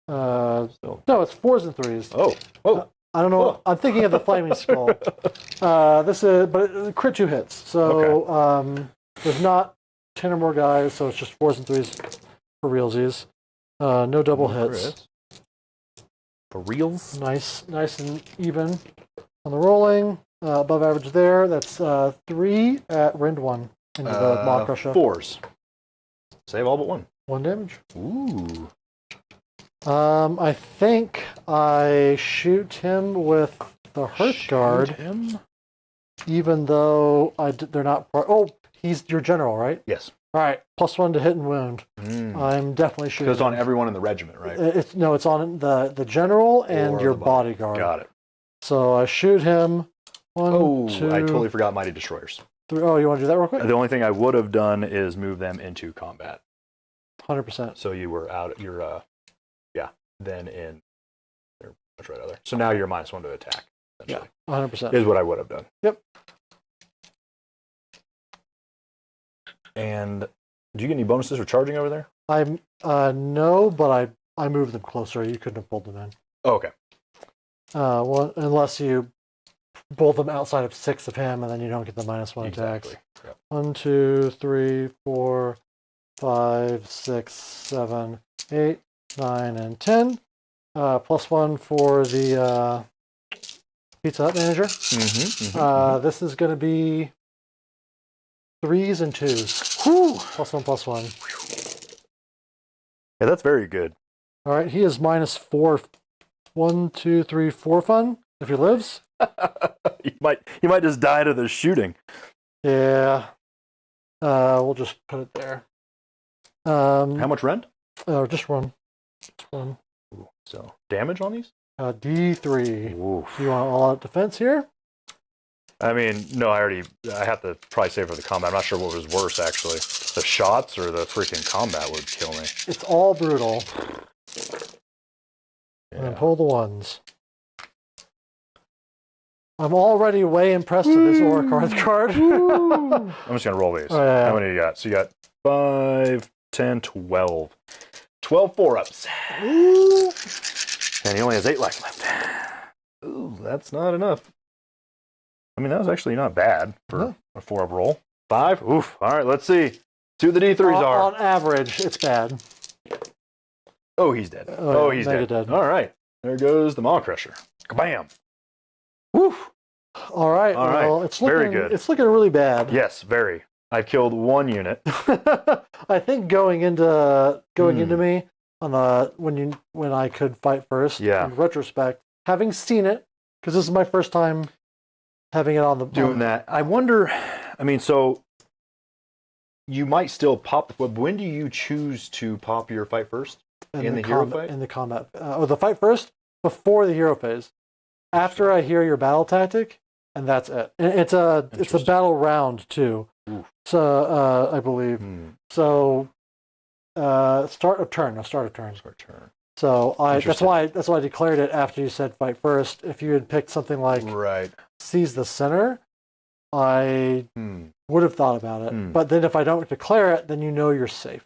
Speaker 2: No, it's 4s and 3s.
Speaker 1: Oh.
Speaker 2: I don't know. I'm thinking of the flaming skull. But crit 2 hits. So there's not 10 or more guys, so it's just 4s and 3s for realsies. No double hits.
Speaker 1: Crits. For reals?
Speaker 2: Nice and even on the rolling. Above average there. That's 3 at Rend 1 into the Maw Crusher.
Speaker 1: 4s. Save all but 1.
Speaker 2: 1 damage.
Speaker 1: Ooh.
Speaker 2: I think I shoot him with the Hearthguard. Even though they're not. He's your general, right?
Speaker 1: Yes.
Speaker 2: All right. +1 to hit and wound. I'm definitely shooting.
Speaker 1: It's on everyone in the regiment, right?
Speaker 2: It's on the general and your bodyguard.
Speaker 1: Got it.
Speaker 2: So I shoot him. 1, 2.
Speaker 1: I totally forgot Mighty Destroyers.
Speaker 2: 3. Oh, you want to do that real quick?
Speaker 1: The only thing I would have done is move them into combat.
Speaker 2: 100%.
Speaker 1: So you were out. You're then in. They're much right other. So now you're -1 to attack.
Speaker 2: Yeah, 100%.
Speaker 1: Is what I would have done.
Speaker 2: Yep.
Speaker 1: And do you get any bonuses for charging over there?
Speaker 2: I'm no, but I moved them closer. You couldn't have pulled them in.
Speaker 1: Oh, okay.
Speaker 2: Unless you pull them outside of 6 of him, and then you don't get the -1 attacks.
Speaker 1: Yep.
Speaker 2: 1, 2, 3, 4, 5, 6, 7, 8, 9, and 10. +1 for the. Pizza Hut manager. This is going to be 3s and 2s.
Speaker 1: Whew.
Speaker 2: +1/+1.
Speaker 1: Yeah, that's very good.
Speaker 2: All right, he is -4. 1, 2, 3, 4 fun if he lives.
Speaker 1: He might just die to the shooting.
Speaker 2: Yeah. We'll just put it there.
Speaker 1: How much rend?
Speaker 2: Oh, just one. Just one.
Speaker 1: Ooh, so damage on these?
Speaker 2: D3.
Speaker 1: Oof.
Speaker 2: You want all-out defense here?
Speaker 1: I mean, no, I have to probably save for the combat. I'm not sure what was worse, actually. The shots or the freaking combat would kill me.
Speaker 2: It's all brutal.
Speaker 1: Yeah.
Speaker 2: And pull the ones. I'm already way impressed with this Aura card.
Speaker 1: I'm just going to roll these.
Speaker 2: Oh, yeah.
Speaker 1: How many you got? So you got 5, 10, 12. 12 4-ups. And he only has 8 life left. Ooh, that's not enough. I mean, that was actually not bad for a 4-up roll. 5? Oof. All right, let's see. See what the D3s are.
Speaker 2: On average, it's bad.
Speaker 1: Oh, he's dead.
Speaker 2: Oh,
Speaker 1: he's
Speaker 2: mega
Speaker 1: dead.
Speaker 2: dead.
Speaker 1: All right. There goes the Maw Crusher. Kabam. Woo.
Speaker 2: All right.
Speaker 1: All right.
Speaker 2: Well, it's looking
Speaker 1: Very good.
Speaker 2: It's looking really bad.
Speaker 1: Yes, very. I've killed 1 unit.
Speaker 2: I think going into me on the when I could fight first.
Speaker 1: Yeah.
Speaker 2: In retrospect, having seen it, because this is my first time having it on the
Speaker 1: Doing that. I wonder. I mean, so you might still pop. But when do you choose to pop your fight first? In the hero fight?
Speaker 2: In the combat. The fight first before the hero phase. After I hear your battle tactic, and that's it. And it's a battle round too.
Speaker 1: Oof.
Speaker 2: So I believe. So start of turn.
Speaker 1: Start turn.
Speaker 2: So that's why I declared it after you said fight first. If you had picked something like seize the center, I would have thought about it. But then if I don't declare it, then you know you're safe.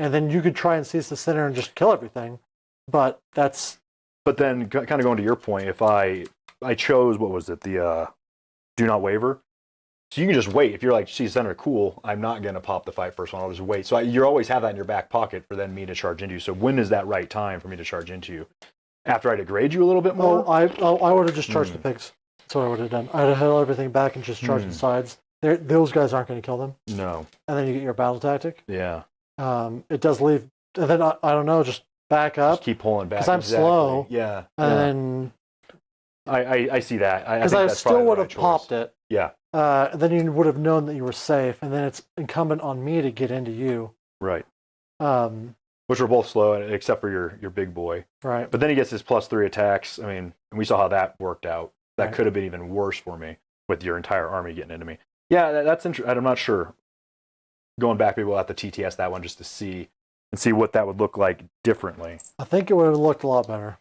Speaker 2: And then you could try and seize the center and just kill everything. But
Speaker 1: then kind of going to your point, if I chose, what was it, the do not waver. So you can just wait. If you're like, seize center, cool, I'm not going to pop the fight first one, I'll just wait. So you always have that in your back pocket for then me to charge into you. So when is that right time for me to charge into you? After I degrade you a little bit more?
Speaker 2: I would have just charged the pigs. That's what I would have done. I'd have held everything back and just charged the sides. Those guys aren't going to kill them.
Speaker 1: No.
Speaker 2: And then you get your battle tactic.
Speaker 1: Yeah.
Speaker 2: It does leave, and then I don't know, just back up.
Speaker 1: Just keep pulling back.
Speaker 2: Because I'm slow.
Speaker 1: Yeah.
Speaker 2: And then
Speaker 1: I see that.
Speaker 2: Because I still would have popped it.
Speaker 1: Yeah.
Speaker 2: Then you would have known that you were safe, and then it's incumbent on me to get into you.
Speaker 1: Right. Which were both slow, except for your big boy.
Speaker 2: Right.
Speaker 1: But then he gets his +3 attacks. I mean, and we saw how that worked out. That
Speaker 2: Right.
Speaker 1: could have been even worse for me with your entire army getting into me. Yeah, that's interesting. I'm not sure. Going back, maybe we'll have to TTS that one just to see what that would look like differently.
Speaker 2: I think it would have looked a lot better.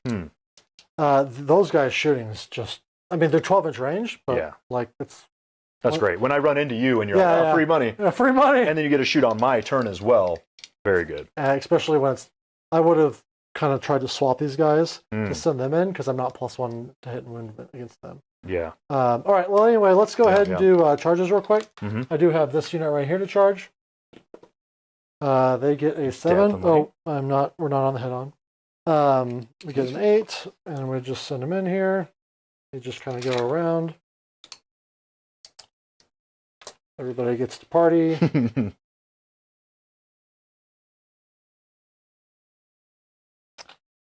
Speaker 2: Those guys' shooting's just, I mean, they're 12-inch range, but like
Speaker 1: That's great. When I run into you and you're like, oh, free money.
Speaker 2: Yeah, free money.
Speaker 1: And then you get a shoot on my turn as well. Very good.
Speaker 2: Especially when I would have kind of tried to swap these guys to send them in because I'm not +1 to hit and win against them.
Speaker 1: Yeah.
Speaker 2: All right. Well, anyway, let's go ahead and do charges real quick. I do have this unit right here to charge. They get a 7.
Speaker 1: Definitely.
Speaker 2: Oh, we're not on the head-on. We get an 8, and we just send them in here. They just kind of go around. Everybody gets to party.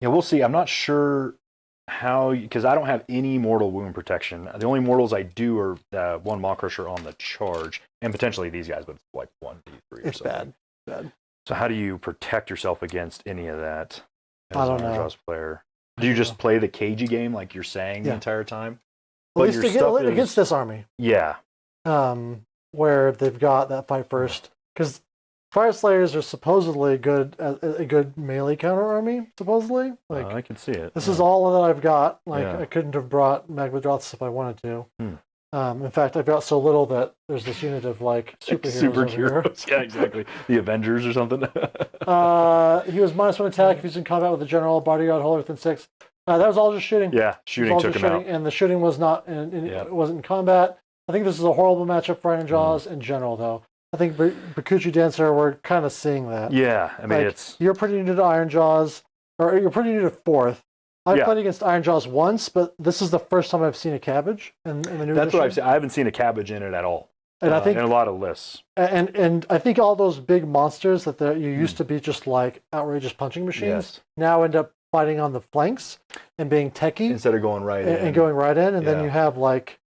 Speaker 1: Yeah, we'll see. I'm not sure how, because I don't have any mortal wound protection. The only mortals I do are 1 Maw Crusher on the charge, and potentially these guys, but it's like 1d3 or
Speaker 2: It's
Speaker 1: something.
Speaker 2: bad.
Speaker 1: So how do you protect yourself against any of that as
Speaker 2: I don't
Speaker 1: an
Speaker 2: know.
Speaker 1: Ironjawz player? Do you just play the cagey game like you're saying the entire time?
Speaker 2: At least against this army.
Speaker 1: Yeah.
Speaker 2: Where they've got that fight first. Because Fyreslayers are supposedly a good melee counter army, supposedly. Like
Speaker 1: I can see it.
Speaker 2: This is all that I've got. Like
Speaker 1: Yeah.
Speaker 2: I couldn't have brought Magmadroths if I wanted to. In fact, I've got so little that there's this unit of like superheroes.
Speaker 1: Yeah, exactly. The Avengers or something.
Speaker 2: He was -1 attack if he's in combat with a general, bodyguard, holder within 6. That was all just shooting.
Speaker 1: Yeah, shooting took him out.
Speaker 2: And the shooting was not it wasn't in combat. I think this is a horrible matchup for Ironjawz in general, though. I think Bakuchi Dancer, we're kind of seeing that.
Speaker 1: Yeah, I mean,
Speaker 2: you're pretty new to Ironjawz, or you're pretty new to 4th. I've played against Ironjawz once, but this is the first time I've seen a cabbage in the new
Speaker 1: That's
Speaker 2: edition.
Speaker 1: what I've seen. I haven't seen a cabbage in it at all.
Speaker 2: And I think
Speaker 1: in a lot of lists.
Speaker 2: And I think all those big monsters that you used to be just like outrageous punching machines now end up fighting on the flanks and being techie
Speaker 1: instead of going right in.
Speaker 2: And going right in, and then you have like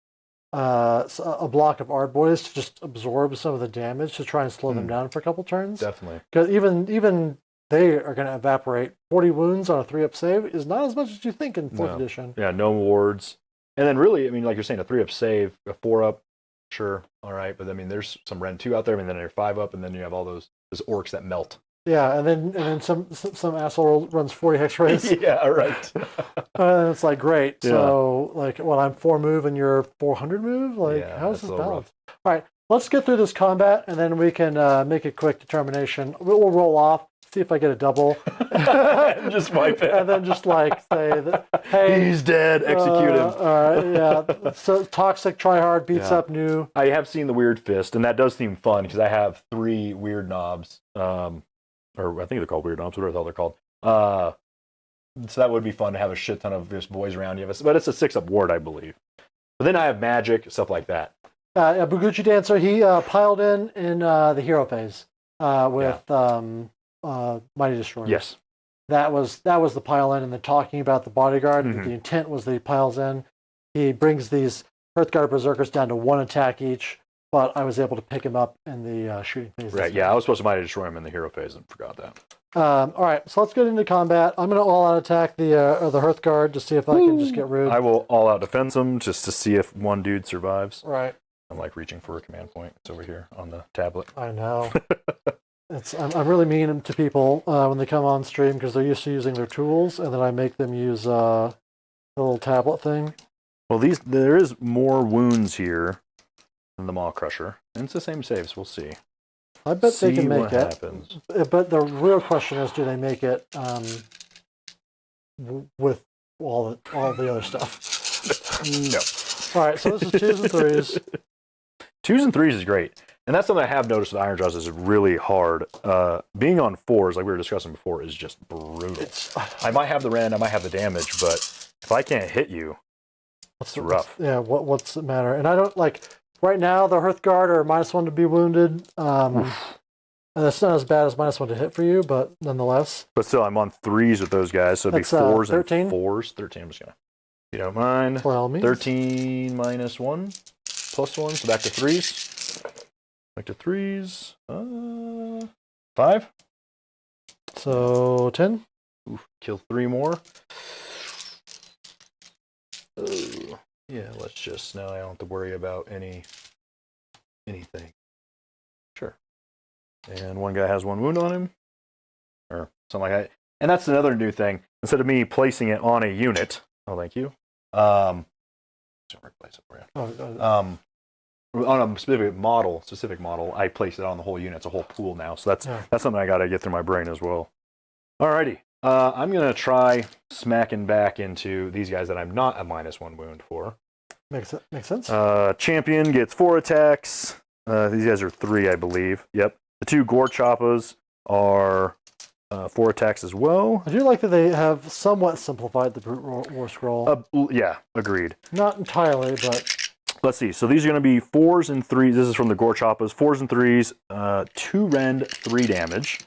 Speaker 2: a block of art boys to just absorb some of the damage to try and slow them down for a couple turns.
Speaker 1: Definitely.
Speaker 2: Because even they are going to evaporate. 40 wounds on a 3-up save is not as much as you think in 4th edition.
Speaker 1: Yeah, no wards. And then really, I mean, like you're saying, a 3-up save, a 4-up, sure, all right. But I mean, there's some Ren 2 out there. I mean, then you're 5-up, and then you have all those orcs that melt.
Speaker 2: Yeah, and then some asshole runs 40 hex rays.
Speaker 1: Yeah, right.
Speaker 2: And it's like, great. Yeah. So, like, I'm 4 move and you're 400 move? Like, how is this balanced? All right, let's get through this combat, and then we can make a quick determination. We'll roll off, see if I get a double.
Speaker 1: Just wipe it.
Speaker 2: And then just, like, say, hey.
Speaker 1: He's dead, execute him.
Speaker 2: All right, yeah. So, Toxic Tryhard beats up New.
Speaker 1: I have seen the Weird Fist, and that does seem fun, because I have 3 weird knobs. Or I think they're called weird knobs, whatever the hell they're called. So that would be fun to have a shit ton of just boys around you. But it's a 6-up ward, I believe. But then I have magic, stuff like that.
Speaker 2: Buguchi Dancer, he piled in the hero phase with Mighty Destroyer.
Speaker 1: Yes.
Speaker 2: That was the pile in, and then talking about the bodyguard. The intent was that he piles in. He brings these Hearthguard Berserkers down to 1 attack each. But I was able to pick him up in the shooting phase.
Speaker 1: Right, yeah, I was supposed to Mighty Destroy him in the hero phase and forgot that.
Speaker 2: All right, so let's get into combat. I'm going to all-out attack the Hearthguard to see if I can just get rude.
Speaker 1: I will all-out defense him just to see if one dude survives.
Speaker 2: Right.
Speaker 1: I'm like reaching for a command point. It's over here on the tablet.
Speaker 2: I know. I'm really mean to people when they come on stream because they're used to using their tools, and then I make them use the little tablet thing.
Speaker 1: Well, there is more wounds here than the Maw Crusher. And it's the same saves. We'll see.
Speaker 2: I bet they can make it.
Speaker 1: Happens.
Speaker 2: But the real question is, do they make it with all the other stuff?
Speaker 1: No.
Speaker 2: All right, so this is 2s and 3s.
Speaker 1: 2s and 3s is great. And that's something I have noticed with Ironjawz is really hard. Being on 4s, like we were discussing before, is just brutal. I might have the Ren, I might have the damage, but if I can't hit you, it's rough.
Speaker 2: What's the matter? And I don't like... Right now, the Hearthguard are -1 to be wounded. And that's not as bad as -1 to hit for you, but nonetheless.
Speaker 1: But still, I'm on 3s with those guys, so it'd be 4s 13? And 4s. 13, I'm just going to... If you don't mind.
Speaker 2: By all means.
Speaker 1: 13 -1, +1, so back to 3s. Back to 3s. 5.
Speaker 2: So, 10.
Speaker 1: Oof, kill 3 more. Oh. Yeah, let's just, now I don't have to worry about anything. Sure. And one guy has 1 wound on him. Or something like that. And that's another new thing. Instead of me placing it on a unit, oh, thank you. Replace it for you. On a specific model, I place it on the whole unit. It's a whole pool now. So that's something I got to get through my brain as well. Alrighty. I'm going to try smacking back into these guys that I'm not a -1 wound for.
Speaker 2: Makes sense.
Speaker 1: Champion gets 4 attacks. These guys are 3, I believe. Yep. The 2 Gore Choppas are 4 attacks as well.
Speaker 2: I do like that they have somewhat simplified the Brute War Scroll.
Speaker 1: Yeah, agreed.
Speaker 2: Not entirely, but...
Speaker 1: Let's see. So these are going to be 4s and 3s. This is from the Gore Choppas. 4s and 3s. 2 rend, 3 damage.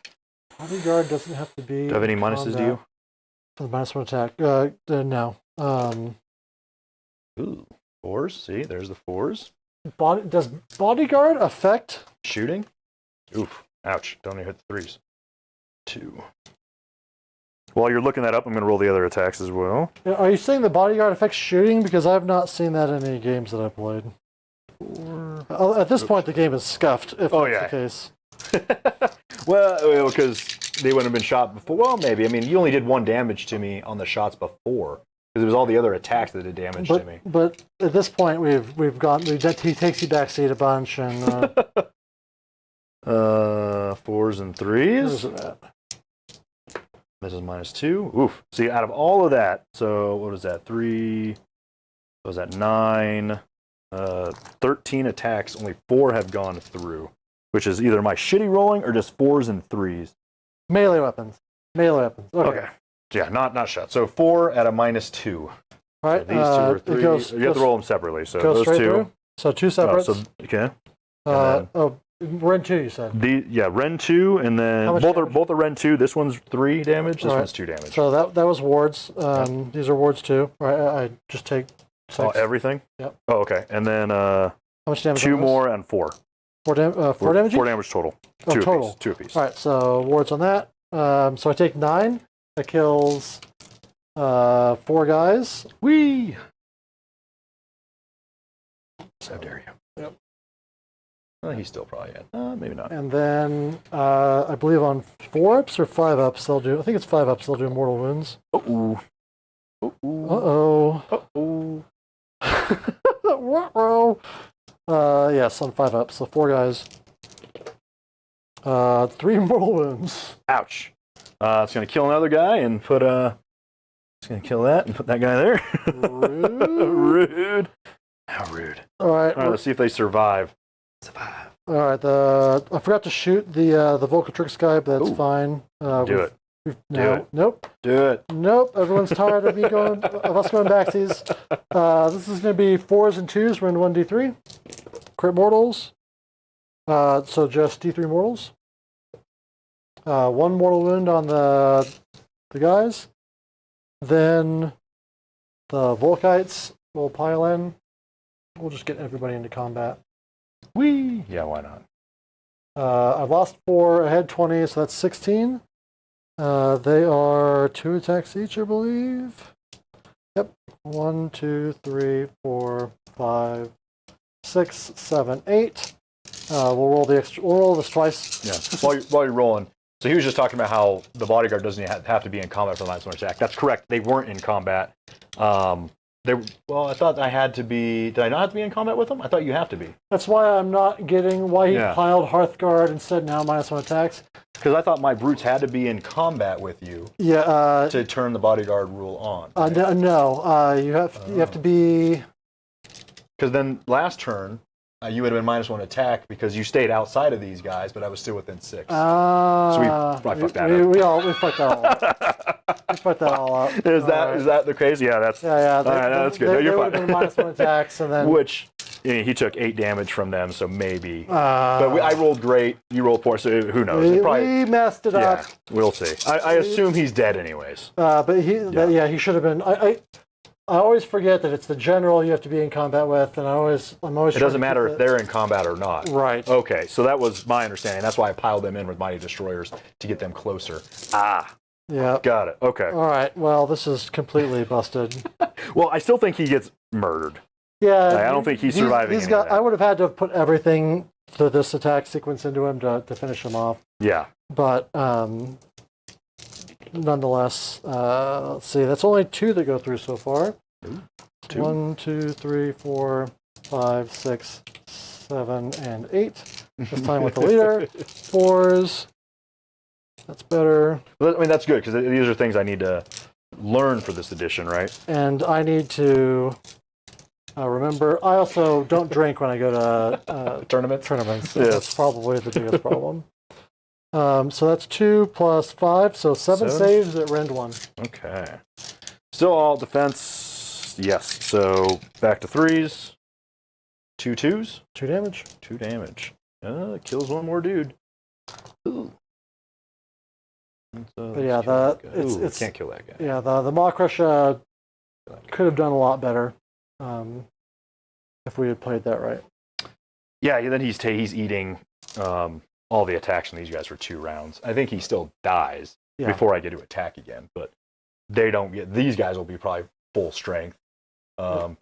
Speaker 2: Bodyguard doesn't have to be...
Speaker 1: Do you have any minuses to you?
Speaker 2: For the -1 attack. No.
Speaker 1: Ooh. 4s. See, there's the 4s.
Speaker 2: Does Bodyguard affect...
Speaker 1: Shooting? Oof. Ouch. Don't even hit the 3s. 2. While you're looking that up, I'm going to roll the other attacks as well.
Speaker 2: Are you saying the Bodyguard affects shooting? Because I have not seen that in any games that I've played.
Speaker 1: 4.
Speaker 2: At this point, the game is scuffed, if that's the case.
Speaker 1: Well, because they wouldn't have been shot before. Well, maybe. I mean, you only did 1 damage to me on the shots before. Because it was all the other attacks that did damage to me.
Speaker 2: But at this point, he takes you backseat a bunch and...
Speaker 1: 4s and 3s. This is -2. Oof. See, out of all of that, so what was that? 3. What was that? 9. 13 attacks. Only 4 have gone through. Which is either my shitty rolling or just 4s and 3s.
Speaker 2: Melee weapons. Okay.
Speaker 1: Yeah, not shot. So 4 at a -2.
Speaker 2: All right.
Speaker 1: So these two are 3. You have to roll them separately. So those
Speaker 2: straight
Speaker 1: 2.
Speaker 2: through. So 2 separates.
Speaker 1: Okay.
Speaker 2: Ren 2, you said.
Speaker 1: Ren 2, and then both are Ren 2. This one's 3 damage. This one's 2 damage.
Speaker 2: So that was wards. These are wards too. All right. I just take 6.
Speaker 1: Oh, everything.
Speaker 2: Yep.
Speaker 1: Oh, okay. And then
Speaker 2: how much damage?
Speaker 1: 2 more and 4.
Speaker 2: 4 damage. 4 damage.
Speaker 1: 4 damage total.
Speaker 2: Oh,
Speaker 1: 2
Speaker 2: total.
Speaker 1: apiece. 2 apiece.
Speaker 2: All right. So wards on that. So I take 9. That kills 4 guys.
Speaker 1: Whee! How dare you?
Speaker 2: Yep.
Speaker 1: He's still probably maybe not.
Speaker 2: And then I believe on 4-ups or 5-ups they'll do. I think it's 5-ups. They'll do mortal wounds.
Speaker 1: Uh-oh.
Speaker 2: Uh-oh.
Speaker 1: Uh-oh.
Speaker 2: Yes, on 5-ups. So 4 guys. 3 mortal wounds.
Speaker 1: Ouch. It's gonna kill another guy and put it's gonna kill that and put that guy there.
Speaker 2: Rude.
Speaker 1: Rude. How rude.
Speaker 2: All right.
Speaker 1: Let's see if they survive.
Speaker 2: All right. I forgot to shoot the Volcatrix guy, but that's fine.
Speaker 1: Do it.
Speaker 2: Nope.
Speaker 1: Do it.
Speaker 2: Nope. Everyone's tired of us going backsies. This is going to be 4s and 2s. We're in 1d3. Crit mortals. So just d3 mortals. 1 mortal wound on the guys. Then the Volkites will pile in. We'll just get everybody into combat.
Speaker 1: Whee! Yeah, why not?
Speaker 2: I've lost 4, ahead 20, so that's 16. They are 2 attacks each, I believe. Yep. 1, 2, 3, 4, 5, 6, 7, 8. We'll roll this twice.
Speaker 1: Yeah. While you're rolling. So he was just talking about how the bodyguard doesn't have to be in combat for the last one attack. That's correct. They weren't in combat. I thought I had to be. Did I not have to be in combat with them? I thought you have to be.
Speaker 2: That's why I'm not getting why he piled Hearthguard instead now -1 attacks.
Speaker 1: Because I thought my brutes had to be in combat with you.
Speaker 2: Yeah.
Speaker 1: To turn the bodyguard rule on. Right?
Speaker 2: No. You have to be.
Speaker 1: Because then last turn, you would have been -1 attack because you stayed outside of these guys, but I was still within 6. So I fucked that up.
Speaker 2: We fucked that all up. We fucked that all up.
Speaker 1: Is that the case? Yeah, that's
Speaker 2: yeah.
Speaker 1: That's good. You're fine.
Speaker 2: They would have been -1 attacks, and then
Speaker 1: which he took 8 damage from them, so maybe. But I rolled great. You rolled 4, so who knows?
Speaker 2: We messed it up.
Speaker 1: Yeah, we'll see. I assume he's dead anyways.
Speaker 2: But he should have been. I always forget that it's the general you have to be in combat with, and I'm always.
Speaker 1: It doesn't matter if they're in combat or not.
Speaker 2: Right.
Speaker 1: Okay, so that was my understanding. That's why I piled them in with mighty destroyers to get them closer.
Speaker 2: Yeah.
Speaker 1: Got it. Okay.
Speaker 2: All right. Well, this is completely busted.
Speaker 1: Well, I still think he gets murdered.
Speaker 2: Yeah.
Speaker 1: I don't think he's surviving.
Speaker 2: I would have had to have put everything to this attack sequence into him to finish him off.
Speaker 1: Yeah.
Speaker 2: But nonetheless, let's see. That's only 2 that go through so far.
Speaker 1: 2.
Speaker 2: 1, 2, 3, 4, 5, 6, 7, and 8. This time with the leader. 4s. That's better.
Speaker 1: I mean, that's good because these are things I need to learn for this edition, right?
Speaker 2: And I need to remember. I also don't drink when I go to
Speaker 1: tournaments.
Speaker 2: Yes.
Speaker 1: That's
Speaker 2: probably the biggest problem. So that's 2 plus 5, so 7 saves at Rend 1.
Speaker 1: Okay. Still all defense. Yes. So back to 3s. 2 2s.
Speaker 2: 2 damage.
Speaker 1: 2 damage. Kills 1 more dude. Ooh.
Speaker 2: But yeah, it's
Speaker 1: can't kill that guy.
Speaker 2: Yeah, the Mawcrush could have done a lot better if we had played that right.
Speaker 1: Yeah, then he's eating all the attacks from these guys for 2 rounds. I think he still dies before I get to attack again, but they don't get. These guys will be probably full strength clap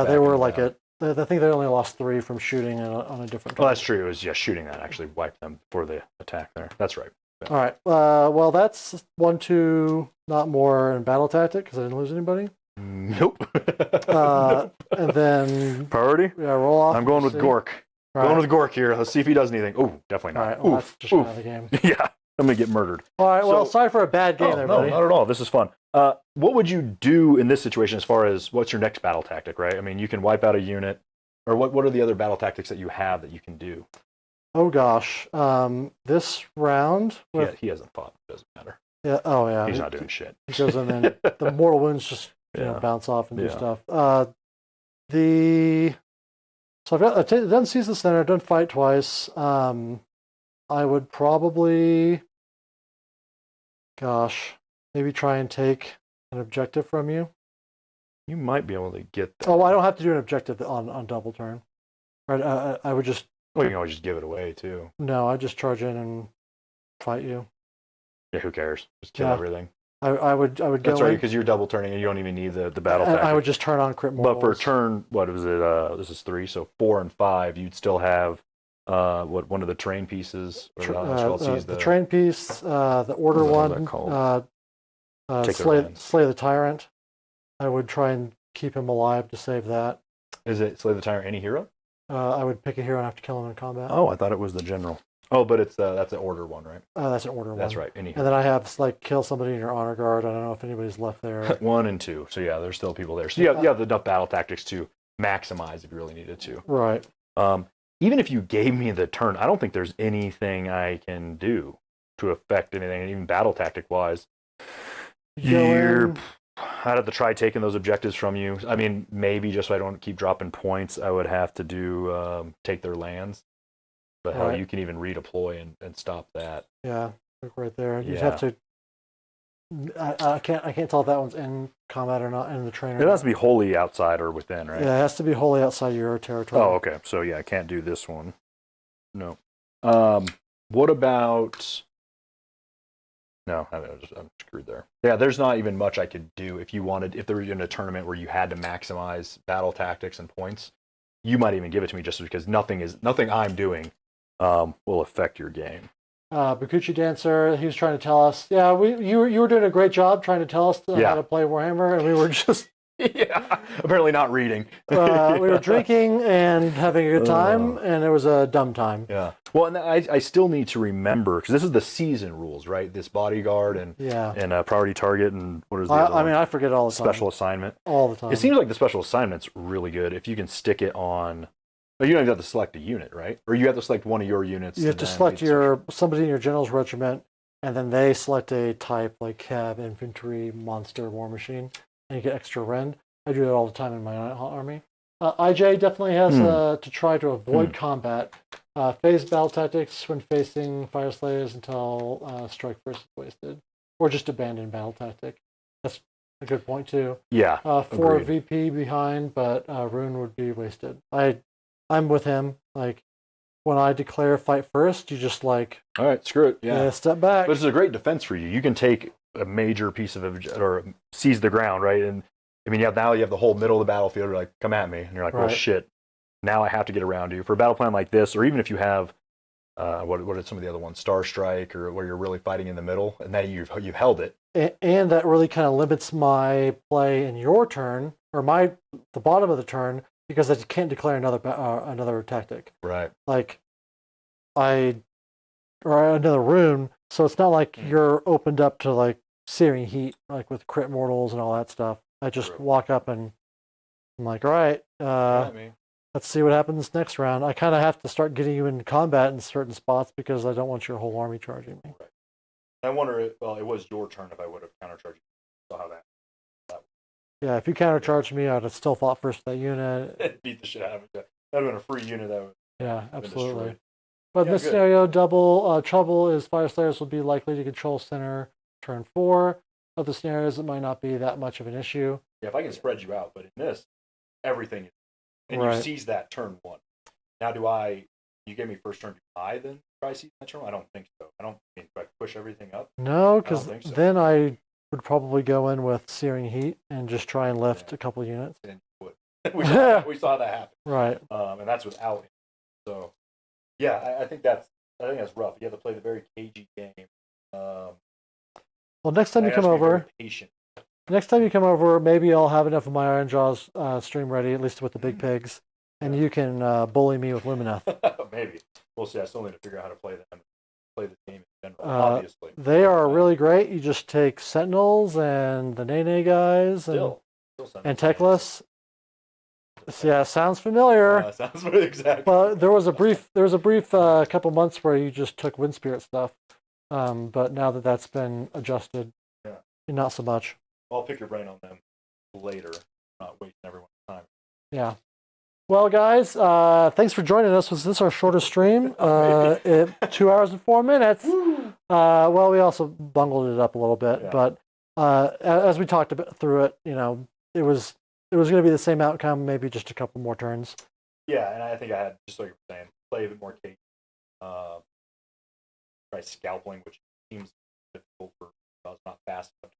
Speaker 2: they were like
Speaker 1: it.
Speaker 2: I think they only lost 3 from shooting on a different.
Speaker 1: Well, that's true. It was shooting that actually wiped them for the attack there. That's right.
Speaker 2: All right. Well, that's 1, 2, not more in battle tactic because I didn't lose anybody.
Speaker 1: Nope.
Speaker 2: And then
Speaker 1: priority.
Speaker 2: Yeah, roll off.
Speaker 1: I'm going with Gork.
Speaker 2: Right.
Speaker 1: Going with Gork here. Let's see if he does anything. Oh, definitely not.
Speaker 2: All right. Well, that's just out of the game.
Speaker 1: Yeah, I'm gonna get murdered.
Speaker 2: All right. Well, sorry for a bad game there, buddy.
Speaker 1: No, not at all. This is fun. What would you do in this situation as far as what's your next battle tactic? Right. I mean, you can wipe out a unit, or what are the other battle tactics that you have that you can do?
Speaker 2: Oh gosh, this round.
Speaker 1: He hasn't fought. It doesn't matter.
Speaker 2: Yeah. Oh yeah.
Speaker 1: He's not doing shit.
Speaker 2: He goes in and the mortal wounds just bounce off and do
Speaker 1: Yeah.
Speaker 2: stuff. So I've done Seize the Center, done Fight twice. I would probably, maybe try and take an objective from you.
Speaker 1: You might be able to get that.
Speaker 2: Oh, I don't have to do an objective on double turn. Right? I would just.
Speaker 1: Well, you can always just give it away too.
Speaker 2: No, I just charge in and fight you.
Speaker 1: Yeah, who cares? Just kill
Speaker 2: Yeah.
Speaker 1: everything.
Speaker 2: I would go.
Speaker 1: That's right,
Speaker 2: in,
Speaker 1: because you're double turning and you don't even need the battle
Speaker 2: and
Speaker 1: tactic.
Speaker 2: I would just turn on crit mortals.
Speaker 1: But for turn, what was it? This is 3, so 4 and 5, you'd still have one of the terrain pieces. Or
Speaker 2: the terrain piece, the order
Speaker 1: What was
Speaker 2: one,
Speaker 1: that called? Take their
Speaker 2: slay
Speaker 1: lands.
Speaker 2: the tyrant. I would try and keep him alive to save that.
Speaker 1: Is it Slay the Tyrant any hero?
Speaker 2: I would pick a hero and have to kill him in combat.
Speaker 1: Oh, I thought it was the general. Oh, but it's that's an order one, right?
Speaker 2: That's an order one.
Speaker 1: That's right. Any
Speaker 2: And
Speaker 1: hero.
Speaker 2: then I have kill somebody in your honor guard. I don't know if anybody's left there.
Speaker 1: 1 and 2. So yeah, there's still people there. So you have enough battle tactics to maximize if you really needed to.
Speaker 2: Right.
Speaker 1: Even if you gave me the turn, I don't think there's anything I can do to affect anything, even battle tactic wise. I'd have to try taking those objectives from you. I mean, maybe just so I don't keep dropping points, I would have to do take their lands. But how
Speaker 2: Right.
Speaker 1: you can even redeploy and stop that.
Speaker 2: Yeah, look right there. You'd
Speaker 1: Yeah.
Speaker 2: have to. I can't tell if that one's in combat or not in the trainer.
Speaker 1: It has to be wholly outside or within, right?
Speaker 2: Yeah, it has to be wholly outside your territory.
Speaker 1: Oh, okay. So yeah, I can't do this one. No. What about? No, I'm screwed there. Yeah, there's not even much I could do if you wanted. If there were in a tournament where you had to maximize battle tactics and points, you might even give it to me just because nothing I'm doing will affect your game.
Speaker 2: Bakuchi Dancer, he was trying to tell us, you were doing a great job trying to tell us how to play Warhammer, and we were just
Speaker 1: Yeah, apparently not reading.
Speaker 2: we were drinking and having a good time, and it was a dumb time.
Speaker 1: Yeah. Well, and I still need to remember because this is the season rules, right? This bodyguard and priority target and what is the other one?
Speaker 2: I forget all the time.
Speaker 1: Special assignment.
Speaker 2: All the time.
Speaker 1: It seems like the special assignment's really good if you can stick it on. But you don't even have to select a unit, right? Or you have to select one of your units.
Speaker 2: You have to select somebody in your general's regiment, and then they select a type like Cav, infantry, monster, war machine, and you get extra rend. I do it all the time in my army. IJ definitely has to try to avoid combat. Phase battle tactics when facing Fyreslayers until strike first is wasted. Or just abandon battle tactic. That's a good point too.
Speaker 1: Yeah.
Speaker 2: 4
Speaker 1: agreed.
Speaker 2: VP behind, but Rune would be wasted. I'm with him. Like, when I declare fight first, you just
Speaker 1: All right, screw it. Yeah.
Speaker 2: step back.
Speaker 1: But it's a great defense for you. You can take a major piece of or seize the ground, right? And I mean, now you have the whole middle of the battlefield. You're like, come at me, and you're like, well,
Speaker 2: Right.
Speaker 1: shit. Now I have to get around you for a battle plan like this, or even if you have what are some of the other ones, Star Strike, or where you're really fighting in the middle, and then you've held it.
Speaker 2: And that really kind of limits my play in your turn, or the bottom of the turn, because I can't declare another tactic.
Speaker 1: Right.
Speaker 2: Like, or another rune, so it's not like you're opened up to like Searing Heat, like with crit mortals and all that stuff. I just walk up and I'm like, all right, let's see what happens next round. I kind of have to start getting you in combat in certain spots because I don't want your whole army charging me.
Speaker 1: Right. I wonder, it was your turn if I would have countercharged you. Saw how that
Speaker 2: Yeah, if you countercharged me, I'd have still fought first with that unit.
Speaker 1: beat the shit out of it. That would have been a free unit that would
Speaker 2: Yeah,
Speaker 1: been
Speaker 2: absolutely.
Speaker 1: destroyed.
Speaker 2: But in this
Speaker 1: good.
Speaker 2: scenario, double trouble is Fyreslayers will be likely to control center turn 4. Other scenarios, it might not be that much of an issue.
Speaker 1: Yeah, if I can spread you out, but in this, everything is. And
Speaker 2: Right.
Speaker 1: you seize that turn 1. Now, you gave me first turn, do I then try seize that turn? I don't think so. I don't think I push everything up.
Speaker 2: No, because
Speaker 1: think so.
Speaker 2: then I would probably go in with Searing Heat and just try and lift a couple units.
Speaker 1: And you would. we saw that happen.
Speaker 2: Right.
Speaker 1: And that's without him. So, yeah, I think that's rough. You have to play the very cagey game.
Speaker 2: Well, next time you
Speaker 1: I
Speaker 2: come
Speaker 1: have to be very
Speaker 2: over,
Speaker 1: patient.
Speaker 2: maybe I'll have enough of my Ironjawz stream ready, at least with the big pigs, and you can bully me with Lumineth.
Speaker 1: Maybe. We'll see. I still need to figure out how to play them. Play the game in general, obviously.
Speaker 2: They are really great. You just take Sentinels and the Nene guys and Techless. Yeah, sounds familiar.
Speaker 1: Sounds really exactly.
Speaker 2: But there was a brief couple months where you just took Wind Spirit stuff. But now that that's been adjusted,
Speaker 1: Yeah.
Speaker 2: not so much.
Speaker 1: I'll pick your brain on them later, not wasting everyone's time.
Speaker 2: Yeah. Well, guys, thanks for joining us. Was this our shortest stream? 2 hours and 4 minutes. Well, we also bungled it up a little bit, but as we talked through it, it was going to be the same outcome, maybe just a couple more turns.
Speaker 1: Yeah, and I think I had, just like you were saying, play a bit more cake. Try scalping, which seems difficult for it's not fast enough.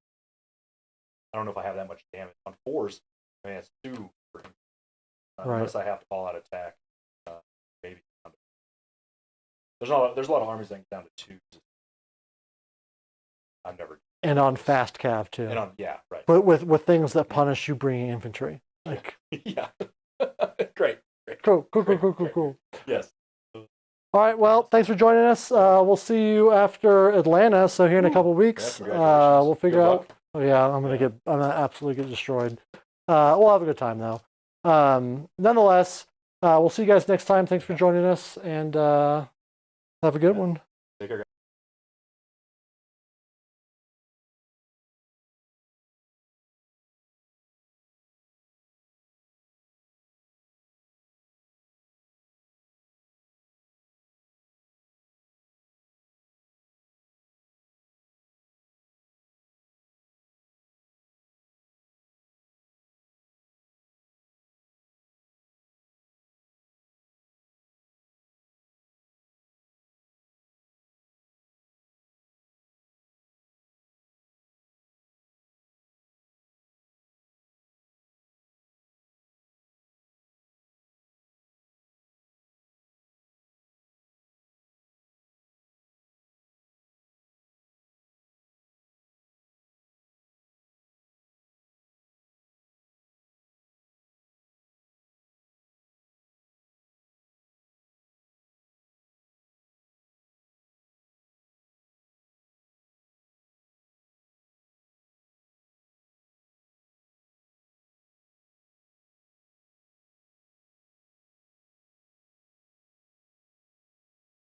Speaker 1: I don't know if I have that much damage on 4s. I mean, it's 2 for him. Unless I have to call out attack, maybe. There's a lot of armies that get down to 2s. I've never.
Speaker 2: And on fast cav too.
Speaker 1: And on right.
Speaker 2: But with things that punish you bringing infantry, like
Speaker 1: yeah. Great.
Speaker 2: Cool.
Speaker 1: Yes.
Speaker 2: All right. Well, thanks for joining us. We'll see you after Atlanta. So here in a couple weeks, we'll figure out. Oh yeah, I'm gonna absolutely get destroyed. We'll have a good time though. Nonetheless, we'll see you guys next time. Thanks for joining us, and have a good one.
Speaker 1: Take care.